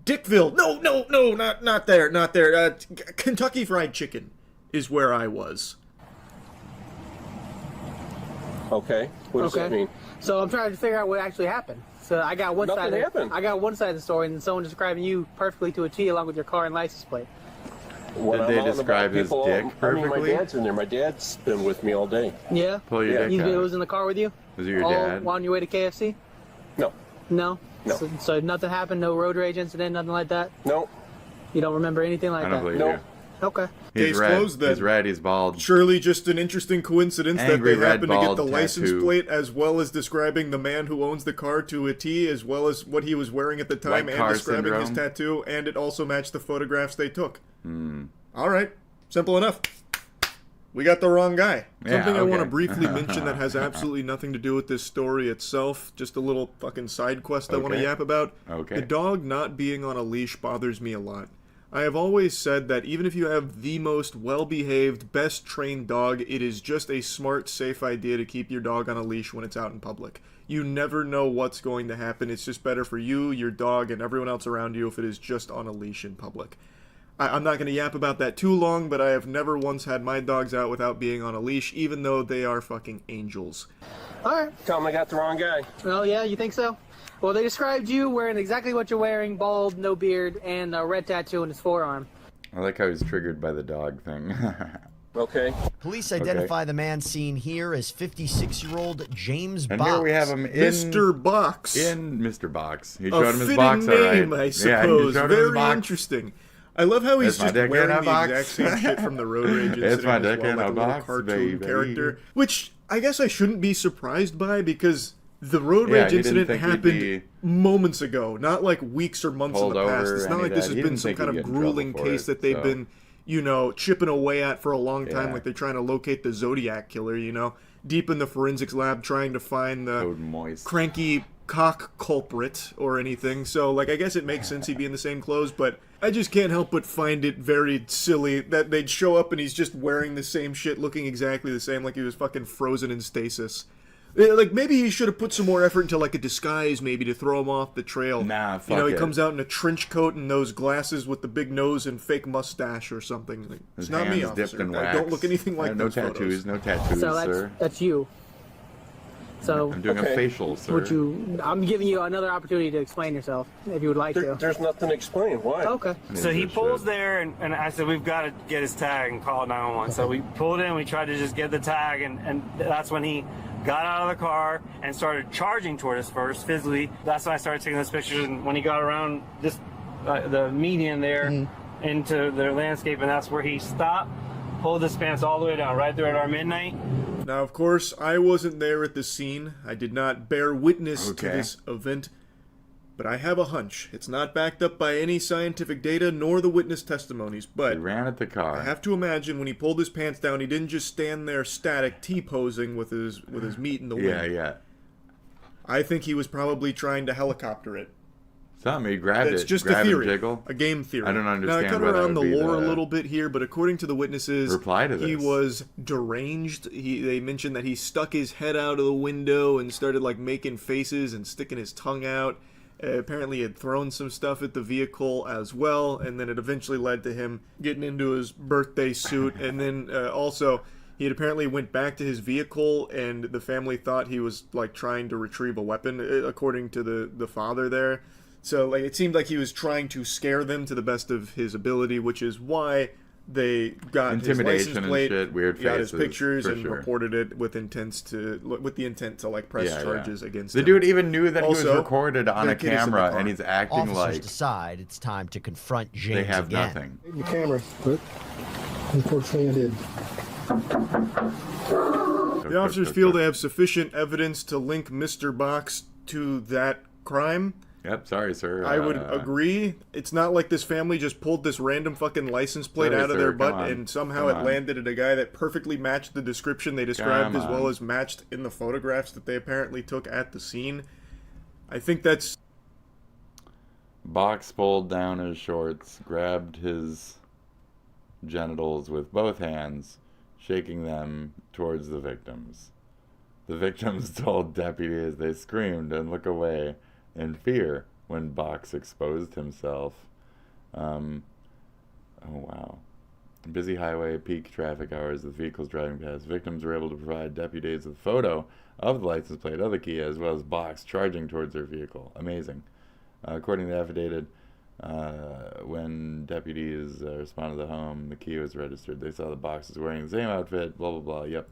Dickville. No, not there. Kentucky Fried Chicken is where I was. Okay. What does that mean? So I'm trying to figure out what actually happened. So I got one Nothing side. happened. I got one side of the story, and then someone describing you perfectly to a T, along with your car and license plate. When Did I'm they out and describe about, his people, dick I mean, my perfectly? dad's in there. My dad's been with me all day. Yeah. Pull your dick He out. was in the car with you. Was it your all dad? on your way to KFC? No. No. No. So nothing happened. No road rage incident. Nothing like that. No. You don't remember anything like I that. don't believe No. you. Okay. He's Case red. closed then. He's red, he's bald. Surely just an interesting coincidence Angry that they red happened to get bald the license tattoo. plate as well as describing the man who owns the car to a T, as well as what he was wearing at the time White and car describing his syndrome. tattoo, and it also matched the photographs they took. Alright, simple enough. We got the wrong guy. Yeah, Something I want to okay. briefly mention that has absolutely nothing to do with this story itself, just a little fucking side quest I want to Okay. yap about. Okay. The dog not being on a leash bothers me a lot. I have always said that even if you have the most well-behaved, best-trained dog, it is just a smart, safe idea to keep your dog on a leash when it's out in public. You never know what's going to happen. It's just better for you, your dog, and everyone else around you if it is just on a leash in public. I'm not going to yap about that too long, but I have never once had my dogs out without being on a leash, even though they are fucking angels. Alright. Tell him I got the wrong guy. Well, yeah, you think so? Well, they described you wearing exactly what you're wearing, bald, no beard, and a red tattoo on his forearm. I like how he's triggered by the dog thing. Okay. Police identify the man seen here as 56-year-old James And Box. here we have him in Mr. Box. In Mr. Box. He A showed him his fitting box, name, all right. I Yeah, he suppose. showed him his Very box. interesting. I love how he's There's my just dick wearing in a the box. exact same shit from the road rage incident It's my as dick well, in like a a little box, cartoon baby. character. Which I guess I shouldn't be surprised by because the road Yeah, rage he didn't incident think he'd happened be moments ago, not like weeks or months in pulled the past. over It's or not any like of this that. has He been didn't some think kind he'd of get in trouble grueling for case it, that they've so. been, chipping away at for a long time, Yeah. like they're trying to locate the Zodiac killer, deep in the forensics lab trying to find the cranky cock culprit or anything. So, I guess it makes sense he'd be in the same clothes, but I just can't help but find it very silly that they'd show up and he's just wearing the same shit, looking exactly the same, like he was fucking frozen in stasis. Maybe he should have put some more effort into, a disguise, maybe, to throw him off the trail. Nah, fuck he it. comes out in a trench coat and those glasses with the big nose and fake mustache or something. His It's not me, hands dipped officer. in I wax. don't look anything like No those tattoos, photos. no tattoos, So sir. that's you. So I'm doing a facial, sir. I'm giving you another opportunity to explain yourself if you would like to. There's nothing to explain. Why? Okay. So he pulls there, and I said, we've got to get his tag and call 911. So we pulled in, we tried to just get the tag, and that's when he got out of the car and started charging toward us first, physically. That's when I started taking those pictures, and when he got around this, the median there into the landscape, and that's where he stopped, pulled his pants all the way down, right there at our midnight. Now, of course, I wasn't there at the scene. I did not bear witness to this event. But I have a hunch. It's not backed up by any scientific data nor the witness testimonies. But he ran at the car. I have to imagine when he pulled his pants down, he didn't just stand there static T-posing with his meat in the wind. Yeah. I think he was probably trying to helicopter it. Something, he grabbed That's it. just grab a theory, jiggle. a game theory. I don't understand. Now I cut around the lore a little bit here, but according to the witnesses, he was deranged. They mentioned that he stuck his head out of the window and started like making faces and sticking his tongue out. Apparently, he had thrown some stuff at the vehicle as well, and then it eventually led to him getting into his birthday suit. And then also, he had apparently went back to his vehicle, and the family thought he was like trying to retrieve a weapon, according to the father there. So like it seemed like he was trying to scare them to the best of his ability, which is why they got his license plate, and shit, weird got his faces, pictures, and sure. reported it with the intent to like press charges against the him. dude even knew that Also, he was recorded on a that kid is in the camera, car. and he's acting Officers like decide it's time to confront James they have again. nothing. The camera, but unfortunately I did. The officers feel they have sufficient evidence to link Mr. Box to that crime. Yep, sorry, sir. I would agree. It's not like this family just pulled this random fucking license plate Sorry, out of sir, their come butt on. and somehow Come it on. landed at a guy that perfectly matched the description they described, Come as well on. as matched in the photographs that they apparently took at the scene. I think that's... Box pulled down his shorts, grabbed his genitals with both hands, shaking them towards the victims. The victims told deputies they screamed and looked away in fear when Box exposed himself. Oh, wow. Busy highway, peak traffic hours with vehicles driving past. Victims were able to provide deputies with a photo of the license plate of the key, as well as Box charging towards their vehicle. Amazing. According to the affidavit, when deputies responded to the home, the key was registered. They saw the Box was wearing the same outfit, blah, blah, blah. Yep.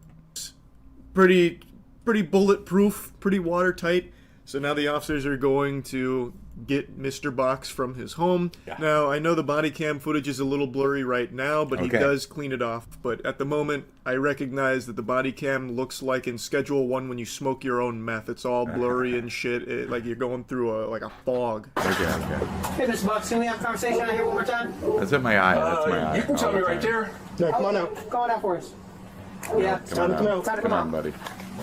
pretty bulletproof, pretty watertight. So now the officers are going to get Mr. Box from his home. Yeah. Now, I know the body cam footage is a little blurry right now, but he does clean it off. But at the moment, I recognize that the body cam looks like in Schedule 1 when you smoke your own meth. It's all blurry and shit, like you're going through a fog. Okay. Hey, Mr. Box, can we have a conversation out here one more time? That's in my eye. That's my eye. You can tell me right there. Yeah, come on out. Go on out for us. Yeah, it's Come time to come on, out. Time to come out. buddy.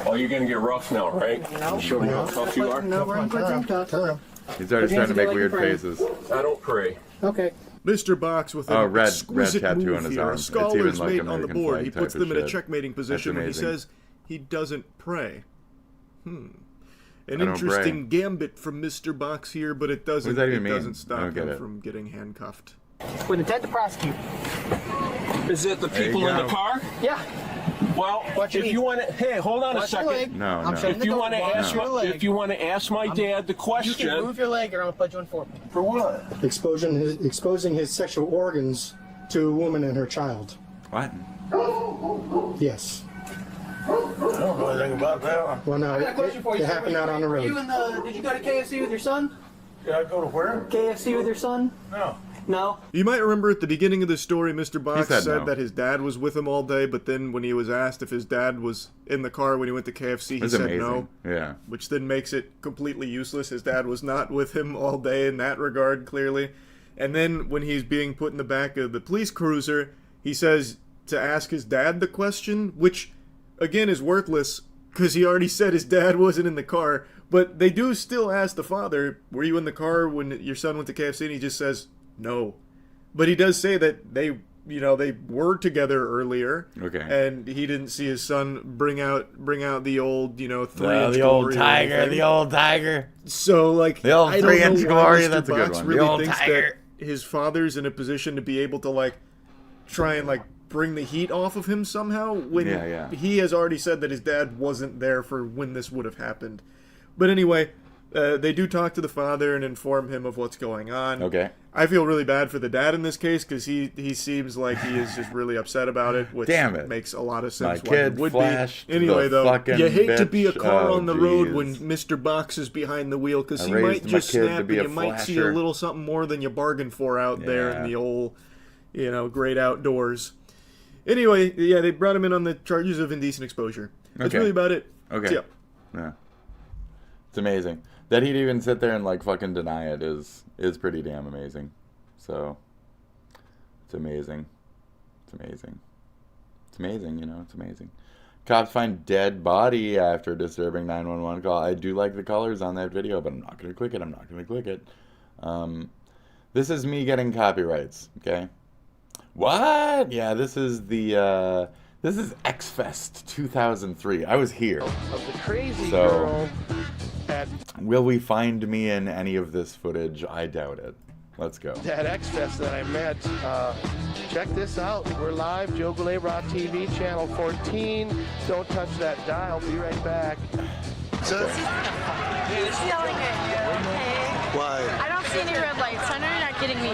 Oh, you're gonna get rough now, right? No. Show me how tough you are. No, we're in for a talk. He's already starting to make weird faces. I don't pray. Okay. Mr. Box with an red exquisite tattoo move on his here. arm. A It's scholar's even like mate on the American board. flag He type puts of them in a shit. checkmating position when he amazing. says he doesn't pray. An I don't interesting gambit from Mr. Box here, but it doesn't. What does that even it mean? doesn't I stop don't get him it. from getting handcuffed. With intent to prosecute. Is it the There you people in go. the car? Yeah. Well, Watch if your you knee. want to, hey, hold on a Watch your second. leg. No, I'm no. shutting If the you door. want to Watch ask, your leg. if you want to ask my dad the You question, can move your leg, or I'm gonna put you in for. for what? Exposing his sexual organs to a woman and her child. What? Yes. I don't know anything about that. Well, no, I got a question for you. it happened out on the road. Did you go to KFC with your son? Did I go to where? KFC with your son? No. No. You might remember at the beginning of the story, Mr. Box said said no. that his dad was with him all day, but then when he was asked if his dad was in the car when he went to KFC, he That's said amazing. no. Yeah. Which then makes it completely useless. His dad was not with him all day in that regard, clearly. And then when he's being put in the back of the police cruiser, he says to ask his dad the question, which, again, is worthless because he already said his dad wasn't in the car. But they do still ask the father, were you in the car when your son went to KFC? And he just says, no. But he does say that they were together earlier. Okay. And he didn't see his son bring out the old, 3-inch The old glory or tiger. anything. The old tiger. So, like, The old I don't know 3-inch why glory, Mr. that's a good Box one. really The old thinks tiger. that his father's in a position to be able to, like, try and, like, bring the heat off of him somehow when Yeah. he has already said that his dad wasn't there for when this would have happened. But anyway, They do talk to the father and inform him of what's going on. Okay. I feel really bad for the dad in this case because he seems like he is just really upset about it, which Damn it. makes a lot of sense. My kid would flashed be. Anyway, the though, fucking you hate to bitch. be a car Oh, on the road geez. when Mr. Box is behind the wheel because I he raised might my just kid to snap and be a you might see a flasher. little something more than you bargained for out there in the old, great outdoors. Anyway, yeah, they brought him in on the charges of indecent exposure. That's Okay. really about it. Okay. So, Yeah. It's amazing. That he'd even sit there and like fucking deny it is pretty damn amazing. So it's amazing. It's amazing. It's amazing, it's amazing. Cops find dead body after disturbing 911 call. I do like the colors on that video, but I'm not gonna click it. This is me getting copyrights, okay? What? Yeah, this is the this is X-Fest 2003. I was here. Of the crazy So, girl will we find me in any of this footage? I doubt it. Let's go. at X-Fest that I met. Check this out. We're live. Joe Goulet, Raw TV, Channel 14. Don't touch that dial. Be right back. He's yelling at you. Okay. Why? I don't see any red lights. I know you're not kidding me.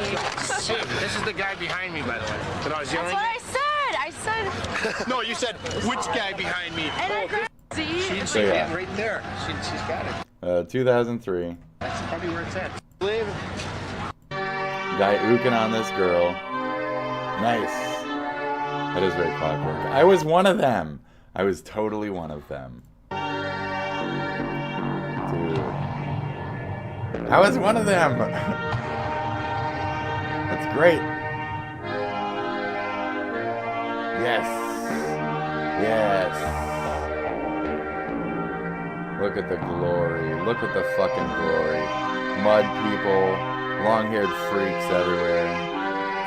This is the guy behind me, by the way. But I was That's yelling. what I said. I said. No, you said which guy behind me? And I grabbed She Z. didn't So, say yeah. that right there. She's got it. 2003. That's probably where it's at. Guy ooking on this girl. Nice. That is very clockwork. I was one of them. I was totally one of them. Dude. I was one of them. That's great. Yes. Yes. Look at the glory. Look at the fucking glory. Mud people. Long-haired freaks everywhere.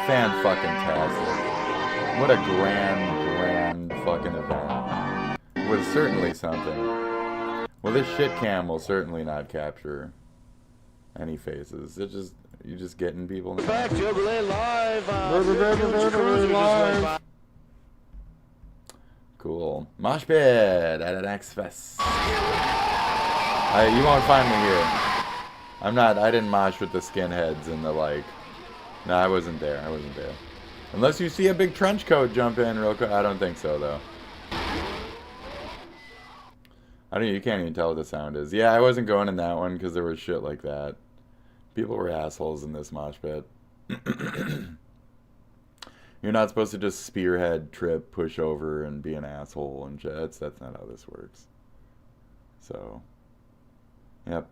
Fan-fucking-tastic. What a grand fucking event. Was certainly something. Well, this shit cam will certainly not capture any faces. It's just, you're just getting people. Back, Joe Goulet live. Live. Cool. Mosh pit at an X-Fest. You won't find me here. I didn't mosh with the skinheads and the like. No, I wasn't there. Unless you see a big trench coat jump in real quick. I don't think so, though. You can't even tell what the sound is. Yeah, I wasn't going in that one because there was shit like that. People were assholes in this mosh pit. You're not supposed to just spearhead, trip, push over, and be an asshole and shit. That's not how this works. So, yep.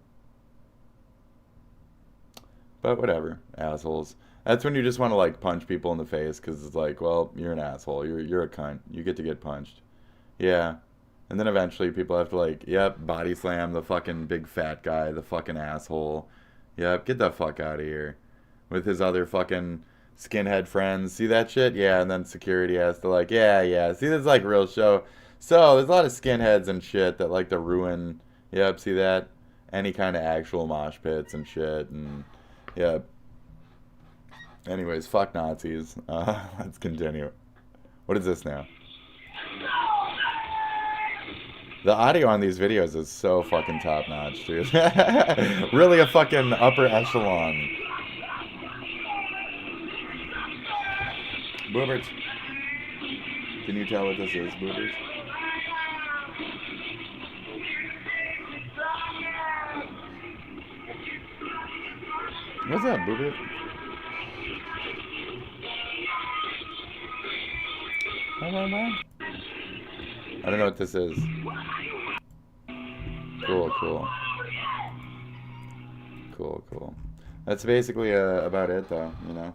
But whatever, assholes. That's when you just want to like punch people in the face because it's like, well, you're an asshole. You're a cunt. You get to get punched. Yeah. And then eventually people have to like, yep, body slam the fucking big fat guy, the fucking asshole. Yep, get the fuck out of here. With his other fucking skinhead friends. See that shit? Yeah, and then security has to like, yeah. See, this is like real show. So, there's a lot of skinheads and shit that like to ruin, yep, see that? Any kind of actual mosh pits and shit, and, yep. Anyways, fuck Nazis. Let's continue. What is this now? The audio on these videos is so fucking top-notch, dude. Really a fucking upper echelon. Boobers. Can you tell what this is, Boobers? What's up, Boober? I don't know what this is. Cool. That's basically about it, though, you know.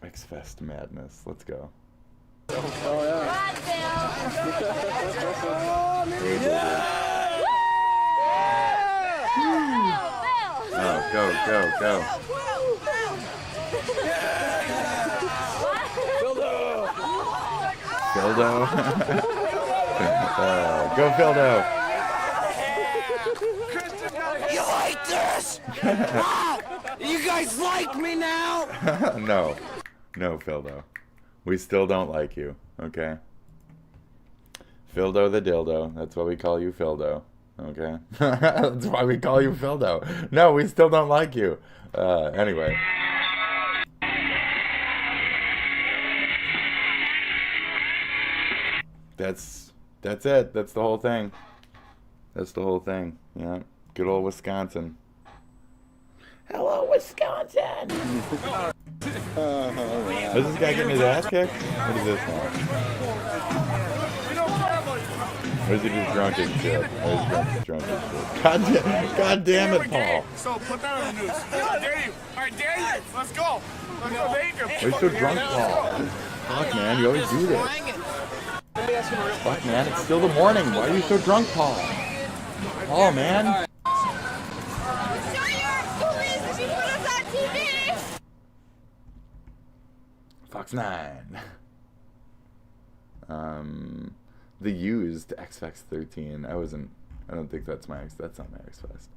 X-Fest madness. Let's go. Oh, go. Fildo? Go Fildo! You like this? You guys like me now? No, Fildo. We still don't like you, okay? Fildo the dildo. That's what we call you, Fildo. Okay? That's why we call you Phildo. No, we still don't like you. Anyway. That's it. That's the whole thing. That's the whole thing. Yeah. Good old Wisconsin. Hello, Wisconsin! Does this guy getting his ass kicked? What is this now? Or is he just drunk as shit? Or is he drunk as shit? God damn it, Paul. So put that on the news. I dare you. I dare you. Let's go. Let's go, Baker. Why are you so drunk, Paul? Fuck, man. You always do this. Fuck, man. It's still the morning. Why are you so drunk, Paul? Paul, man. Fox 9. The used XFX 13. I don't think that's not my XFest.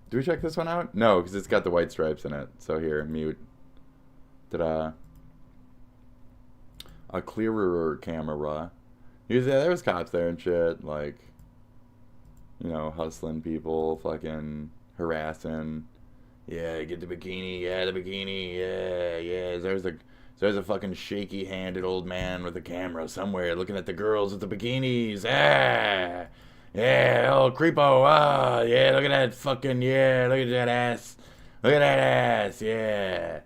Do we check this one out? No, because it's got the white stripes in it. So here, mute. Ta-da. A clearer camera. There was cops there and shit, like, you know, hustling people, fucking harassing. Yeah, get the bikini. Yeah, the bikini. Yeah. There's a fucking shaky-handed old man with a camera somewhere looking at the girls with the bikinis. Yeah, oh, creepo. Ah, yeah, look at that fucking, yeah, look at that ass. Look at that ass, yeah.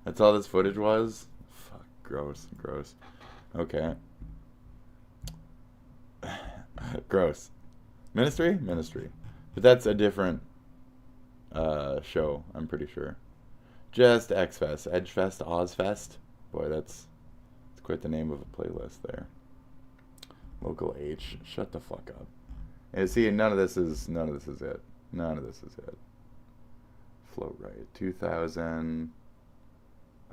That's all this footage was? Fuck, gross. Okay. Gross. Ministry? But that's a different show, I'm pretty sure. Just X-Fest, Edgefest, Ozfest. Boy, that's quite the name of a playlist there. Local H, shut the fuck up. And see, none of this is it. Float right, 2000.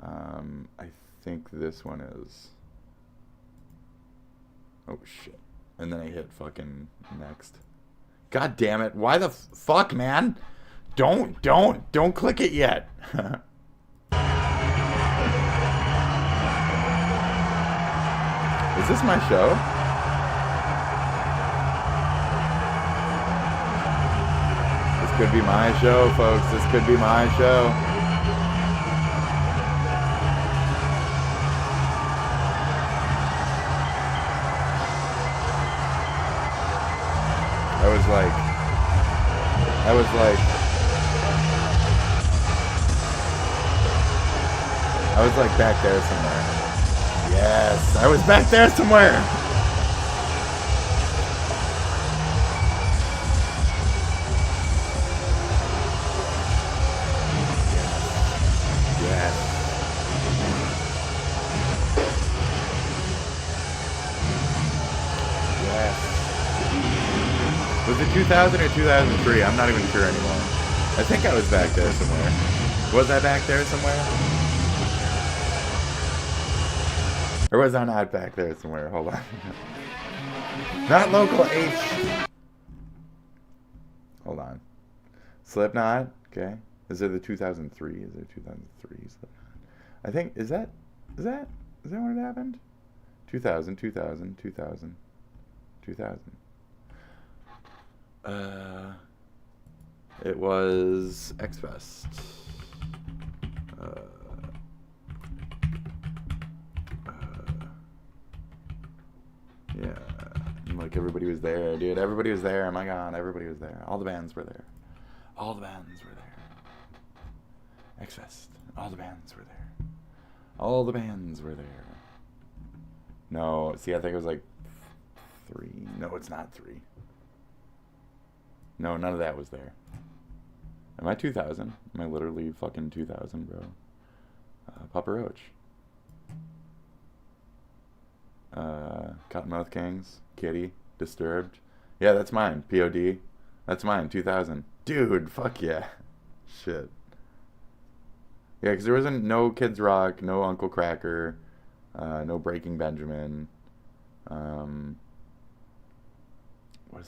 I think this one is. Oh shit! And then I hit fucking next. God damn it! Why the fuck, man? Don't click it yet. Is this my show? This could be my show, folks. This could be my show. I was like back there somewhere. Yes, I was back there somewhere. Yes. Was it 2000 or 2003? I'm not even sure anymore. I think I was back there somewhere. Was I back there somewhere? Or was I not back there somewhere? Hold on. Not local H. Hold on. Slipknot. Okay. Is it the 2003? Is it 2003 Slipknot? I think, is that when it happened? 2000. It was X-Fest. Yeah, and like everybody was there, dude. Everybody was there. Oh my god, everybody was there. All the bands were there. X-Fest. All the bands were there. No, see, I think it was like 3. No, it's not 3. No, none of that was there. Am I 2000? Am I literally fucking 2000, bro? Papa Roach. Cottonmouth Kings, Kitty, Disturbed. Yeah, that's mine. POD. That's mine. 2000. Dude, fuck yeah. Shit. Yeah, because there wasn't no Kids Rock, no Uncle Cracker, no Breaking Benjamin. Was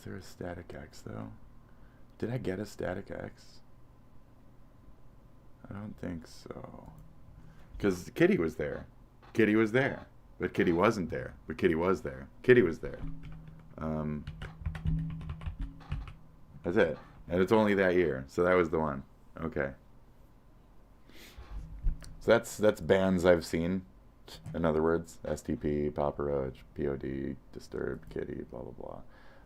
there a Static X, though? Did I get a Static X? I don't think so. Because Kitty was there. But Kitty wasn't there. But Kitty was there. Kitty was there. That's it. And it's only that year. So that was the one. Okay. So that's bands I've seen. In other words, STP, Papa Roach, POD, Disturbed, Kitty, blah, blah, blah.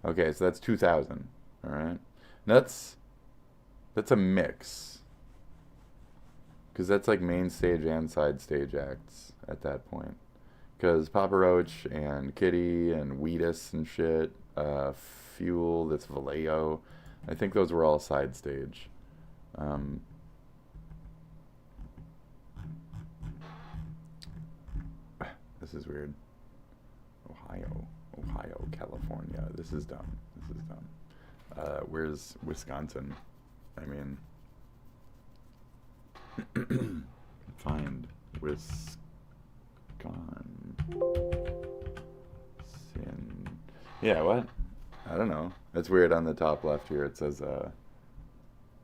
Okay, so that's 2000. All right. That's a mix. Because that's like main stage and side stage acts at that point. Because Papa Roach and Kitty and Wheatus and shit, Fuel, that's Vallejo. I think those were all side stage. This is weird. Ohio, California. This is dumb. Where's Wisconsin? I mean, find Wisconsin. Yeah, what? I don't know. That's weird. On the top left here, it says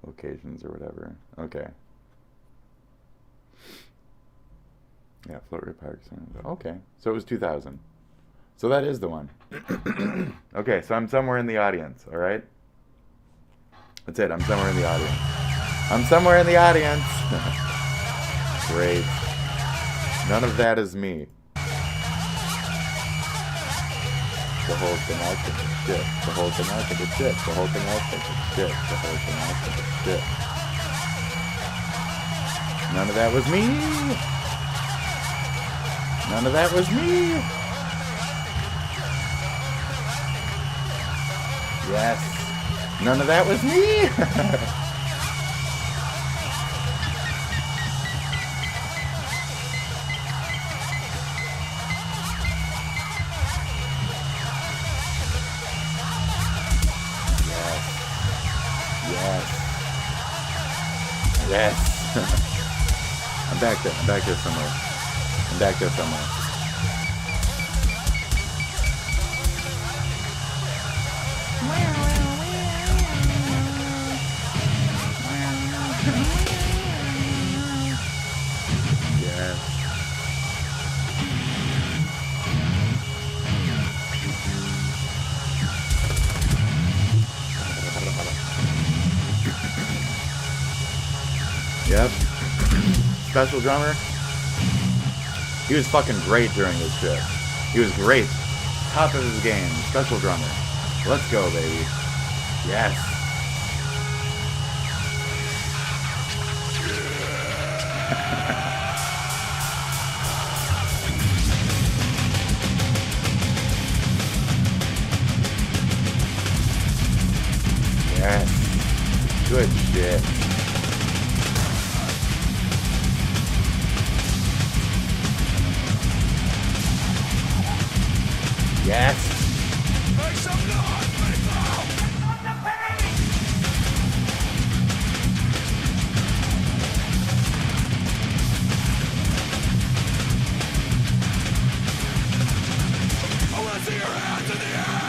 locations or whatever. Okay. Yeah, Floater Park. Okay, so it was 2000. So that is the one. Okay, so I'm somewhere in the audience, all right? That's it, I'm somewhere in the audience. Great. None of that is me. The whole thing I think is shit. The whole thing I think is shit. The whole thing I think is shit. The whole thing I think is shit. None of that was me. None of that was me. Yes. None of that was me. Yes. I'm back there somewhere. Yes. Yep. Special drummer. He was fucking great during this shit. He was great. Top of his game. Special drummer. Let's go, baby. Yes. Yes. Good shit. Yes. Make some noise, people! I want to see your hands in the air!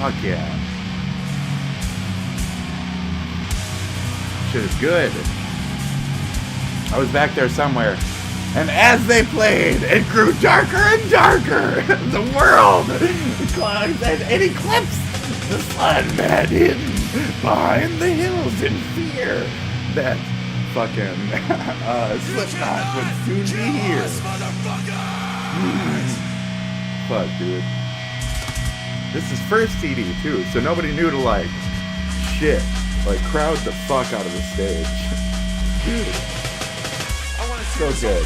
Fuck yeah. Shit is good. I was back there somewhere. And as they played, it grew darker and darker. The world climbs and it eclipsed the sun man hidden behind the hills in fear that fucking Slipknot would soon be here. Fuck, dude. This is first CD too, so nobody knew to like shit. Like crowd the fuck out of the stage. Dude. So good.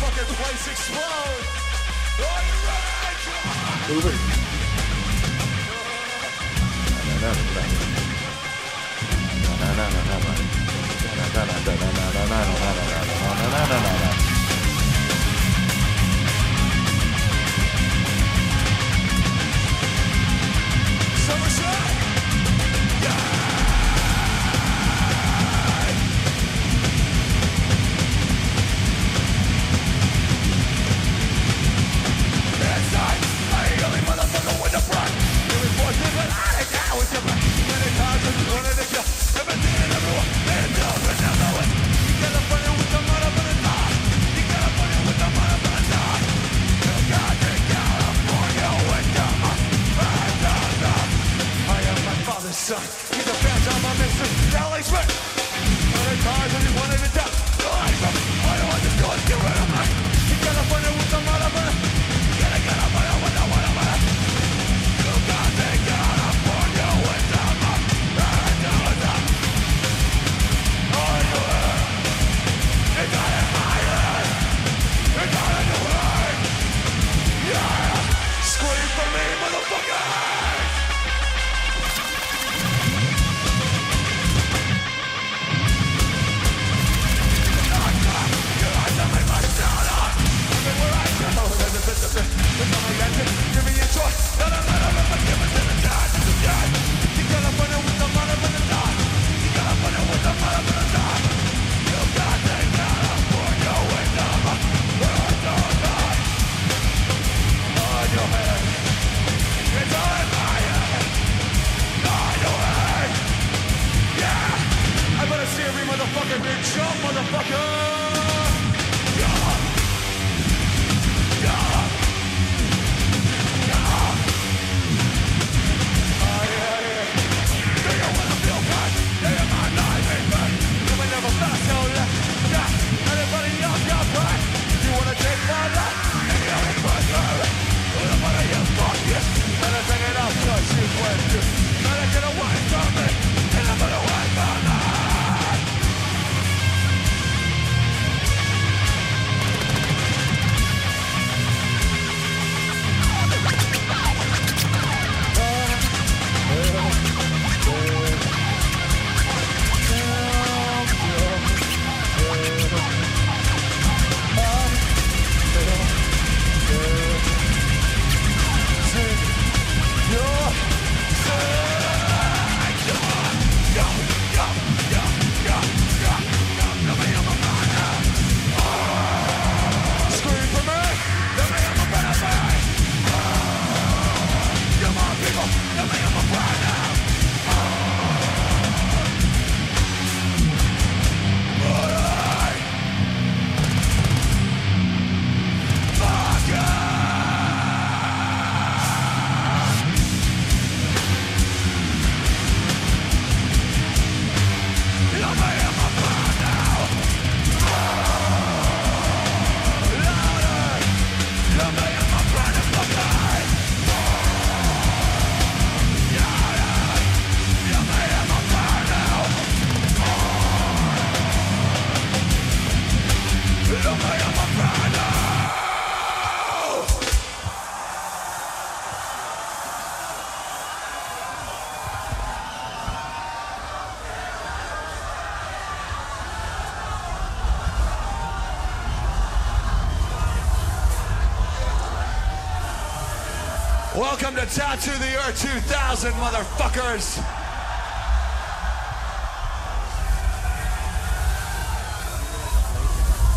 Welcome to Tattoo the Year 2000, motherfuckers!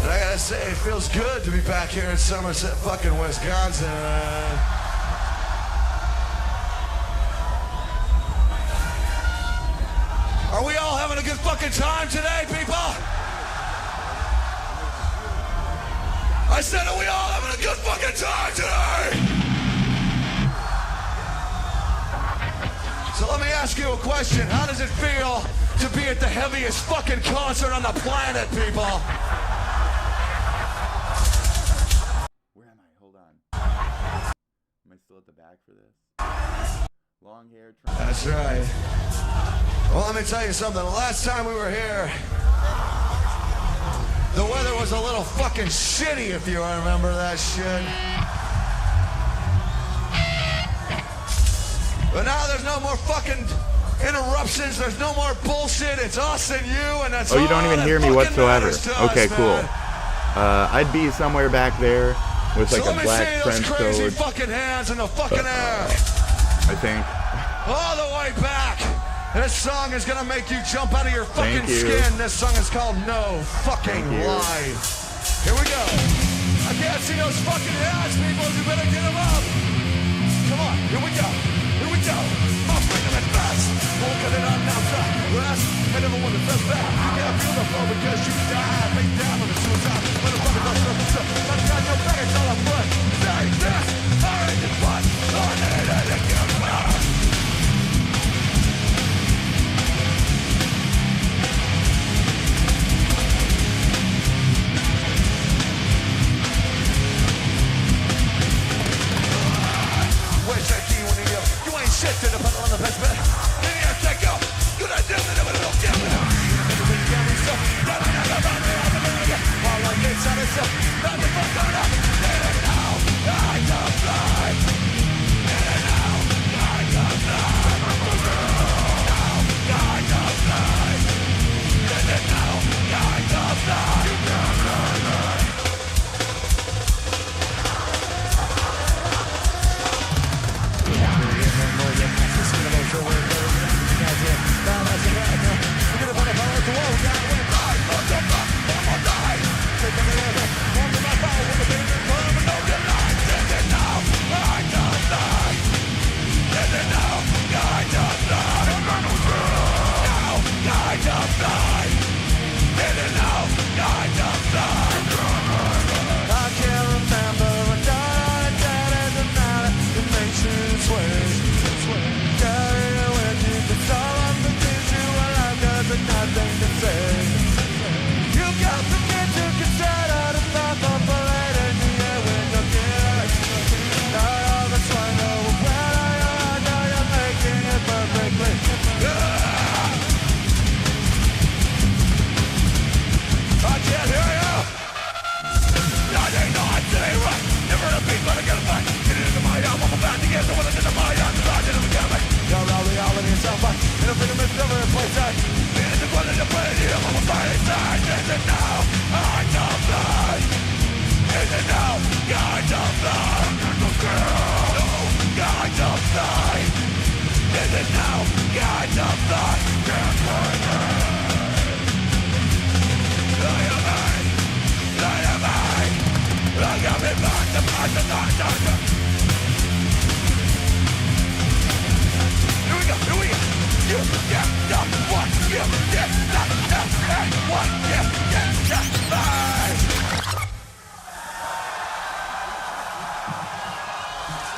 And I gotta say, it feels good to be back here in Somerset, fucking Wisconsin. fucking time today, people? I said, are we all having a good fucking time today? So let me ask you a question. How does it feel to be at the heaviest fucking concert on the planet, people? Where am I? Hold on. Am I still at the back for this? Long hair. That's right. Well, let me tell you something. The last time we were here, the weather was a little fucking shitty, if you remember that shit. But now there's no more fucking interruptions. There's no more bullshit. It's us and you, and that's all. Oh, you don't even hear me whatsoever. Okay, cool. I'd be somewhere back there with like a black trench coat. Crazy fucking hands in the fucking air. I think. All the way back. This song is gonna make you jump out of your fucking skin. This song is called No Fucking Life. Here we go. I can't see those fucking hands, people. You better get them up. Come on, here we go. Here we go. I'll bring them in fast. Won't cut it on now, last. I never want to press back. You can't feel the flow because you died. Lay down on the suicide. Motherfuckers on surface up. Not got your back, it's all I'm blood. Say this. I ain't the fun. I need it to get back. Shit to the pedal on the best bet. Give me a check out. Good idea, but never will get me. All like this on itself. Not the fuck on up. Get it now. I don't fly. Get it now. I don't fly. Now. I don't fly. Get it now. I don't fly.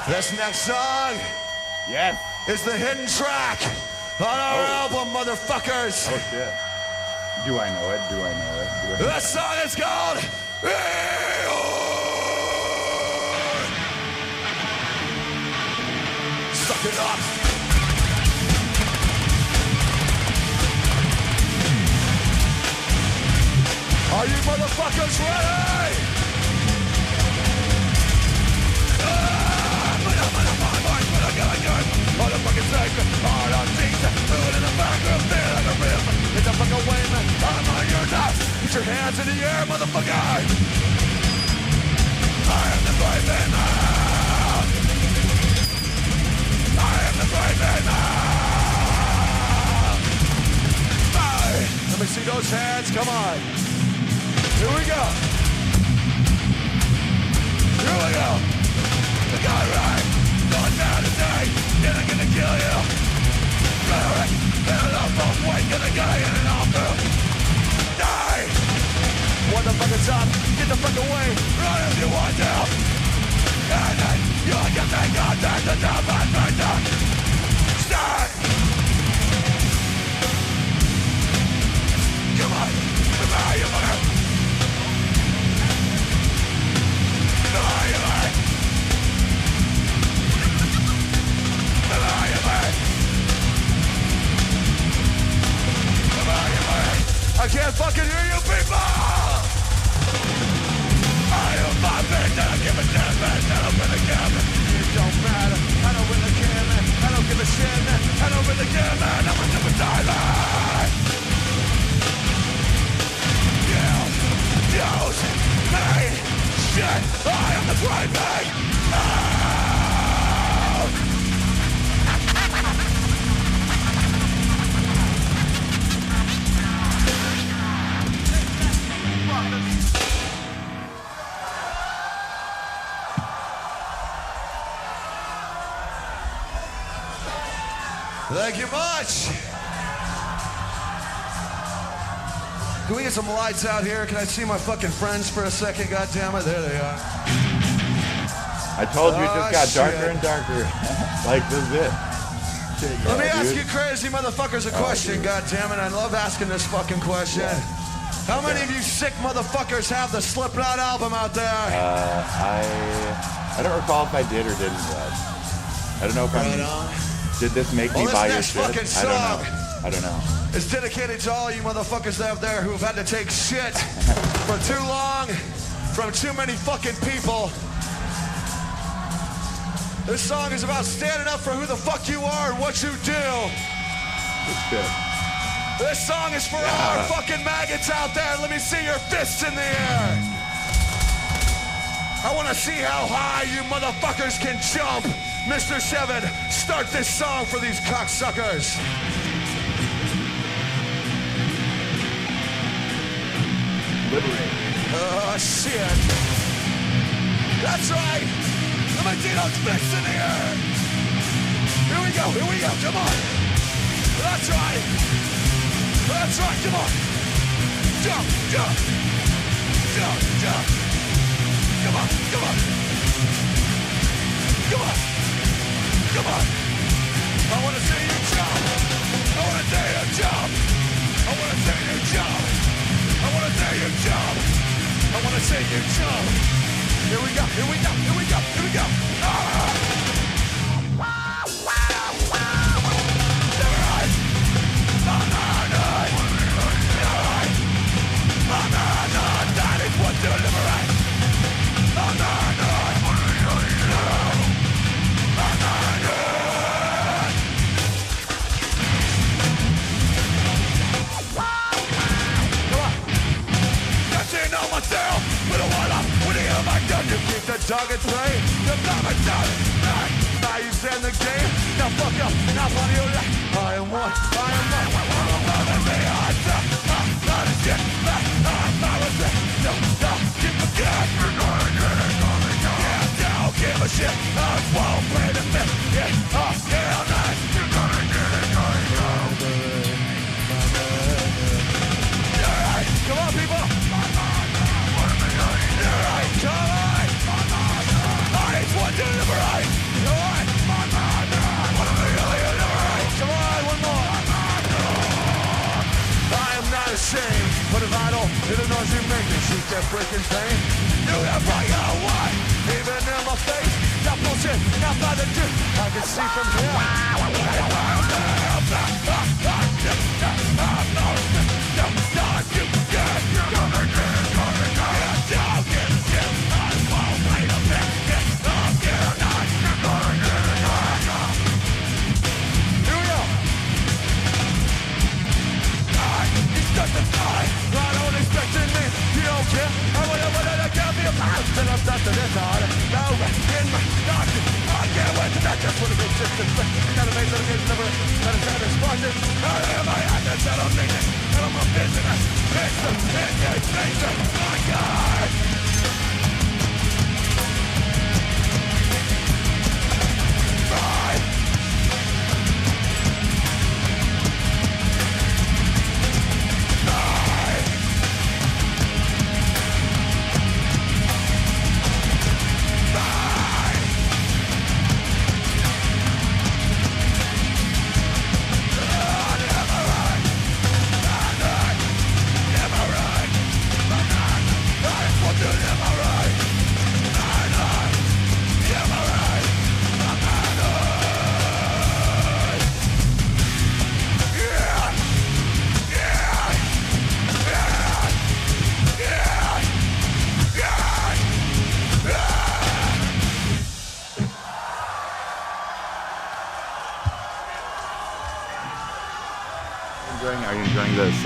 This next song, yes, is the hidden track on our album, motherfuckers. Oh shit! Do I know it? Do I know it? Do I know this song is called Suck It Up. Are you motherfuckers ready? Motherfucking sacred, hard on Jesus. Food in the back of feel like a rip. It's a fucking way, man. I'm on your nuts. Put your hands in the air, motherfucker. I am the brave man. I am the brave man. Let me see those hands. Come on. Here we go. Here we go. We got it right. Going down today. Then I'm gonna kill you. Rhetoric. And I'm both way. Gonna get in and off the stop. Get the fuck away, run if you want to. And then you can make contact with the bad person. Stay. Come on, prepare you for it. Prepare you for it. Prepare you for it. Prepare you for it. I can't fucking hear you people! I am my bitch, I don't give a damn, man. I don't really care, man. It don't matter, I don't really care, man. I don't give a shit, man. I don't really care, man. I'm a different diamond. Use me, shit, I am the great thing. Thank you much. Can we get some lights out here? Can I see my fucking friends for a second? God damn it, there they are. I told you it just got darker and darker. Like, this is it. Shit, Let me ask dude. you crazy motherfuckers a question, God damn it. I love asking this fucking question. Yeah. How many of you sick motherfuckers have the Slipknot album out there? I don't recall if I did or didn't, but I don't know if did this make me buy your shit? I don't know. It's dedicated to all you motherfuckers out there who've had to take shit for too long from too many fucking people. This song is about standing up for who the fuck you are and what you do. It's good. This song is for all our fucking maggots out there. Let me see your fists in the air. I want to see how high you motherfuckers can jump. Mr. Seven, start this song for these cocksuckers. Liberate. Oh, shit. That's right. Let me see those fists in the air. Here we go, come on. That's right. That's right, come on. Jump, jump. Jump, jump. Come on, come on. Come on. Come on. I want to see you jump. I want to see you jump. I want to see you jump. I want to see you jump. I want to see you jump. Here we go, here we go, here we go, here we go. That is what to liberate. Myself, but a while up, when you hear my gun, you keep the dog at bay. The bomb is down, now you stand the game. Now fuck up, now on your left. I am one, I am one. I'm a answer. I'm not a shit, I'm not a shit. No, keep the gun. Yeah, don't give a shit. I won't play the fifth. Yeah, hell night. You're gonna get it, Alright, come on, people. Come on! I just want to liberate! Come on! Come on, one more! I am not ashamed, but if I don't, it annoys you make me shoot that freaking thing. You have right away, even in my face. That bullshit, not by the dude. I can see from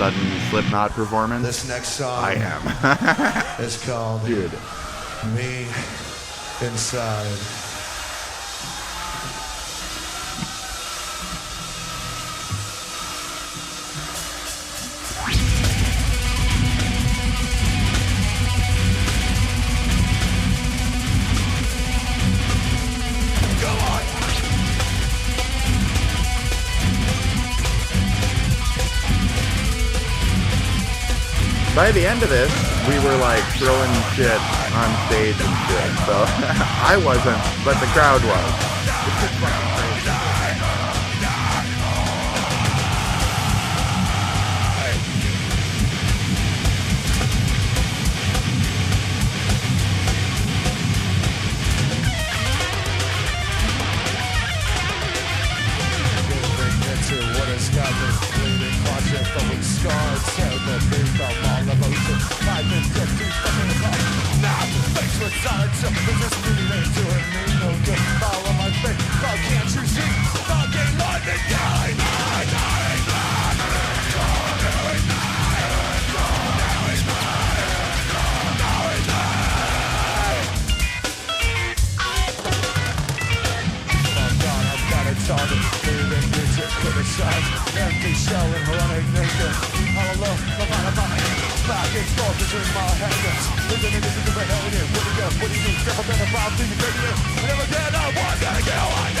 sudden Slipknot performance. This next song I am. is called Dude. Me Inside. By the end of this, we were like throwing shit on stage and shit. So I wasn't, but the crowd was. It's just fucking crazy. What has got this bleeding project from scarred said that they felt all emotion. 5 minutes just too fucking hard. Now face with silence, this is really doing me no good. Follow my faith, but can't you see? Fucking life and dying. Target, leaving you criticize. Empty shell and running naked. All alone, no matter my back and forth between my hands. Living in the rebellion. What do you got? What do you need? Never been about to you, baby. Never did I want to go. I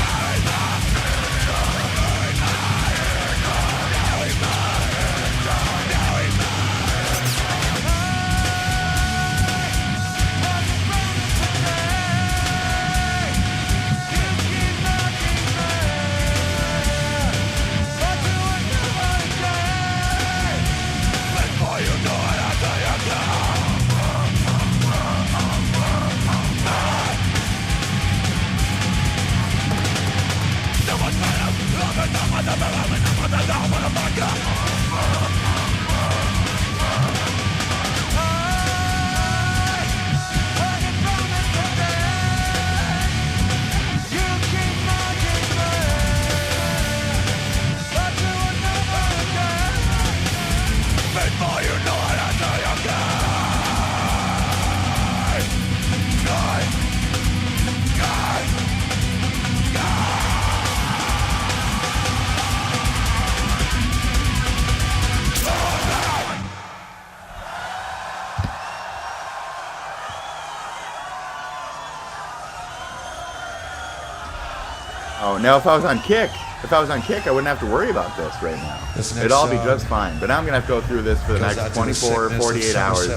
Oh, now if I was on Kick, I wouldn't have to worry about this right now. It'd all be just fine. But now I'm going to have to go through this for the next 24, 48 hours,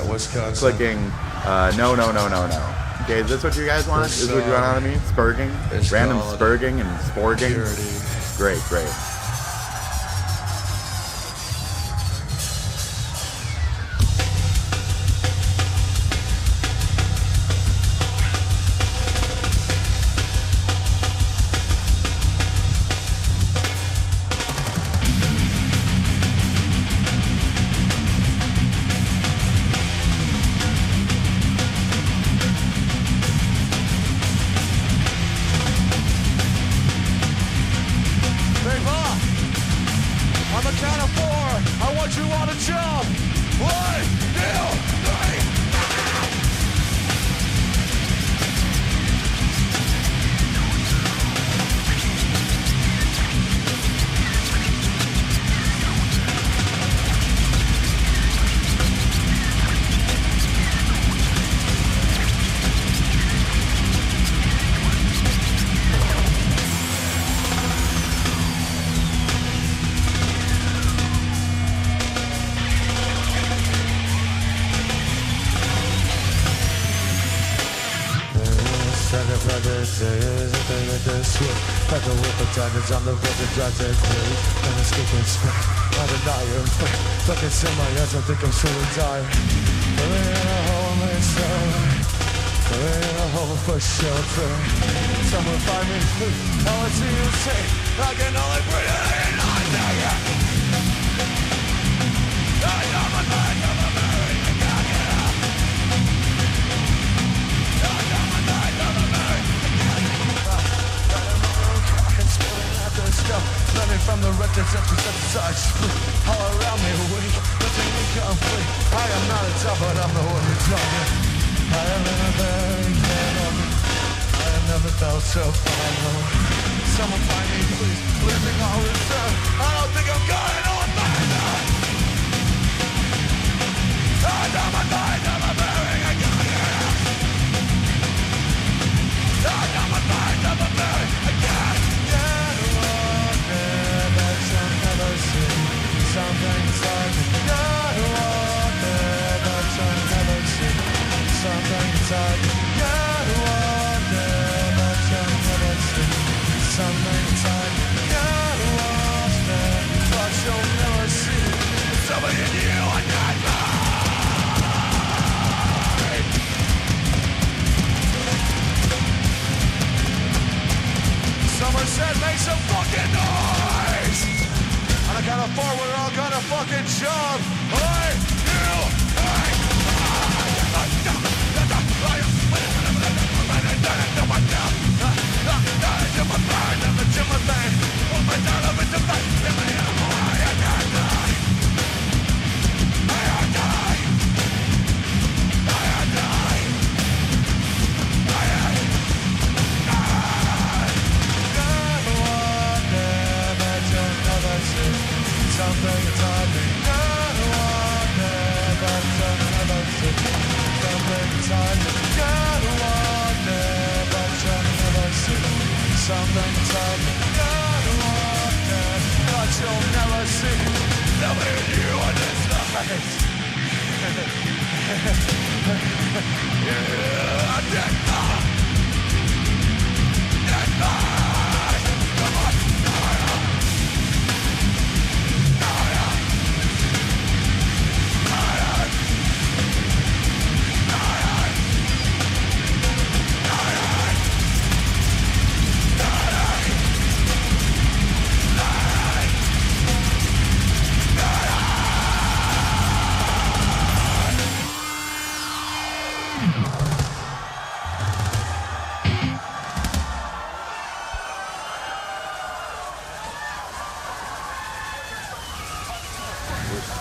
clicking, no. Okay, is this what you guys want? Is this what you want out of me? Spurging? Random spurging and sporging? Great. On the road to drive that way and escaping spring. I deny your fate. Fucking in my eyes, I think I'm so dire. Living in a hole myself. Living in a hole for shelter. Someone find me food. All I see you say. I can only breathe in on there. I know my mind, I'm a married. I can't get up. I know my mind, I'm a married. Running from the records up to such all around me, weak. I am not a tough, but I'm the one you're talking. I am in a very bad. I have never felt so fine. Someone find me, please. Losing all return. I don't think I'm going on fine now. I know my mind, I'm a very I got it. I know my mind, I'm a very I got it. Get along there, that you'll never see. Something inside me. Get along there, that you'll never see. Something inside me. Get along there, that you'll never see. Something inside me. Get along there, but you'll never see. Something in you I can't find. Someone said make some fucking noise. On a count of 4, we're all gonna fucking jump. Hey, you, hey. Something inside me. Got one there, but you'll never see. Something inside me. Got one there, but you'll never see. Something inside me. Got one there, but you'll never see. Something in you on this night. Yeah, dead night. Dead night. Come on.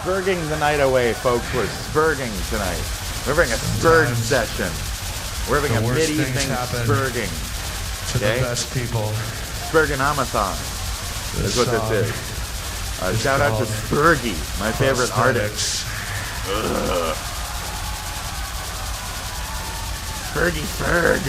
Spurging the night away, folks. We're spurging tonight. We're having a spurg session. We're having a mid-evening spurging. To the best people. Spurginomathon is what this is. Shout out to Spurgy, my favorite artist. Spurgy Spurg.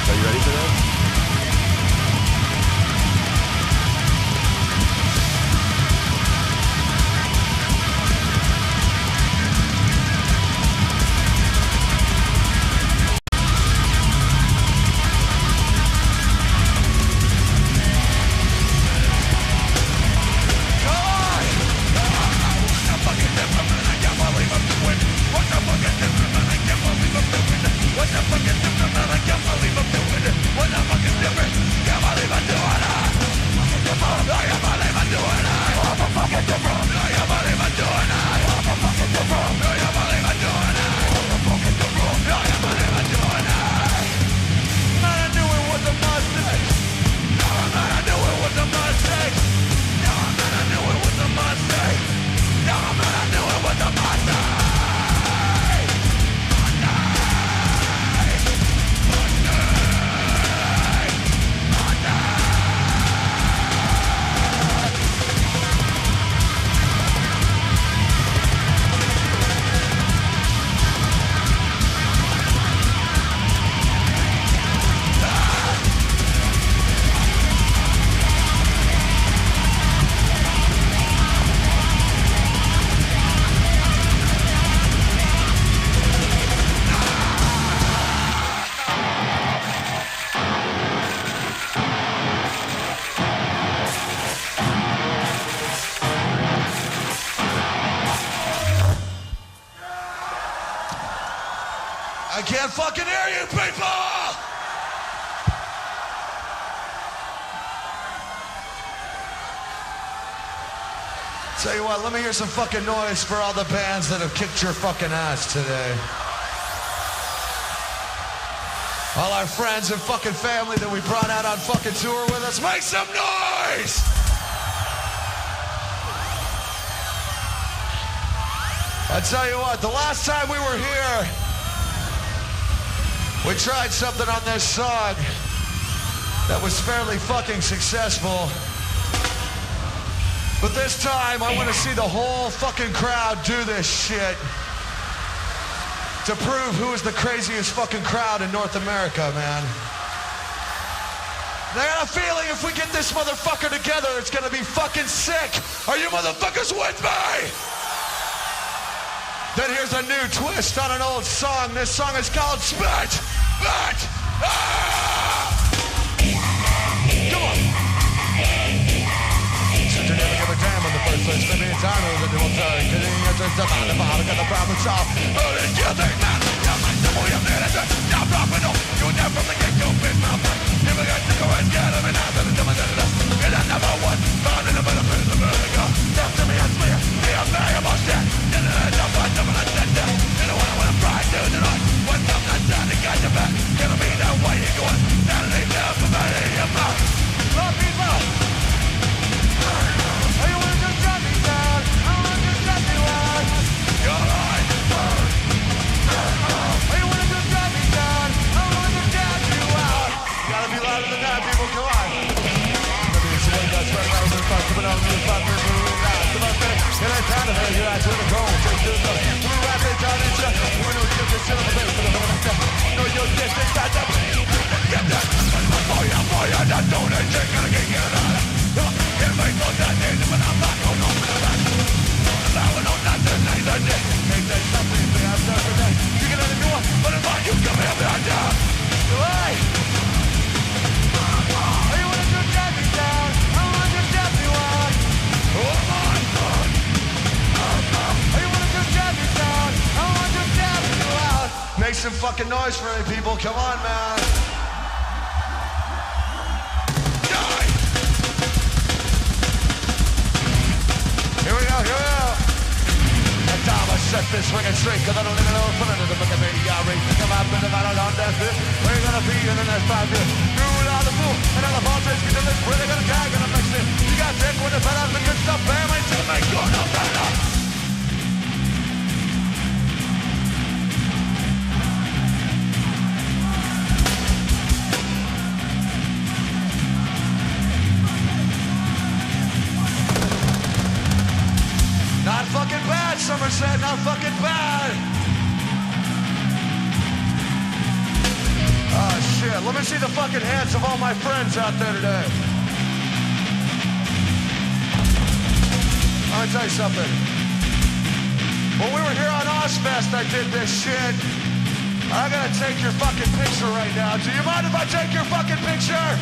Are you ready for this? I can't fucking hear you, people! Tell you what, let me hear some fucking noise for all the bands that have kicked your fucking ass today. All our friends and fucking family that we brought out on fucking tour with us, make some noise! I tell you what, the last time we were here, we tried something on this song that was fairly fucking successful. But this time, I want to see the whole fucking crowd do this shit to prove who is the craziest fucking crowd in North America, man. And I got a feeling if we get this motherfucker together, it's gonna be fucking sick. Are you motherfuckers with me? Then here's a new twist on an old song. This song is called Spit! Spit! Ah! Come on! Since you never give a damn in the first place, maybe it's I know that you won't tell you. Kidding, it's just about the bottom, got the problem solved. Who did you think, man? You're my simple, you're manager. You're dropping off. You're there from the get-go, big mouth. Never got to go and get him, and I'm gonna do my da-da-da. And I never won. Found in a bit of vertigo. Step to me, it's clear. Be a variable shit. And then I jump on, jump on, I sit down. You know what I want to try, do tonight. When I'm not done, I got your back. Gonna be that way you're going. That'll leave there for me in your mouth. Love people. Are you willing to drop me down? I want to drop you out. You're right. Are you willing to drop me down? I want to drop you out. Gotta be louder than that, people. Come on. Let me see what that's right now. We're talking about some fucking noise for me, people. Come on, man. Die! Here we go, here we go. And time I set this ringing straight, cause I don't even know if I'm gonna look at me. I think about it, I don't understand. Where you gonna be in the next 5 years? Do it all the fool, and all the politics, get to this, where they gonna tag, and I'm mixing. You got dick when it's better, the good stuff, bam, ain't to make you no better. Not fucking bad, Somerset, not fucking bad. Oh shit, let me see the fucking hands of all my friends out there today. Let me tell you something. When we were here on Ozfest, I did this shit. I gotta take your fucking picture right now. Do you mind if I take your fucking picture?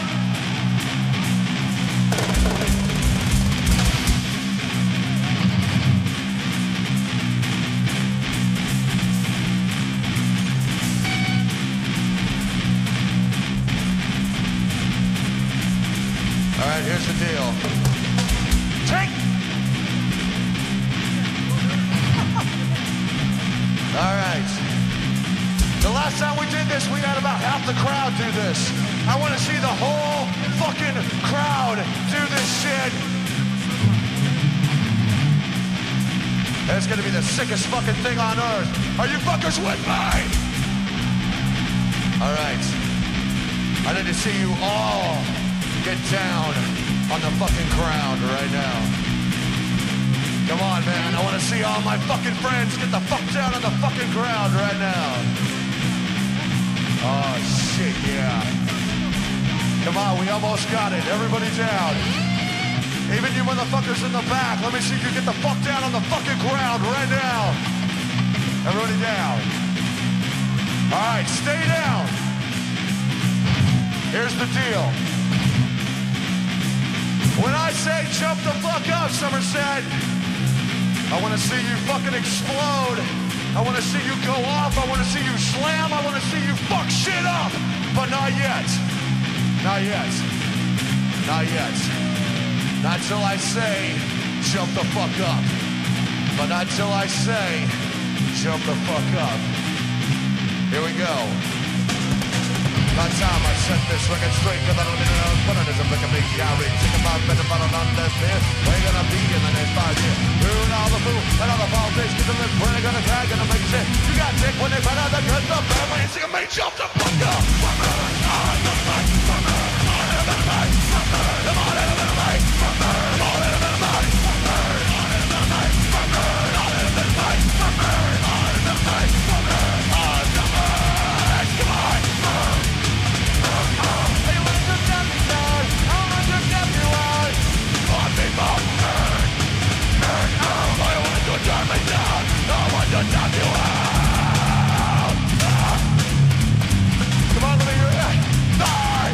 All right, here's the deal. Take! All right. The last time we did this, we had about half the crowd do this. I want to see the whole fucking crowd do this shit. It's gonna be the sickest fucking thing on earth. Are you fuckers with me? All right. I need to see you all get down on the fucking ground right now. Come on, man. I want to see all my fucking friends get the fuck down on the fucking ground right now. Oh, shit, yeah. Come on, we almost got it. Everybody down. Even you motherfuckers in the back, let me see you get the fuck down on the fucking ground right now. Everybody down. All right, stay down. Here's the deal. When I say jump the fuck up, Somerset, I want to see you fucking explode. I want to see you go off. I want to see you slam. I want to see you fuck shit up. But not yet. Not yet. Not yet. Not till I say jump the fuck up. But not till I say jump the fuck up. Here we go. By time I set this record straight, cause I don't need no fun, it doesn't look a big Gary. Think about better, but I don't understand. Where you gonna be in the next 5 years? Doing all the fool and all the politics, get to live where they gonna tag and make shit. You got dick when they find out the good stuff, bad when you see them, make jump the fuck up. Come on, let me hear it. Die!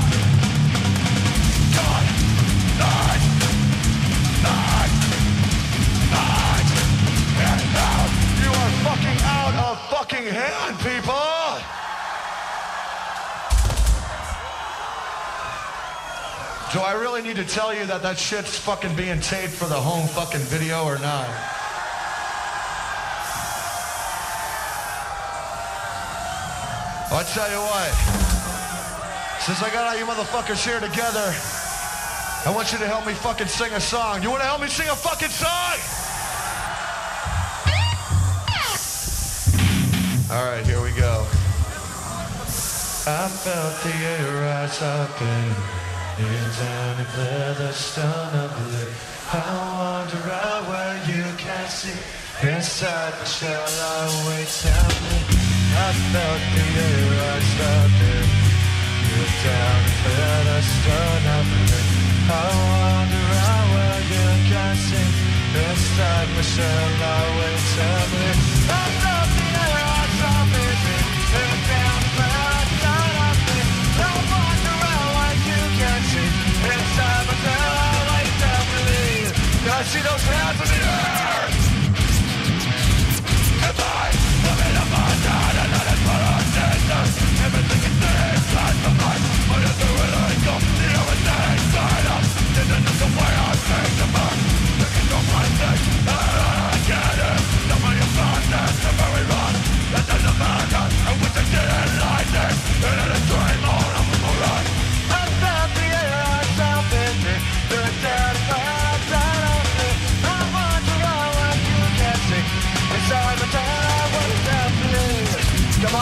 Come on! Die! Die! Die! And out! You are fucking out of fucking hand, people! Do I really need to tell you that that shit's fucking being taped for the home fucking video or not? I'll tell you what, since I got all you motherfuckers here together, I want you to help me fucking sing a song. You want to help me sing a fucking song? All right, here we go. I felt the air rise up and down and clear the stone of blue. I wander out where you can't see. Inside the shell I wait, tell me. I felt the air rise up and down and clear the stone of blue. I wander out where you can't see. Inside the shell I wait, tell me. I felt the air rise up and down and clear the stone of blue. I wander out where you can't see. Inside the shell I wait, tell me. I see those hands in the air. If I live in a mud, I don't know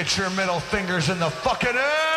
Get your middle fingers in the fucking air!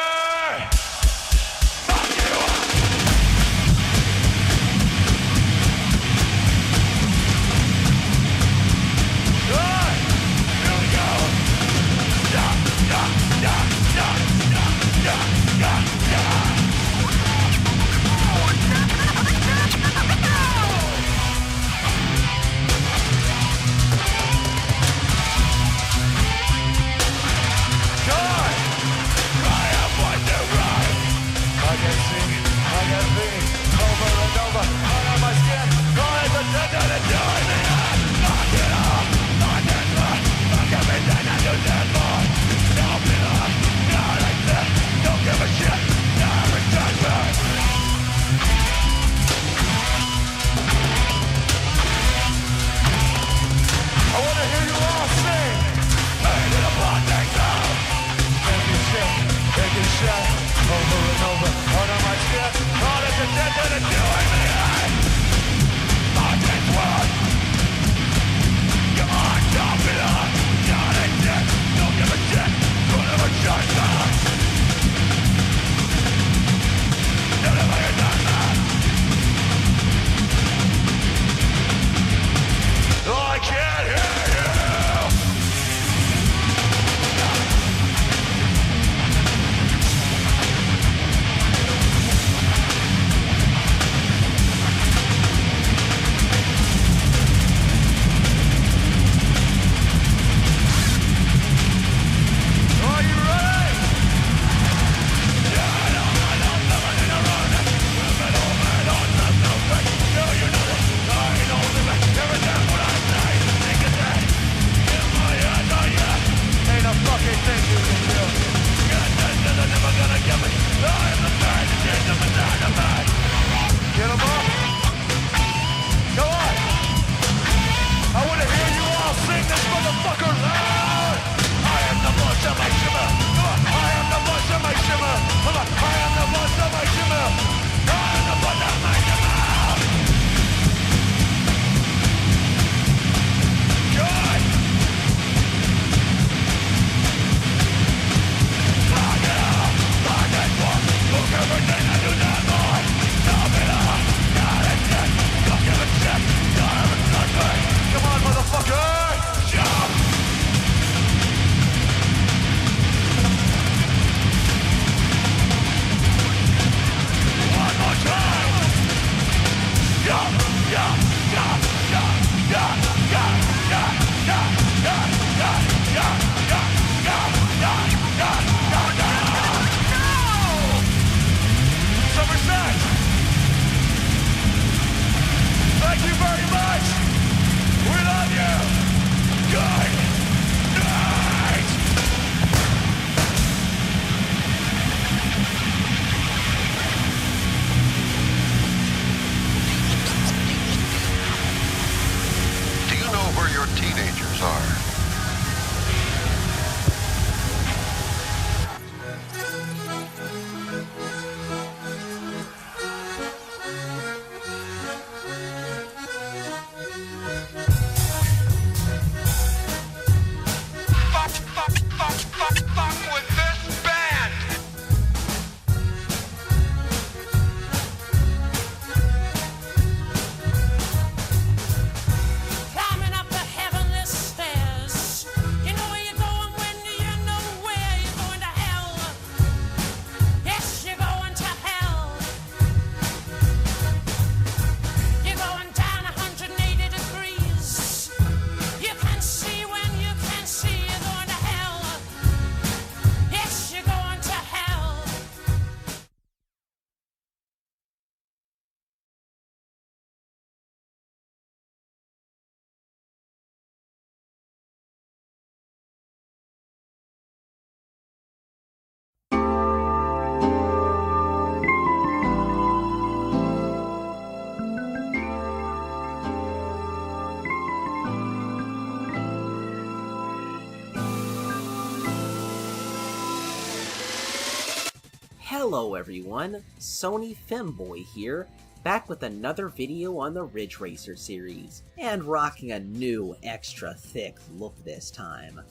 Hello everyone, Sony Femboy here, back with another video on the Ridge Racer series, and rocking a new extra thick look this time.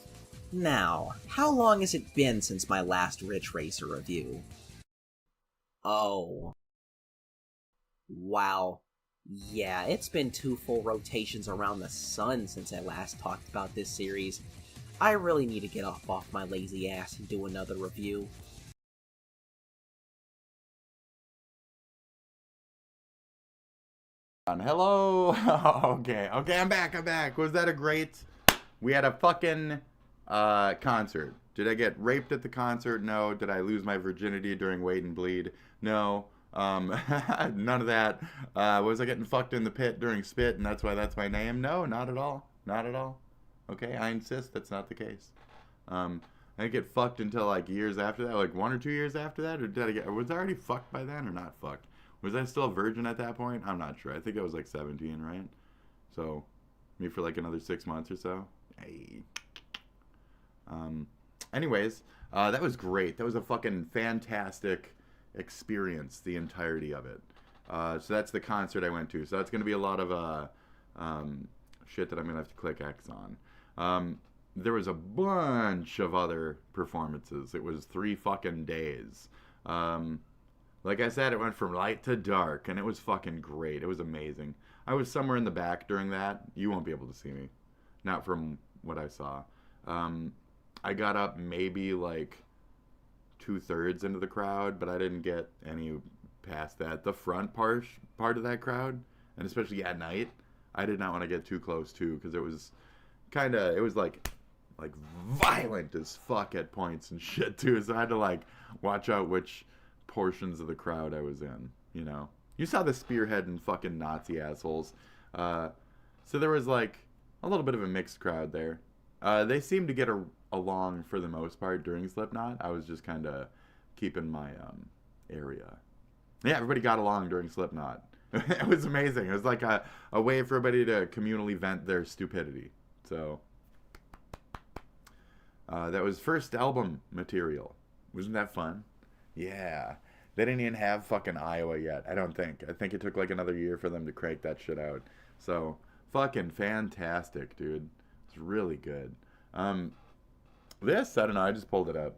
Now, how long has it been since my last Ridge Racer review? Oh. Wow. Yeah, it's been 2 full rotations around the sun since I last talked about this series. I really need to get off my lazy ass and do another review. Hello. Okay, I'm back. Was that a great? We had a fucking concert. Did I get raped at the concert? No. Did I lose my virginity during Wait and Bleed? No. None of that. Was I getting fucked in the pit during Spit and that's why that's my name? No, not at all. Not at all. Okay, I insist that's not the case. I didn't get fucked until like years after that, like 1 or 2 years after that, or was I already fucked by then or not fucked? Was I still a virgin at that point? I'm not sure. I think I was like 17, right? So, me for like another 6 months or so. Hey. Anyways, that was great. That was a fucking fantastic experience, the entirety of it. So that's the concert I went to. So that's going to be a lot of shit that I'm going to have to click X on. There was a bunch of other performances. It was 3 fucking days. Like I said, it went from light to dark, and it was fucking great. It was amazing. I was somewhere in the back during that. You won't be able to see me. Not from what I saw. I got up maybe like 2/3 into the crowd, but I didn't get any past that. The front part of that crowd, and especially at night, I did not want to get too close to, because it was like violent as fuck at points and shit too. So I had to like watch out which portions of the crowd I was in, you know. You saw the spearhead and fucking Nazi assholes. So there was like a little bit of a mixed crowd there. They seemed to get along for the most part during Slipknot. I was just kind of keeping my area. Yeah, everybody got along during Slipknot. It was amazing. It was like a way for everybody to communally vent their stupidity. So that was first album material. Wasn't that fun? Yeah. They didn't even have fucking Iowa yet, I don't think. I think it took like another year for them to crank that shit out. So, fucking fantastic, dude. It's really good. This, I don't know, I just pulled it up.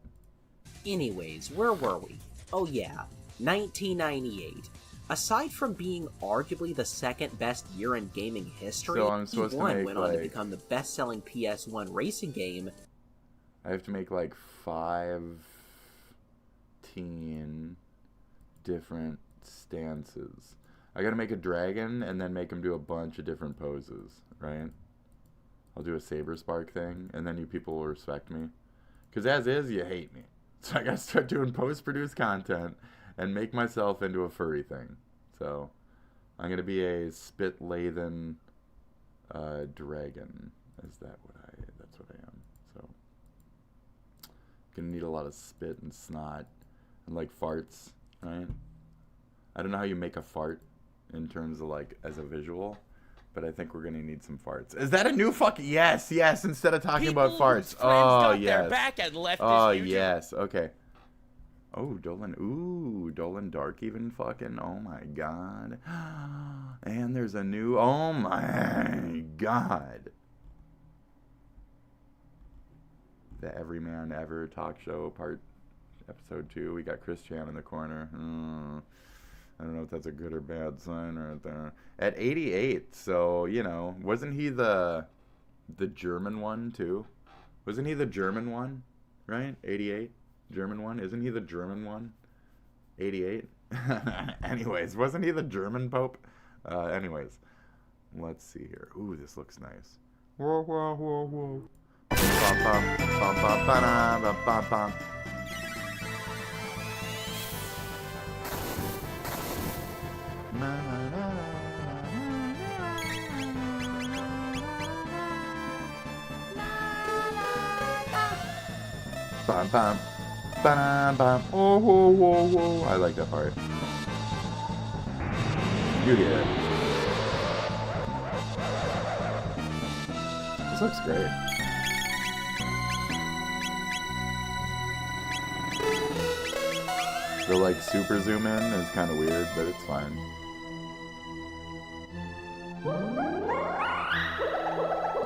Anyways, where were we? Oh yeah, 1998. Aside from being arguably the second best year in gaming history, P1 went on to become the best-selling PS1 racing game. I have to make like 15 different stances. I gotta make a dragon and then make him do a bunch of different poses, right? I'll do a saber spark thing, and then you people will respect me. Because as is, you hate me. So I gotta start doing post-produced content and make myself into a furry thing. So I'm gonna be a spit-lathen dragon. That's what I am. So gonna need a lot of spit and snot and like farts, right? I don't know how you make a fart in terms of like as a visual, but I think we're gonna need some farts. Is that a new fucking yes? Instead of talking about farts, oh yes. Back and left oh yes. Okay. Oh Dolan. Ooh, Dolan Dark even fucking. Oh my god. And there's a new. Oh my god. The Everyman Ever talk show episode 2. We got Chris Chan in the corner. I don't know if that's a good or bad sign right there. At 88, so, you know, wasn't he the German one, too? Wasn't he the German one, right? 88? German one? Isn't he the German one? 88? Anyways, wasn't he the German Pope? Anyways, let's see here. Ooh, this looks nice. Whoa, whoa, whoa, whoa. Bum, bum, bum, bum, ba-da, bum, bum, bum. Bum, bum, ba-dum, bum. Oh, whoa, whoa, whoa. I like that part. You hear it. This looks great. The like super zoom in is kind of weird, but it's fine.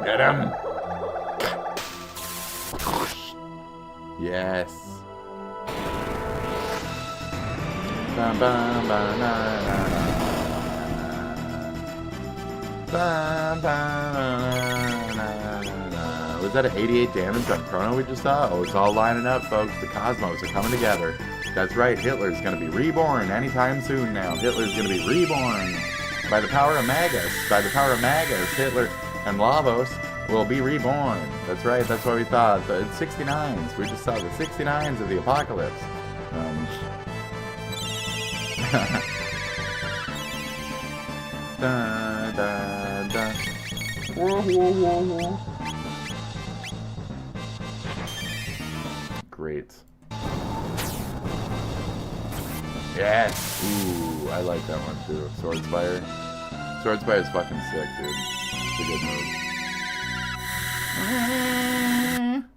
Get him! Yes. Bum, bum, bum, na, na, na. Bum, bum, na, na, na. Was that an 88 damage on Chrono we just saw? Oh, it's all lining up, folks. The cosmos are coming together. That's right, Hitler's gonna be reborn anytime soon now. Hitler's gonna be reborn. By the power of Magus. By the power of Magus, Hitler and Lavos will be reborn. That's right, that's what we thought. The 69s. We just saw the 69s of the apocalypse. Da, da, da. Whoa, whoa, whoa, whoa. Great. Yes! Ooh, I like that one too. Swordspire. Swordspire is fucking sick, dude. It's a good move.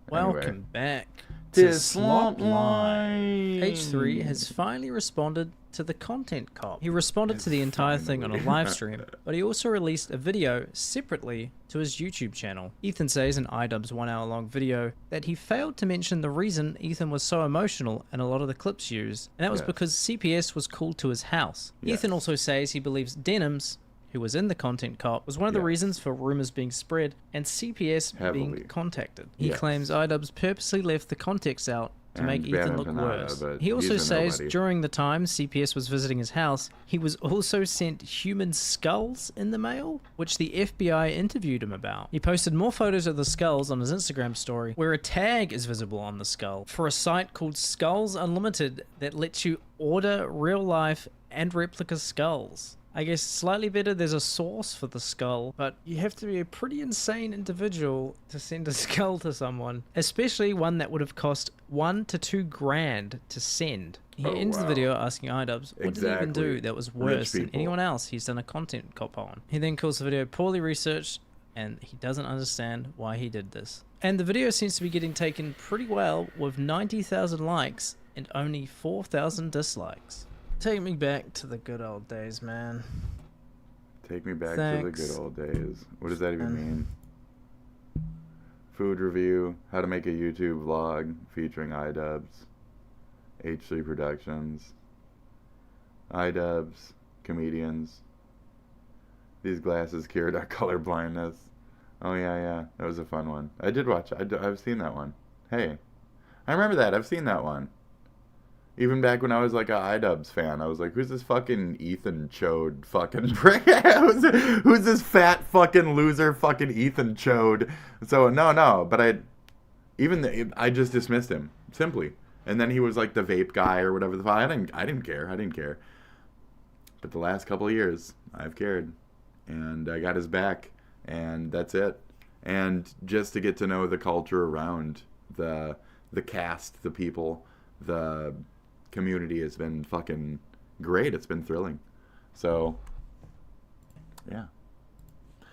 Welcome back to Slot Line. H3 has finally responded to the content cop. He responded to the entire thing on a live stream, but he also released a video separately to his YouTube channel. Ethan says in iDubbbz's 1 hour long video that he failed to mention the reason Ethan was so emotional in a lot of the clips used, and that was because CPS was called to his house. Ethan also says he believes Denims, who was in the content cop, was one of the reasons for rumors being spread and CPS being contacted. He claims iDubbbz purposely left the context out to make Ethan look worse. He also says during the time CPS was visiting his house, he was also sent human skulls in the mail, which the FBI interviewed him about. He posted more photos of the skulls on his Instagram story, where a tag is visible on the skull, for a site called Skulls Unlimited that lets you order real life and replica skulls. I guess slightly better, there's a source for the skull, but you have to be a pretty insane individual to send a skull to someone, especially one that would have cost $1 to $2 grand to send. He ends the video asking iDubbbz, what did he even do that was worse than anyone else he's done a content cop on? He then calls the video poorly researched, and he doesn't understand why he did this. And the video seems to be getting taken pretty well, with 90,000 likes and only 4,000 dislikes. Take me back to the good old days, man. Take me back to the good old days. What does that even mean? Food review, how to make a YouTube vlog featuring iDubbbz, H3 Productions, iDubbbz, comedians. These glasses cured our color blindness. Oh yeah, that was a fun one. I did watch. I've seen that one. Hey, I remember that. I've seen that one. Even back when I was like a iDubbbz fan, I was like, who's this fucking Ethan Chode fucking prick? Who's this fat fucking loser fucking Ethan Chode? So, no, but I just dismissed him, simply. And then he was like the vape guy or whatever the fuck. I didn't care. But the last couple of years, I've cared. And I got his back, and that's it. And just to get to know the culture around the cast, the people, the community has been fucking great. It's been thrilling. So, yeah.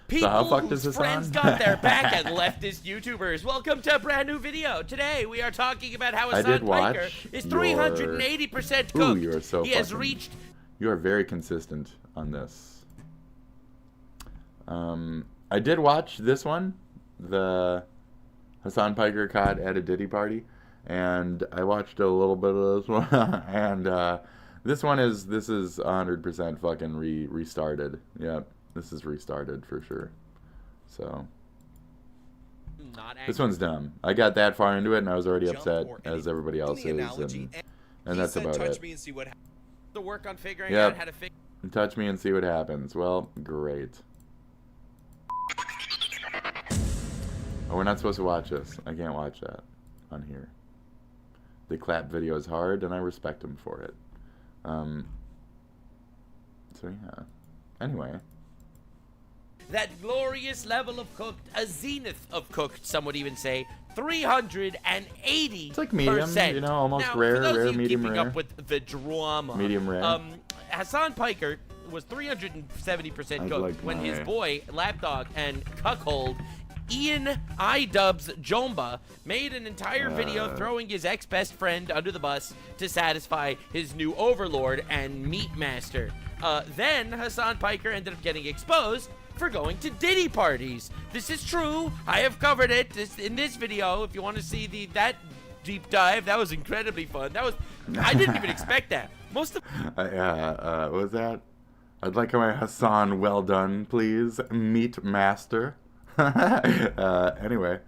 People so how fucked is whose this friends on? got their back at leftist YouTubers. Welcome to a brand new video. Today we are talking about how Hassan Piker is 380% cooked. Ooh, you are so he has reached. You are very consistent on this. I did watch this one, the Hassan Piker caught at a Diddy party. And I watched a little bit of this one, and this is 100% fucking restarted. Yep, this is restarted for sure. So this one's dumb. I got that far into it, and I was already upset as everybody else is, and that's about it. Me and see what to work on figuring out how to fix. Touch me and see what happens. Well, great. Oh, we're not supposed to watch this. I can't watch that on here. They clap videos hard, and I respect them for it. So yeah. Anyway. That glorious level of cooked, a zenith of cooked, some would even say, 380%. It's like medium, you know, almost now, rare, for those rare, of you medium keeping rare. up with the drama, Medium rare. Hassan Piker was 370% cooked when his boy, Lapdog, and cuckold Ian iDubbbz Jomba made an entire video throwing his ex-best friend under the bus to satisfy his new overlord and meat master. Then Hassan Piker ended up getting exposed for going to Diddy parties. This is true. I have covered it in this video. If you want to see that deep dive. That was incredibly fun. I didn't even expect that. Most of what was that? I'd like my Hassan well done, please. Meat master. Anyway.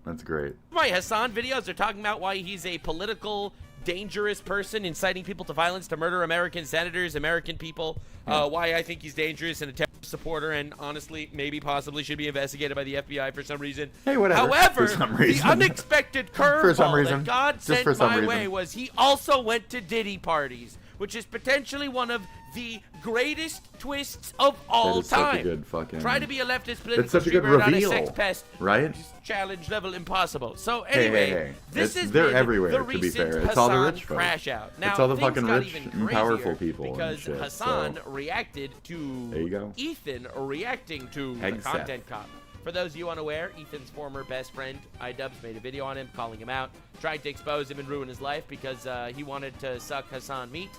That's great. my Hassan videos are talking about why he's a political, dangerous person, inciting people to violence to murder American senators, American people, why I think he's dangerous and a terrorist supporter, and honestly, maybe possibly should be investigated by the FBI for some reason. Hey, whatever. However, For some reason. the unexpected curveball that God Just for sent some my reason. way was he also went to Diddy parties, which is potentially one of the greatest twists of all That is time. such a good fucking... Try to be a leftist political It's such a good streamer, not a reveal, sex pest. right? Challenge level impossible. So anyway, hey. this is They're everywhere, to be fair. It's all the rich folks. Crash out. Now, it's all the things fucking got rich even and powerful crazier people because and shit. Hassan So. reacted to There you go. Ethan reacting to the Hegseth. content cop. For those of you unaware, Ethan's former best friend, iDubbbz, made a video on him, calling him out, tried to expose him and ruin his life because he wanted to suck Hassan meat.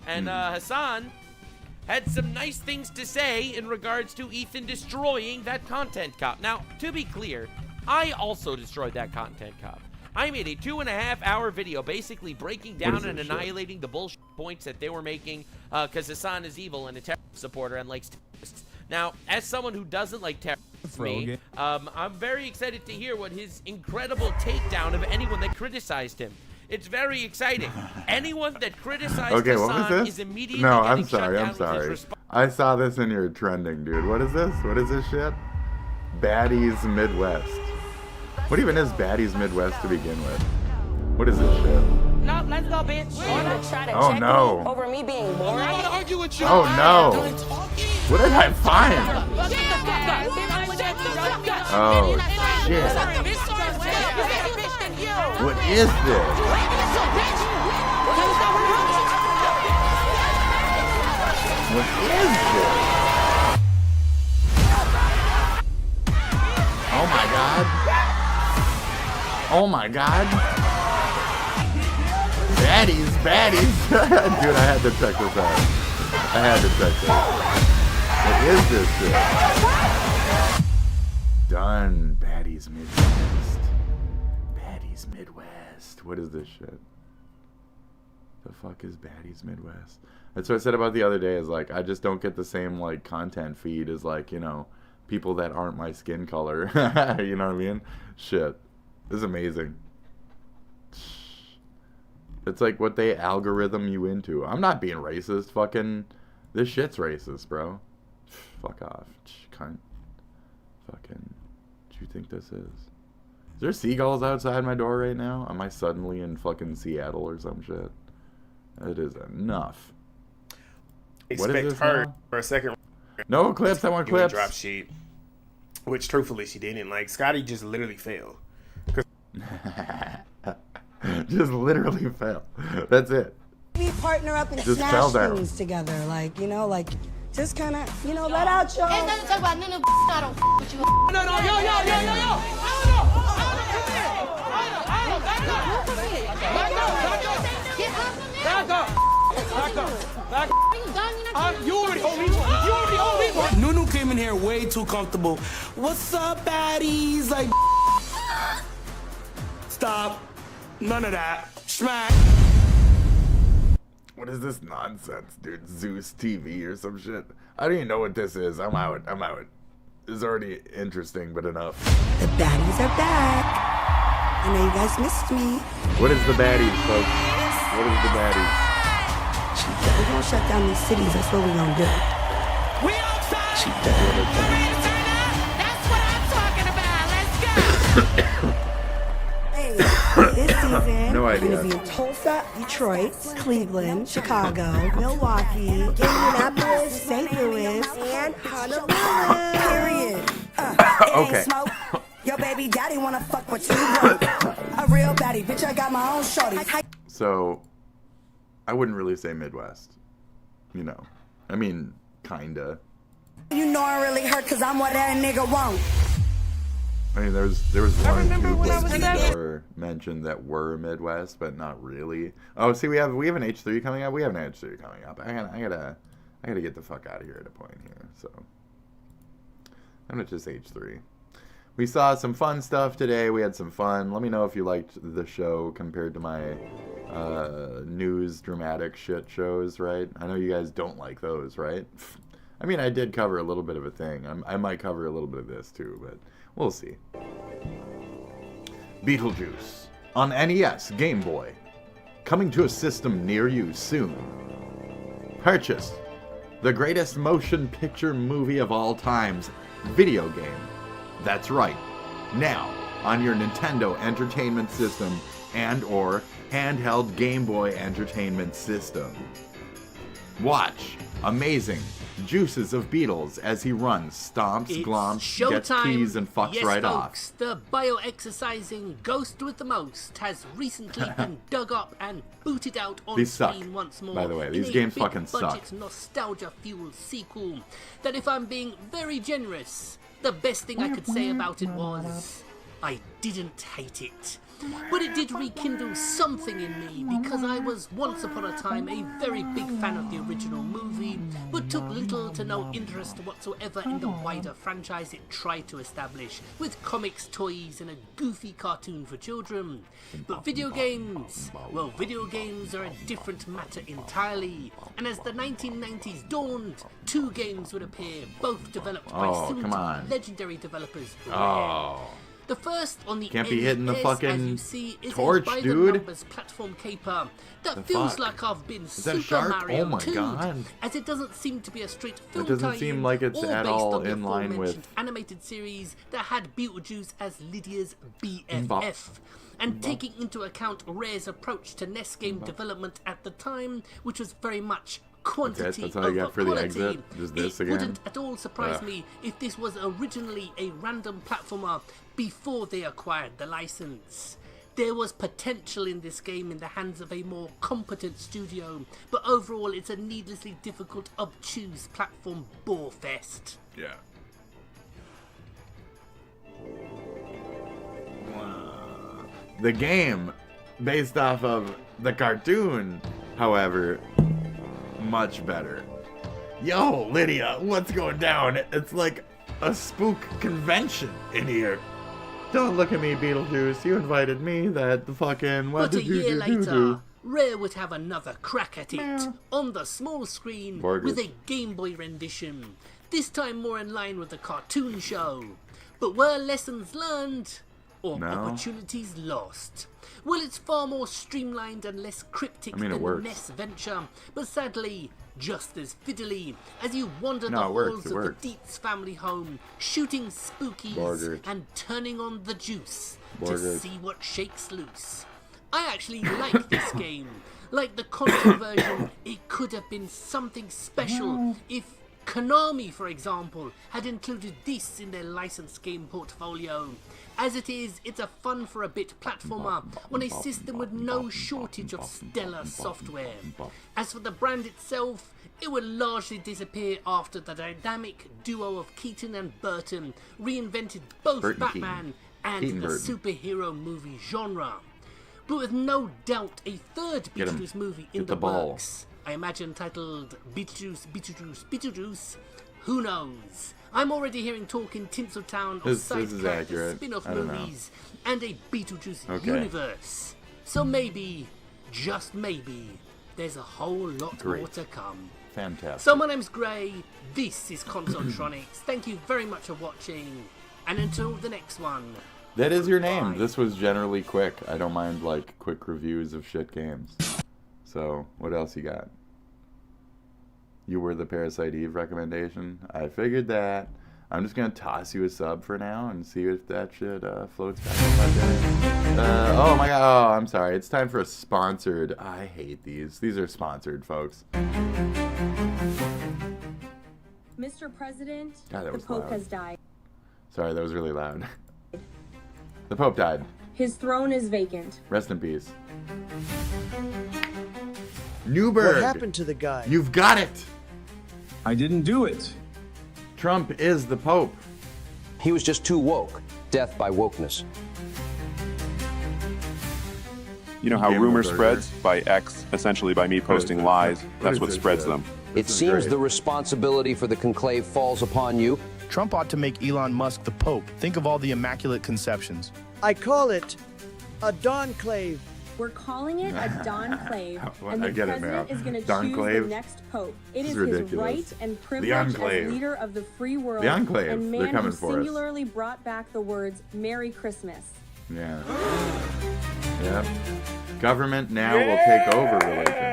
And Hassan had some nice things to say in regards to Ethan destroying that content cop. Now, to be clear, I also destroyed that content cop. I made a 2.5-hour video basically breaking down and annihilating the bullshit points that they were making because Hassan is evil and a terrorist supporter and likes terrorists. Now, as someone who doesn't like terrorists, me, I'm very excited to hear what his incredible takedown of anyone that criticized him. It's very exciting. Anyone that criticized Hassan is immediately No, getting I'm sorry. shut I'm down with sorry. his response. I saw this in your trending, dude. What is this? What is this shit? Baddies Midwest. What even is Baddies Midwest to begin with? What is this shit? No, let's go, bitch. You wanna try to Oh, check no. me over me being boring? I wanna argue with you. Oh no! What did I find? Oh shit! What is this? What is this? Oh my god! Oh my god! Baddies! Dude, I had to check this out. I had to check this out. What is this shit? Done. Baddies Midwest. Baddies Midwest. What is this shit? The fuck is Baddies Midwest? That's what I said about the other day, is like, I just don't get the same, like, content feed as, like, you know, people that aren't my skin color. You know what I mean? Shit. This is amazing. It's like what they algorithm you into. I'm not being racist. Fucking, this shit's racist, bro. Fuck off. Cunt. Fucking, what you think this is? Is there seagulls outside my door right now? Am I suddenly in fucking Seattle or some shit? It is enough. What is Expect this her now? for a second. No clips. I want doing clips. Drop sheet, which truthfully she didn't. Like Scotty just literally failed. Just literally fell. That's it. We partner up and Just smash fell down. things together, like, you know, like, just kind of, you know, let out your... It doesn't talk about no, I don't with you. No, yo. Back up. You already hold me one. Nunu came in here way too comfortable. What's up, baddies? Like, stop. None of that. Smack. What is this nonsense, dude? Zeus TV or some shit? I don't even know what this is. I'm out. This is already interesting, but enough. The baddies are back. I know you guys missed me. What is the baddies, folks? What is the baddies? We're gonna shut down these cities. That's what we're gonna do. We outside. That's what I'm talking about. Let's go. Hey, this season, No we're idea. gonna be in Tulsa, Detroit, Cleveland, Chicago, Milwaukee, Indianapolis, St. Louis, and Honolulu. Period. Okay. Smoke. Your baby daddy wanna fuck with you, bro. A real baddie, bitch. I got my own shorty. So, I wouldn't really say Midwest. You know. I mean, kinda. You know I really hurt cause I'm what that nigga want. I mean, there was one or two places that were mentioned that were Midwest, but not really. Oh, see, we have an H3 coming up. We have an H3 coming up. I gotta get the fuck out of here at a point here. So, I'm gonna just H3. We saw some fun stuff today. We had some fun. Let me know if you liked the show compared to my news dramatic shit shows, right? I know you guys don't like those, right? I mean, I did cover a little bit of a thing. I might cover a little bit of this too, but we'll see. Beetlejuice on NES Game Boy. Coming to a system near you soon. Purchase the greatest motion picture movie of all times video game. That's right. Now on your Nintendo Entertainment System and or handheld Game Boy Entertainment System. Watch amazing juices of Beatles as he runs, stomps, glomps, gets keys, and fucks right off. The bio-exercising ghost with the most has recently been dug up and booted out on screen once more. By the way, these games fucking suck. Nostalgia-fueled sequel that, if I'm being very generous, the best thing I could say about it was I didn't hate it. But it did rekindle something in me, because I was once upon a time a very big fan of the original movie, but took little to no interest whatsoever in the wider franchise it tried to establish, with comics, toys, and a goofy cartoon for children. But video games, well, video games are a different matter entirely, and as the 1990s dawned, 2 games would appear, both developed by soon-to-be legendary developers. The first on the Can't be hitting the fucking as you see, is torch, a dude. Platform caper that The feels fuck? like I've been Is that a Super shark? Mario Oh my 2'd, God. as it doesn't seem to be a straight film It doesn't tie-in seem like it's or at based all on the in line with aforementioned animated series that had Beetlejuice as Lydia's BFF. And taking into account Rare's approach to NES game development at the time, which was very much quantity That's all you got for the quality, exit? Just this it again? wouldn't at all surprise me if this was originally a random platformer before they acquired the license. There was potential in this game in the hands of a more competent studio, but overall it's a needlessly difficult, obtuse platform bore fest. Yeah. The game, based off of the cartoon, however, much better. Yo, Lydia, what's going down? It's like a spook convention in here. Don't look at me, Beetlejuice. You invited me. That the fucking... What But a did you year do? later, Rare would have another crack at it, on the small screen, Mortgage. with a Game Boy rendition, this time more in line with the cartoon show. But were lessons learned, or No. opportunities lost? Well, it's far more streamlined and less cryptic I mean, it than the works. NES venture, but sadly, just as fiddly, as you wander No, the it works, halls it of works. the Dietz family home, shooting spookies Mortgage. and turning on the juice to Mortgage. see what shakes loose. I actually like this game. Like the console version, it could have been something special if Konami, for example, had included this in their licensed game portfolio. As it is, it's a fun for a bit platformer on a system with no shortage of stellar software. As for the brand itself, it would largely disappear after the dynamic duo of Keaton and Burton reinvented both Burton Batman and Keaton the Burton. superhero movie genre. But with no doubt a third Get him. Beetlejuice movie in Get the the ball. works. I imagine titled Beetlejuice, Beetlejuice, Beetlejuice. Who knows? I'm already hearing talk in Tinseltown of This side is character accurate. spin-off I don't know. movies and a Beetlejuice Okay. universe. So maybe, just maybe, there's a whole lot Great. more to come. Fantastic. So my name's Gray, this is Consoletronics. Thank you very much for watching, and until the next one. That is your name. This was generally quick. I don't mind, like, quick reviews of shit games. So, what else you got? You were the Parasite Eve recommendation. I figured that. I'm just going to toss you a sub for now and see if that shit floats back up my day. Oh my god. Oh, I'm sorry. It's time for a sponsored. I hate these. These are sponsored, folks. Mr. President, God, that the was Pope loud. has died. Sorry, that was really loud. The Pope died. His throne is vacant. Rest in peace. Newberg. What happened to the guy? You've got it. I didn't do it. Trump is the Pope. He was just too woke. Death by wokeness. You know how Game rumor over. spreads? By X, essentially by me posting lies. That's what spreads them. It seems the responsibility for the conclave falls upon you. Trump ought to make Elon Musk the Pope. Think of all the immaculate conceptions. I call it a Donclave. We're calling it a Donclave, and the president is going to choose Donclave? the next pope. It is ridiculous. his right and privilege as leader of the free world, The Enclave. and They're man coming who for us. singularly brought back the words "Merry Christmas." Yeah. Yep. Government now will take over religion.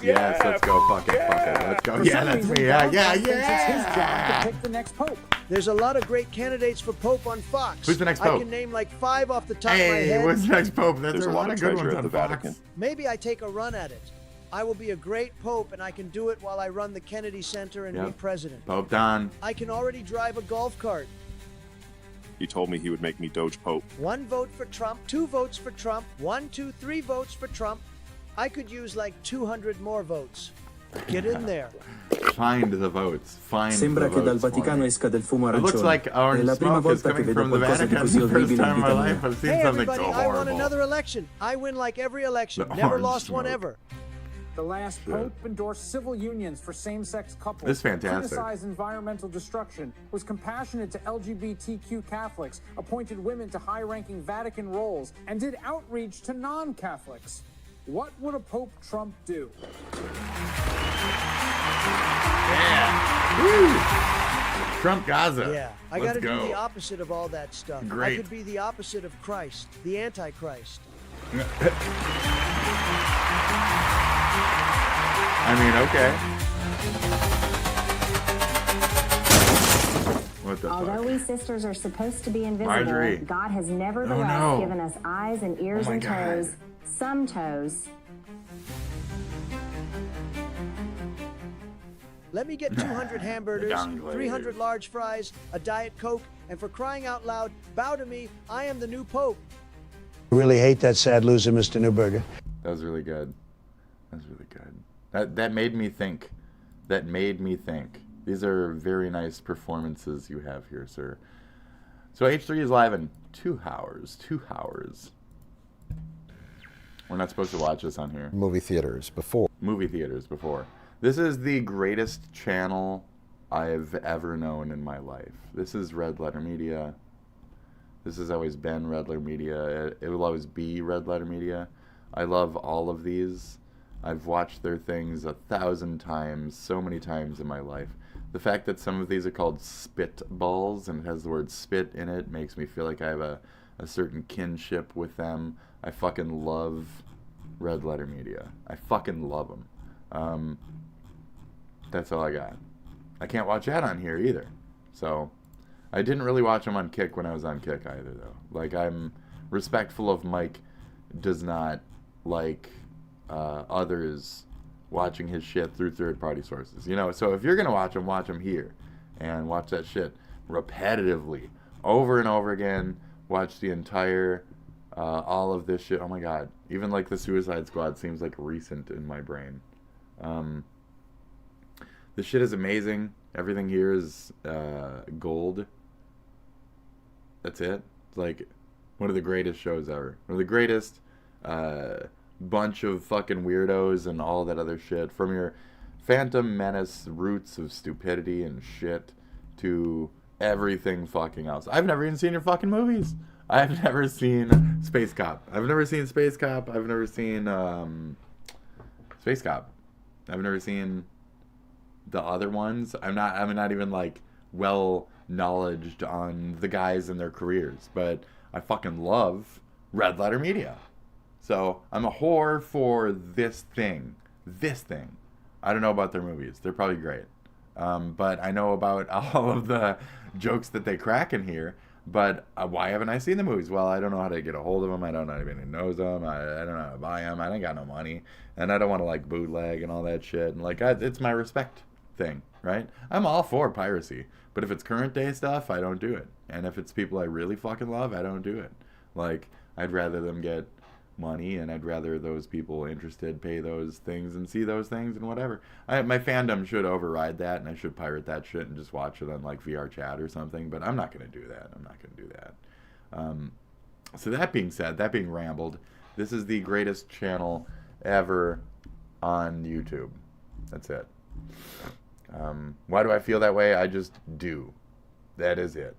Yes, let's go. Fuck it. Let's go. Yeah, that's me. Yeah. It's his job to pick the next pope. There's a lot of great candidates for pope on Fox. Who's the next I pope? can name like 5 off the top of my Hey, head. what's the next pope? There's a lot of good treasure ones at on the Fox. Vatican. Maybe I take a run at it. I will be a great pope, and I can do it while I run the Kennedy Center and be president. Pope Don. I can already drive a golf cart. He told me he would make me Doge Pope. 1 vote for Trump, 2 votes for Trump, 1, 2, 3 votes for Trump. I could use like 200 more votes. Get in there. Find the votes. Find Sembra the che dal votes. Vaticano esca del fumo It arancione. looks like orange È la prima smoke is volta che coming vedo from the qualcosa di Vatican. così First orribile time in in my vita life mia. I've seen Hey, something everybody, so I won horrible. another election. I win like every election. The Never orange lost one smoke. ever. The last pope endorsed civil unions for same-sex couples. This is fantastic. Criticized environmental destruction. Was compassionate to LGBTQ Catholics. Appointed women to high-ranking Vatican roles. And did outreach to non-Catholics. What would a Pope Trump do? Trump Gaza. Yeah, I Let's gotta go. do the opposite of all that stuff. I Great. could be the opposite of Christ, the Antichrist. I mean, okay. What the Although fuck? we sisters are supposed to be invisible, Marjorie. God has nevertheless Oh, no. given us eyes and ears Oh my and God. toes. Some toes. Let me get 200 hamburgers, Donclave. 300 large fries, a Diet Coke, and for crying out loud, bow to me, I am the new Pope. I really hate that sad loser, Mr. Newberger. That was really good. That was really good. That made me think. That made me think. These are very nice performances you have here, sir. So H3 is live in 2 hours. 2 hours. We're not supposed to watch this on here. Movie theaters before. Movie theaters before. This is the greatest channel I've ever known in my life. This is Red Letter Media. This has always been Red Letter Media. It will always be Red Letter Media. I love all of these. I've watched their things 1,000 times, so many times in my life. The fact that some of these are called spitballs and it has the word spit in it makes me feel like I have a certain kinship with them. I fucking love Red Letter Media. I fucking love them. That's all I got. I can't watch that on here either. So, I didn't really watch them on Kick when I was on Kick either, though. Like, I'm respectful of Mike does not like others watching his shit through third-party sources. You know, so if you're going to watch them here. And watch that shit repetitively, over and over again. Watch the entire, all of this shit. Oh my god. Even like the Suicide Squad seems like recent in my brain. This shit is amazing. Everything here is gold. That's it. It's like one of the greatest shows ever. One of the greatest bunch of fucking weirdos and all that other shit. From your Phantom Menace roots of stupidity and shit to everything fucking else. I've never even seen your fucking movies. I've never seen Space Cop. I've never seen Space Cop. I've never seen Space Cop. I've never seen the other ones. I'm not even like well knowledged on the guys and their careers, but I fucking love Red Letter Media. So I'm a whore for this thing. This thing. I don't know about their movies. They're probably great. But I know about all of the jokes that they crack in here. But why haven't I seen the movies? Well, I don't know how to get a hold of them. I don't know anybody who knows them. I don't know how to buy them. I ain't got no money. And I don't want to like bootleg and all that shit. And like, it's my respect thing, right? I'm all for piracy. But if it's current day stuff, I don't do it. And if it's people I really fucking love, I don't do it. Like, I'd rather them get money, and I'd rather those people interested pay those things and see those things and whatever. My fandom should override that, and I should pirate that shit and just watch it on like VR chat or something, but I'm not going to do that. I'm not going to do that. So that being said, that being rambled, this is the greatest channel ever on YouTube. That's it. Why do I feel that way? I just do. That is it.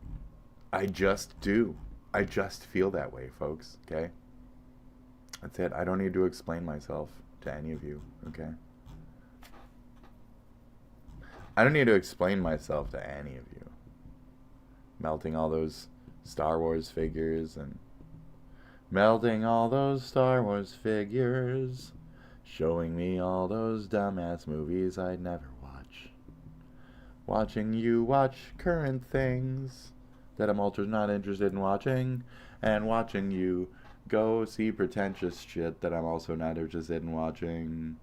I just do. I just feel that way, folks, okay? That's it. I don't need to explain myself to any of you, okay? I don't need to explain myself to any of you. Melting all those Star Wars figures and melting all those Star Wars figures, showing me all those dumbass movies I'd never watch. Watching you watch current things that I'm ultra not interested in watching, and watching you go see pretentious shit that I'm also not interested in watching.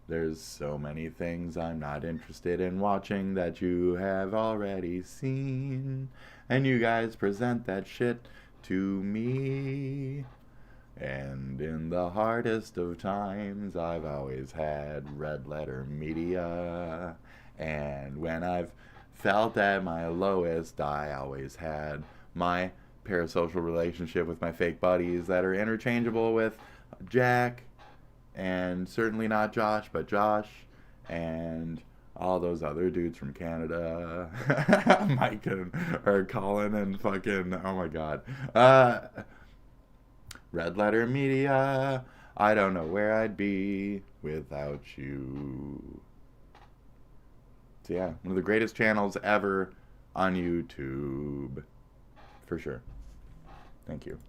There's so many things I'm not interested in watching that you have already seen, and you guys present that shit to me. And in the hardest of times, I've always had red letter media, and when I've felt at my lowest, I always had my parasocial relationship with my fake buddies that are interchangeable with Jack, and certainly not Josh, but Josh, and all those other dudes from Canada, Mike or Colin and fucking, oh my god, red letter media, I don't know where I'd be without you. So yeah, one of the greatest channels ever on YouTube, for sure. Thank you.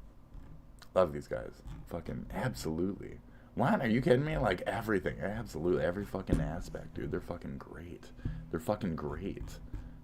Love these guys. Fucking absolutely. What? Are you kidding me? Like everything. Absolutely. Every fucking aspect, dude. They're fucking great. They're fucking great.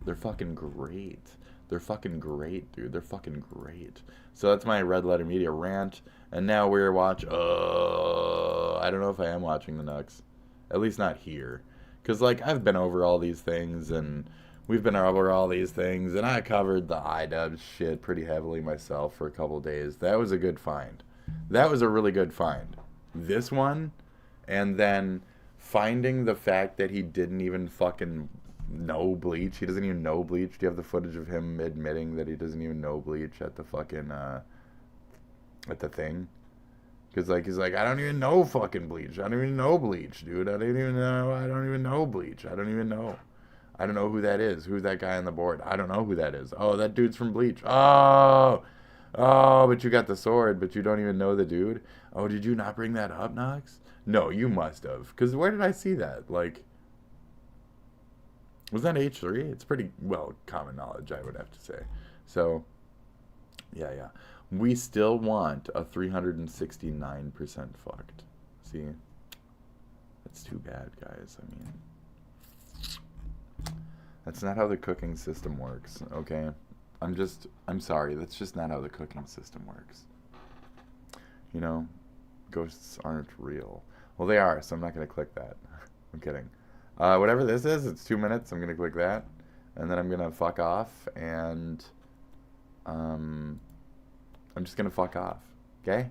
They're fucking great. They're fucking great, dude. They're fucking great. So that's my Red Letter Media rant. And now we're watching... I don't know if I am watching the Nux. At least not here. Because, like, I've been over all these things, and we've been over all these things, and I covered the iDubbbz shit pretty heavily myself for a couple days. That was a good find. That was a really good find. This one, and then finding the fact that he didn't even fucking know Bleach. He doesn't even know Bleach. Do you have the footage of him admitting that he doesn't even know Bleach at the fucking, at the thing? Because, like, he's like, I don't even know fucking Bleach. I don't even know Bleach, dude. I don't even know Bleach. I don't even know. I don't know who that is. Who's that guy on the board? I don't know who that is. Oh, that dude's from Bleach. Oh, but you got the sword, but you don't even know the dude. Oh, did you not bring that up, Nox? No, you must have. Because where did I see that? Like, was that H3? It's pretty, well, common knowledge, I would have to say. So, yeah. We still want a 369% fucked. See? That's too bad, guys. I mean, that's not how the cooking system works, okay? I'm sorry. That's just not how the cooking system works. You know, ghosts aren't real. Well, they are, so I'm not going to click that. I'm kidding. Whatever this is, it's 2 minutes. I'm going to click that. And then I'm going to fuck off. And I'm just going to fuck off. Okay?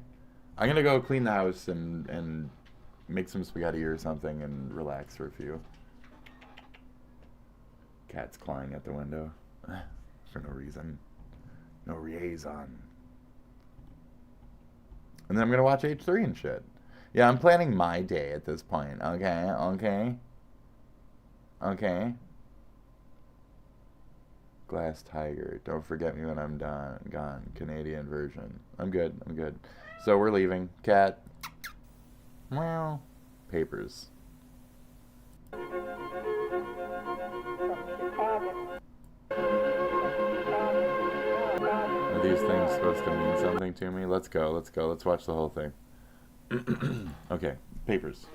I'm going to go clean the house and make some spaghetti or something and relax for a few. Cat's clawing at the window. For no reason. No liaison. And then I'm going to watch H3 and shit. Yeah, I'm planning my day at this point. Okay. Glass Tiger. Don't forget me when I'm gone. Canadian version. I'm good. So we're leaving. Cat. Well. Papers. Are these things supposed to mean something to me? Let's go. Let's watch the whole thing. Okay. Papers.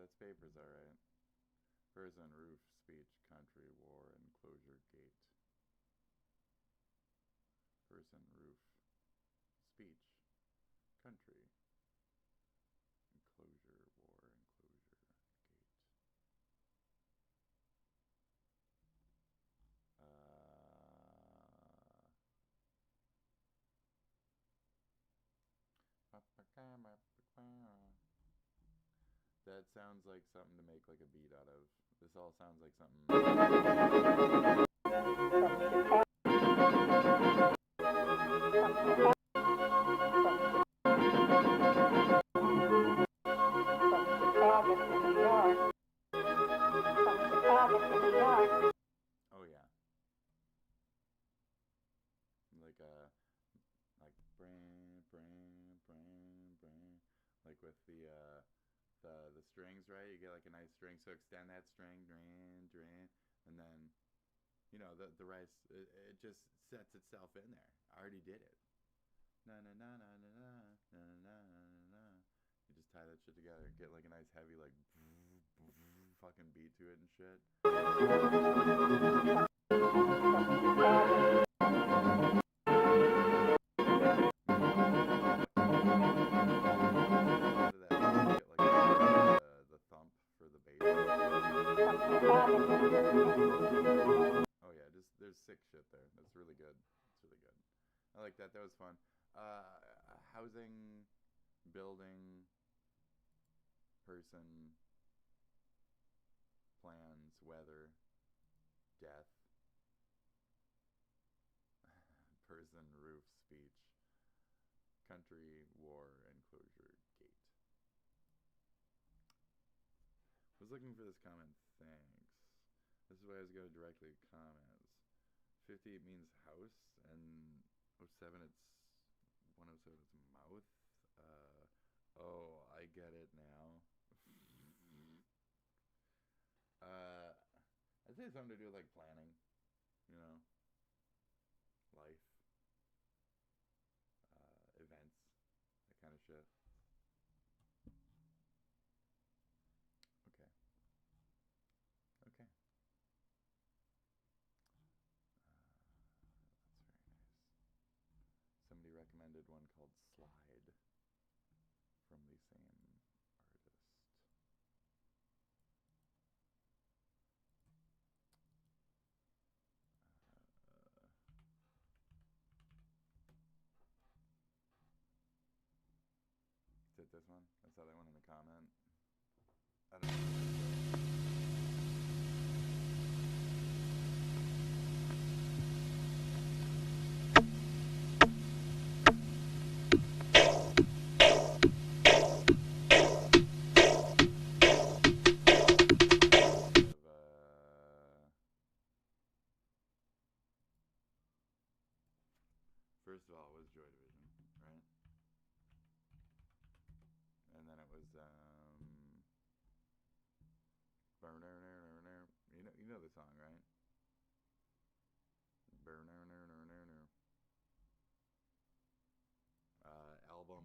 That's papers, all right. Person, roof, speech, country, war, enclosure, gate. Person, roof, speech, country, enclosure, war, enclosure, gate. That sounds like something to make like a beat out of. This all sounds like something. Oh yeah. Like like with the strings, right? You get like a nice string, so extend that string, and then, you know, the rest, it just sets itself in there. I already did it. Na na na na na na na na na. You just tie that shit together, get like a nice heavy like fucking beat to it and shit. Oh yeah, just there's sick shit there. That's really good. It's really good. I like that. That was fun. Housing, building, person, plans, weather, death, person, roof, speech, country, war, enclosure, gate. I was looking for this comment. Thanks. This is why I was going directly to comments. 58 means house, and 07 it's 107 it's mouth. Oh, I get it now. I'd say something to do with like planning, you know, life, events, that kind of shit. Okay. Okay. That's very nice. Somebody recommended one called Slide from the same artist. Is it this one? I saw that one in the comment. I don't know. First of all, it was Joy Division, right? And then it was you know the song, right? Album,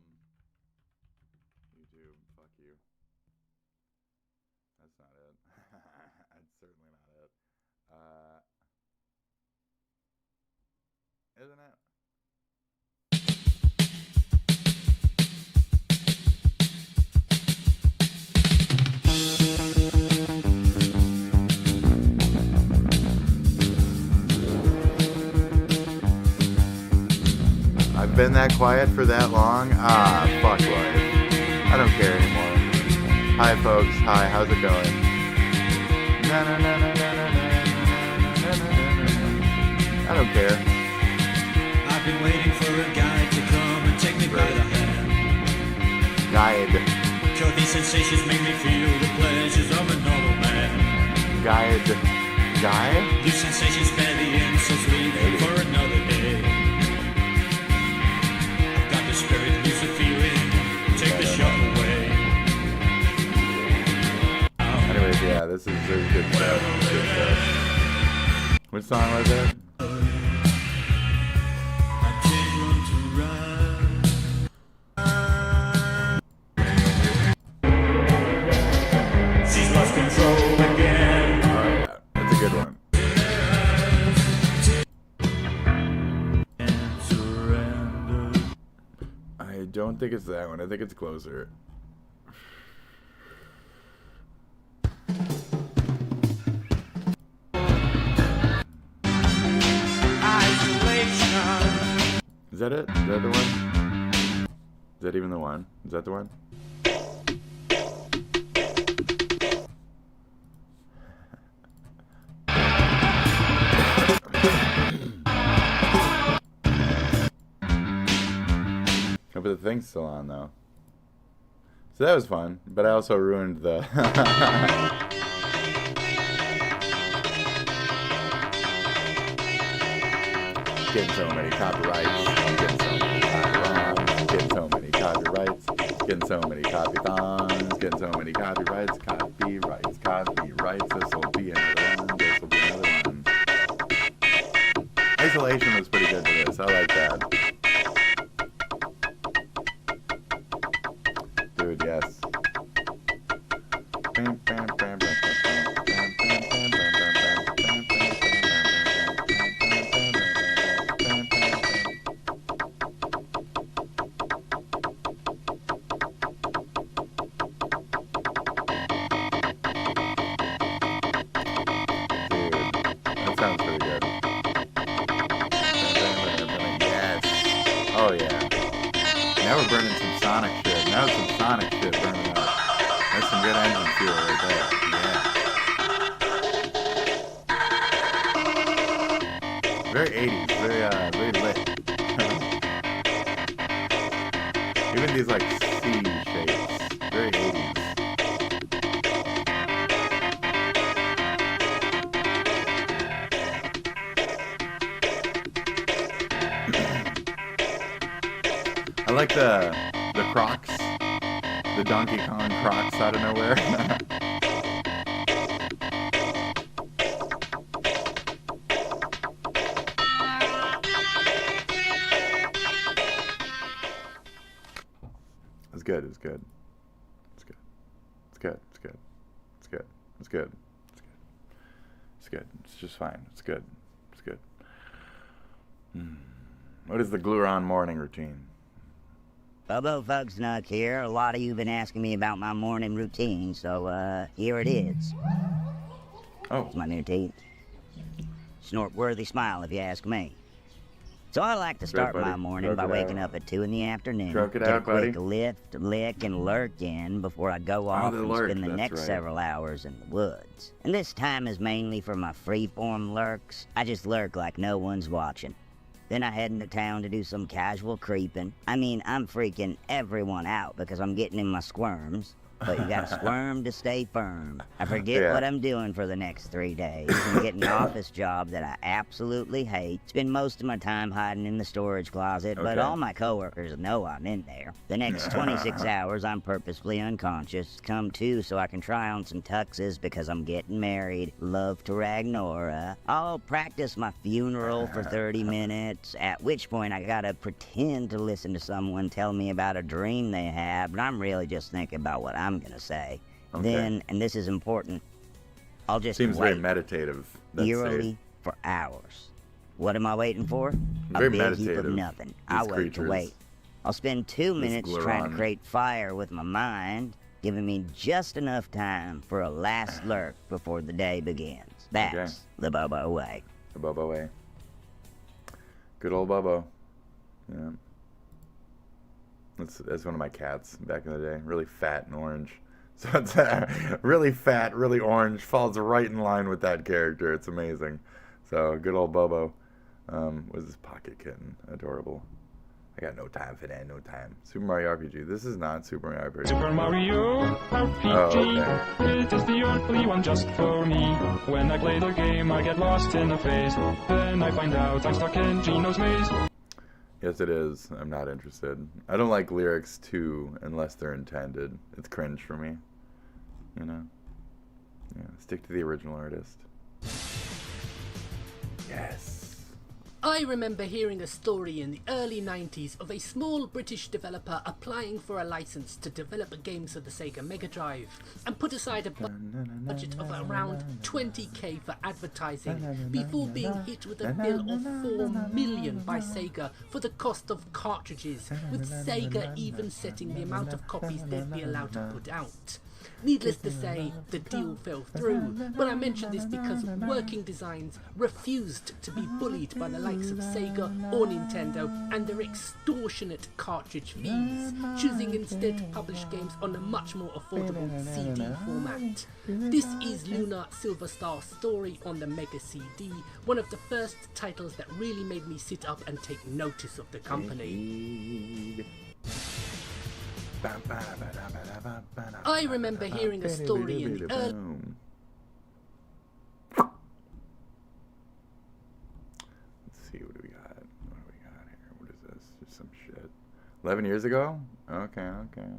YouTube, fuck you. That's not it. That's certainly not it. Isn't it? I've been that quiet for that long? Ah, fuck life. I don't care anymore. Hi folks, hi, how's it going? I don't care. I've been waiting for a guide to come and take me by the hand. Guide. Sure, these sensations make me feel the pleasures of another Guy? These sensations spare the insults, leave them for another day. I've got the spirit, lose the feeling, take the shock away. Anyways, yeah, this is good stuff. Good stuff. What song was it? She's lost control again. Oh yeah, that's a good one. I don't think it's that one. I think it's Closer. Is that it? Is that the one? Is that even the one? Is that the one? Oh, but the thing's still on though. So that was fun, but I also ruined the getting so many copyrights, getting so many copyrights, getting so many copyrights, getting so many copythons, getting so many copyrights, copyrights, this'll be another one, this'll be another one. Isolation was pretty good for this, I like that. Dude, yes. Oh yeah. Now we're burning some Sonic shit. Now some Sonic shit burning up. That's some good engine fuel right there. Yeah. Very 80s. Very lit. Even these like C shapes. Very 80s. I like the Crocs, the Donkey Kong Crocs out of nowhere. It's good. It's good. It's good. It's good. It's good. It's good. It's good. It's good. It's good. It's just fine. It's good. It's good. What is the Gluron morning routine? Bobo Fug Snuck here. A lot of you have been asking me about my morning routine, so here it is. Oh. It's my new teeth. Snort-worthy smile, if you ask me. So I like to start my morning by waking up at 2 in the afternoon, Stroke it get a out, quick buddy. lift, lick, and lurk in before I go off the and lurk, spend the that's next right. several hours in the woods. And this time is mainly for my free-form lurks. I just lurk like no one's watching. Then I head into town to do some casual creeping. I mean, I'm freaking everyone out because I'm getting in my squirms. But you gotta squirm to stay firm. I forget what I'm doing for the next 3 days and get an office job that I absolutely hate. Spend most of my time hiding in the storage closet, but all my coworkers know I'm in there. The next 26 hours, I'm purposefully unconscious. Come to so I can try on some tuxes because I'm getting married. Love to Ragnora. I'll practice my funeral for 30 minutes, at which point I gotta pretend to listen to someone tell me about a dream they have, but I'm really just thinking about what I'm gonna say. Then, and this is important, I'll just Seems wait very meditative. That's eerily safe. for hours. What am I waiting for? Very a big heap of meditative, nothing. these I'll wait to creatures. wait. I'll spend 2 This minutes trying to Gluron. create fire with my mind, giving me just enough time for a last lurk before the day begins. That's the Bobo way. The Bobo way. Good old Bobo. Yeah. That's one of my cats back in the day. Really fat and orange. So it's really fat, really orange. Falls right in line with that character. It's amazing. So good old Bobo was his pocket kitten. Adorable. I got no time for that, no time. Super Mario RPG. This is not Super Mario RPG. Super Mario RPG. Oh, okay. It is the only one just for me. When I play the game, I get lost in a phase. Then I find out I'm stuck in Gino's maze. Yes, it is. I'm not interested. I don't like lyrics too, unless they're intended. It's cringe for me. You know? Yeah, stick to the original artist. Yes. I remember hearing a story in the early 90s of a small British developer applying for a license to develop games for the Sega Mega Drive and put aside a budget of around 20k for advertising before being hit with a bill of 4 million by Sega for the cost of cartridges, with Sega even setting the amount of copies they'd be allowed to put out. Needless to say, the deal fell through, but I mention this because Working Designs refused to be bullied by the likes of Sega or Nintendo and their extortionate cartridge fees, choosing instead to publish games on a much more affordable CD format. This is Lunar Silver Star's story on the Mega CD, one of the first titles that really made me sit up and take notice of the company. I remember hearing a story in the early... Let's see, what do we got? What do we got here? What is this? Just some shit. 11 years ago? Okay, okay.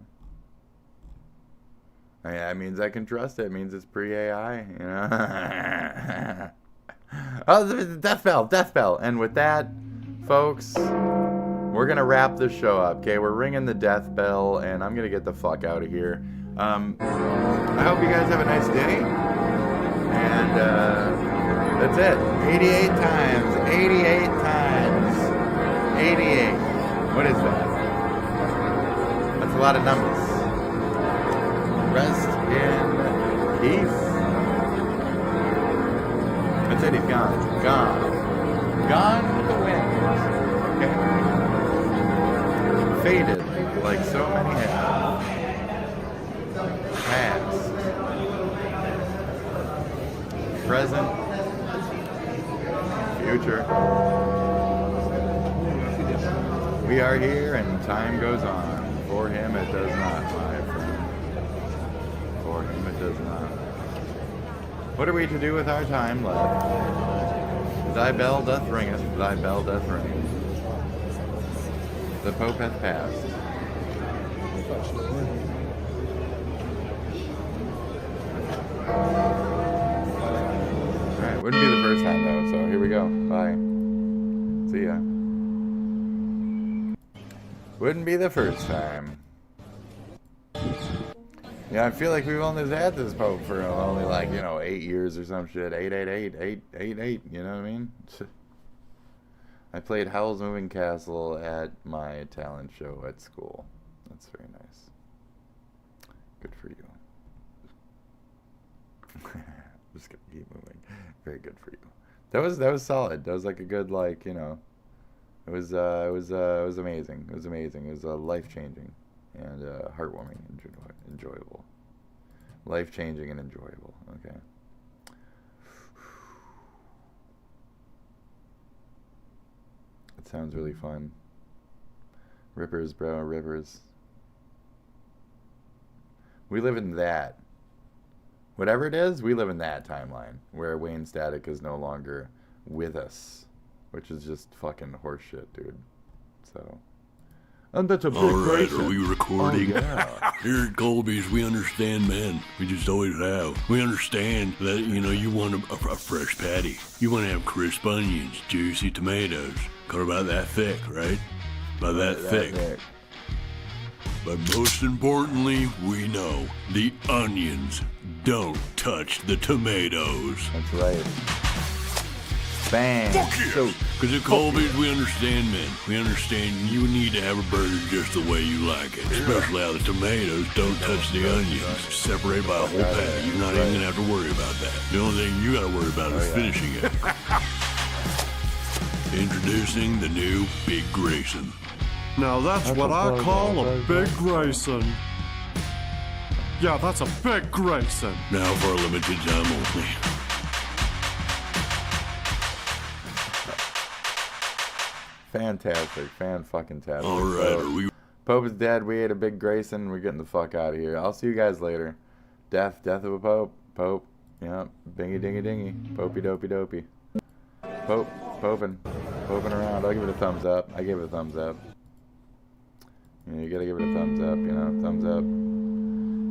That means I can trust it. It means it's pre-AI, you know? Oh, the death bell. And with that, folks... we're going to wrap this show up, okay? We're ringing the death bell, and I'm going to get the fuck out of here. I hope you guys have a nice day. And that's it. 88 times. 88 times. 88. What is that? That's a lot of numbers. Rest in peace. That's it. He's gone. Gone. Gone with the wind. Okay? Faded, like so many have. Past. Present. Future. We are here and time goes on. For him it does not, my friend. For him it does not. What are we to do with our time left? Thy bell doth ringeth, thy bell doth ring. The Pope hath passed. Alright, wouldn't be the first time though, so here we go. Bye. See ya. Wouldn't be the first time. Yeah, I feel like we've only had this Pope for only like, 8 years or some shit. 888, you know what I mean? I played Howl's Moving Castle at my talent show at school. That's very nice. Good for you. Just gonna keep moving. Very good for you. That was solid. That was like a good it was amazing. It was amazing. It was life-changing and heartwarming and enjoyable. Life-changing and enjoyable. Okay. It sounds really fun. Rippers, bro, rippers. We live in that. Whatever it is, we live in that timeline where Wayne Static is no longer with us, which is just fucking horseshit, dude. So, and that's a big Alright, are we recording? Oh, yeah. Here at Colby's, we understand men. We just always have. We understand that, you want a fresh patty. You want to have crisp onions, juicy tomatoes. Cut about that thick, right? About that thick. But most importantly, we know the onions don't touch the tomatoes. That's right. Bang. Fuck yeah! Because at Colby's, we understand men. We understand you need to have a burger just the way you like it. Especially how the tomatoes don't touch the onions. Separated by a whole patty. You're not even going to have to worry about that. The only thing you got to worry about is finishing it. Introducing the new Big Grayson. Now that's what I call a Big Grayson. Yeah, that's a Big Grayson. Now for a limited time only. Fantastic. Fan-fucking-tastic. All right, are we... Pope is dead. We ate a big Grayson. We're getting the fuck out of here. I'll see you guys later. Death of a Pope. Pope. Yep. Bingy dingy dingy. Popey dopey dopey. Pope. Poping around. I'll give it a thumbs up. I gave it a thumbs up. You gotta give it a thumbs up, you know. Thumbs up.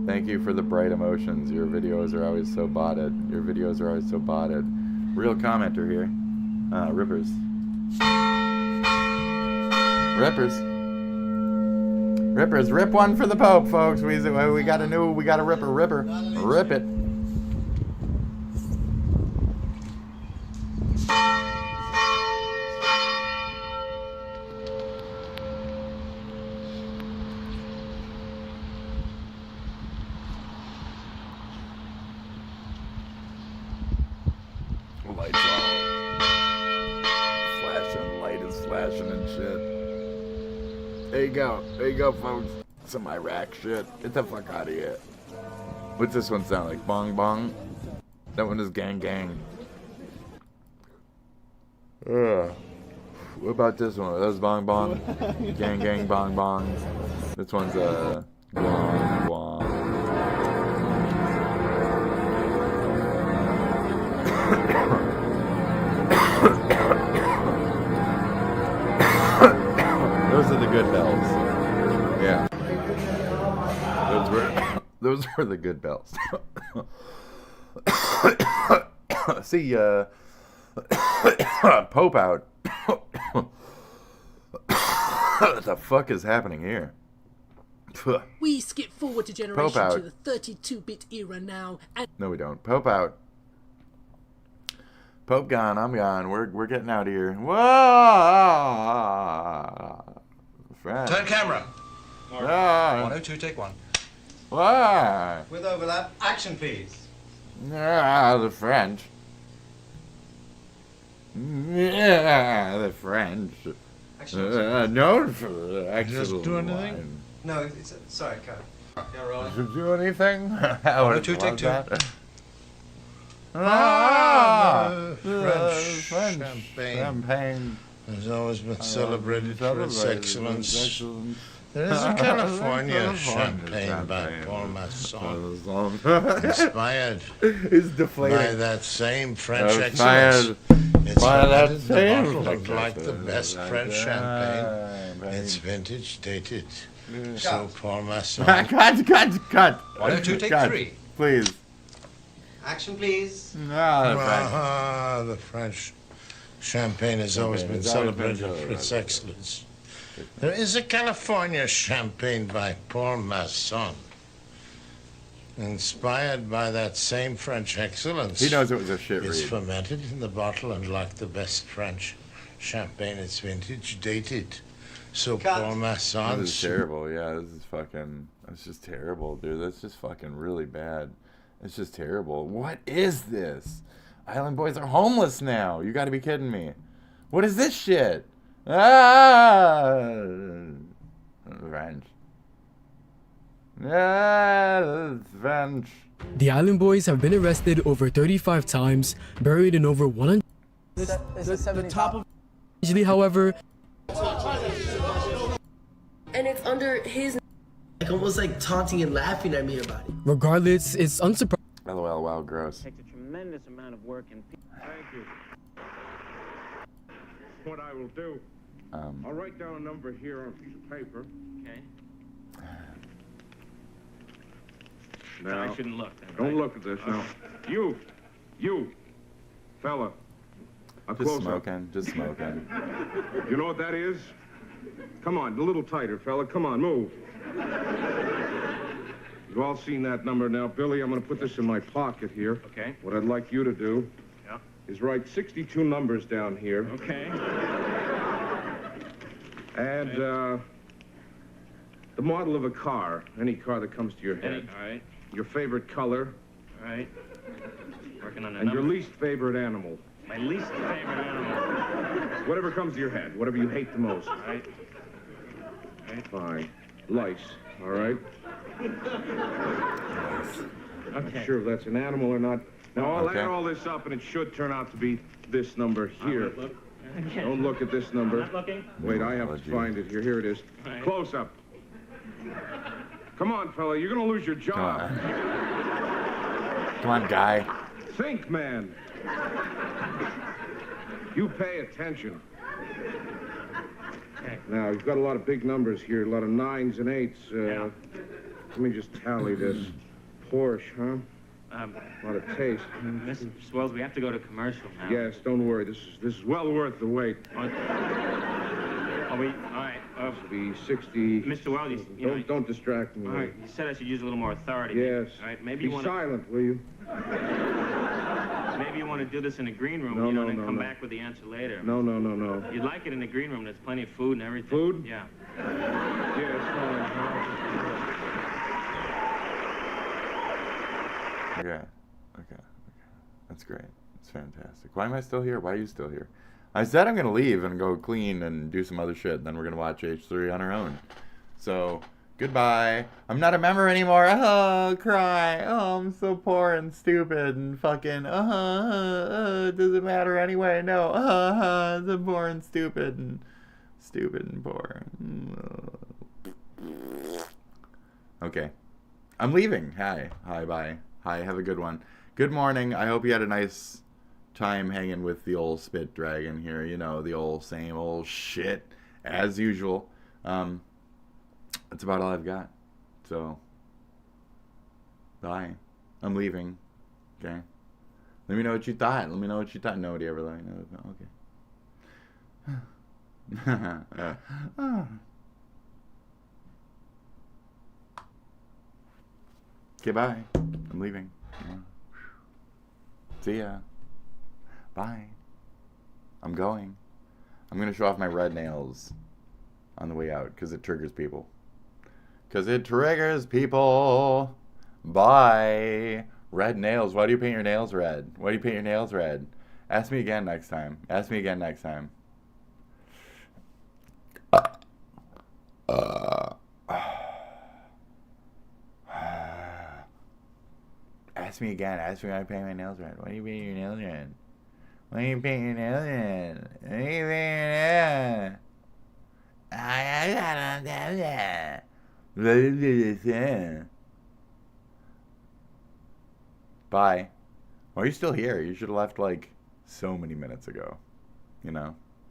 Thank you for the bright emotions. Your videos are always so botted. Real commenter here. Rippers. Rippers, rip one for the Pope, folks. We got a ripper. Rip it. Lights on. Light is flashing and shit. There you go, folks. Some Iraq shit. Get the fuck out of here. What's this one sound like? Bong bong? That one is gang gang. What about this one? Are those bong bong? Gang gang bong bongs. This one's guam guam. Those are the good bells. Yeah. Those were the good bells. See, Pope out. What the fuck is happening here? We skip forward to generation to the 32-bit era now, and no, we don't. Pope out. Pope gone. I'm gone. We're getting out of here. Whoa! Friend. Turn camera. Ah. 102, take one. Why? With overlap, action please. Ah, the French. Yeah, the French. Known for excellent Just do anything? wine. No, it's sorry, cut. Yeah, rolling. Should do anything? 102, take two. French champagne has always been celebrated for its excellence. There is a California champagne by Paul Masson, inspired by that same French excellence. It's fermented in the bottle like the best French champagne. It's vintage dated. So Paul Masson. Cut. 102, take three. Please. Action please. The French champagne has always been celebrated for its excellence. There is a California champagne by Paul Masson, inspired by that same French excellence. He knows it was a shit It's read. fermented in the bottle, and like the best French champagne, it's vintage dated. So Paul Masson. This is terrible. Yeah, this is fucking. That's just terrible, dude. That's just fucking really bad. It's just terrible. What is this? Island Boys are homeless now. You gotta be kidding me. What is this shit? French. French. The Island Boys have been arrested over 35 times, buried in over 100. The top of. Usually, however, And it's under his. Like almost like taunting and laughing at me about it. regardless, it's unsurprising. LOL, wow, gross. Takes a tremendous amount of work and. Thank you. What I will do, I'll write down a number here on a piece of paper. Okay. Now, I shouldn't look. Then, don't right? look at this now. You, fella. A Just close-up. smoking. Just smoking. You know what that is? Come on, a little tighter, fella. Come on, move. You've all seen that number now. Billy, I'm going to put this in my pocket here. Okay. What I'd like you to do Yeah. is write 62 numbers down here. Okay. And, the model of a car. Any car that comes to your head. All right. Your favorite color. All right. Working on a And your number. least favorite animal. My least favorite animal. Whatever comes to your head. Whatever you hate the most. All right. Fine. Lice. All right? Okay. Not sure if that's an animal or not. Now, I'll Okay. add all this up, and it should turn out to be this number here. Look. Don't look at this number. Not looking? Wait, I have to find it here. Here it is. Right. Close up. Come on, fella. You're going to lose your job. Come on, guy. Think, man. You pay attention. Okay. Now, you've got a lot of big numbers here, a lot of 9s and 8s. Yeah. Let me just tally this. Porsche, huh? A lot of taste. Mr. Swells, we have to go to commercial now. Yes, don't worry. This is well worth the wait. All right. This will be 60. Mr. Wells, you know, Don't distract me. all right, you said I should use a little more authority. Yes. All right, maybe Be you want to... silent, will you? Maybe you want to do this in the green room, No, you know, no, and then no, come no. back with the answer later. No. You'd like it in the green room. There's plenty of food and everything. Food? Yeah. Yes, fine. Okay. That's great. It's fantastic. Why am I still here? Why are you still here? I said I'm going to leave and go clean and do some other shit. Then we're going to watch H3 on our own. So, goodbye. I'm not a member anymore. Oh, cry. Oh, I'm so poor and stupid and fucking, doesn't matter anyway. No, I'm poor and stupid and poor. Okay. I'm leaving. Hi, bye. Hi, have a good one. Good morning. I hope you had a nice time hanging with the old SpitDragon here. You know, the old same old shit as usual. That's about all I've got. So, bye. I'm leaving. Okay. Let me know what you thought. Nobody ever let me know. Okay. Okay, bye. I'm leaving. See ya. Bye. I'm going. I'm going to show off my red nails on the way out because it triggers people. Bye. Red nails. Why do you paint your nails red? Ask me again next time. Ask me again. Ask me why I paint my nails red. Why do you paint your nails red? I don't know that. Bye. Why are you still here? You should have left like so many minutes ago. You know?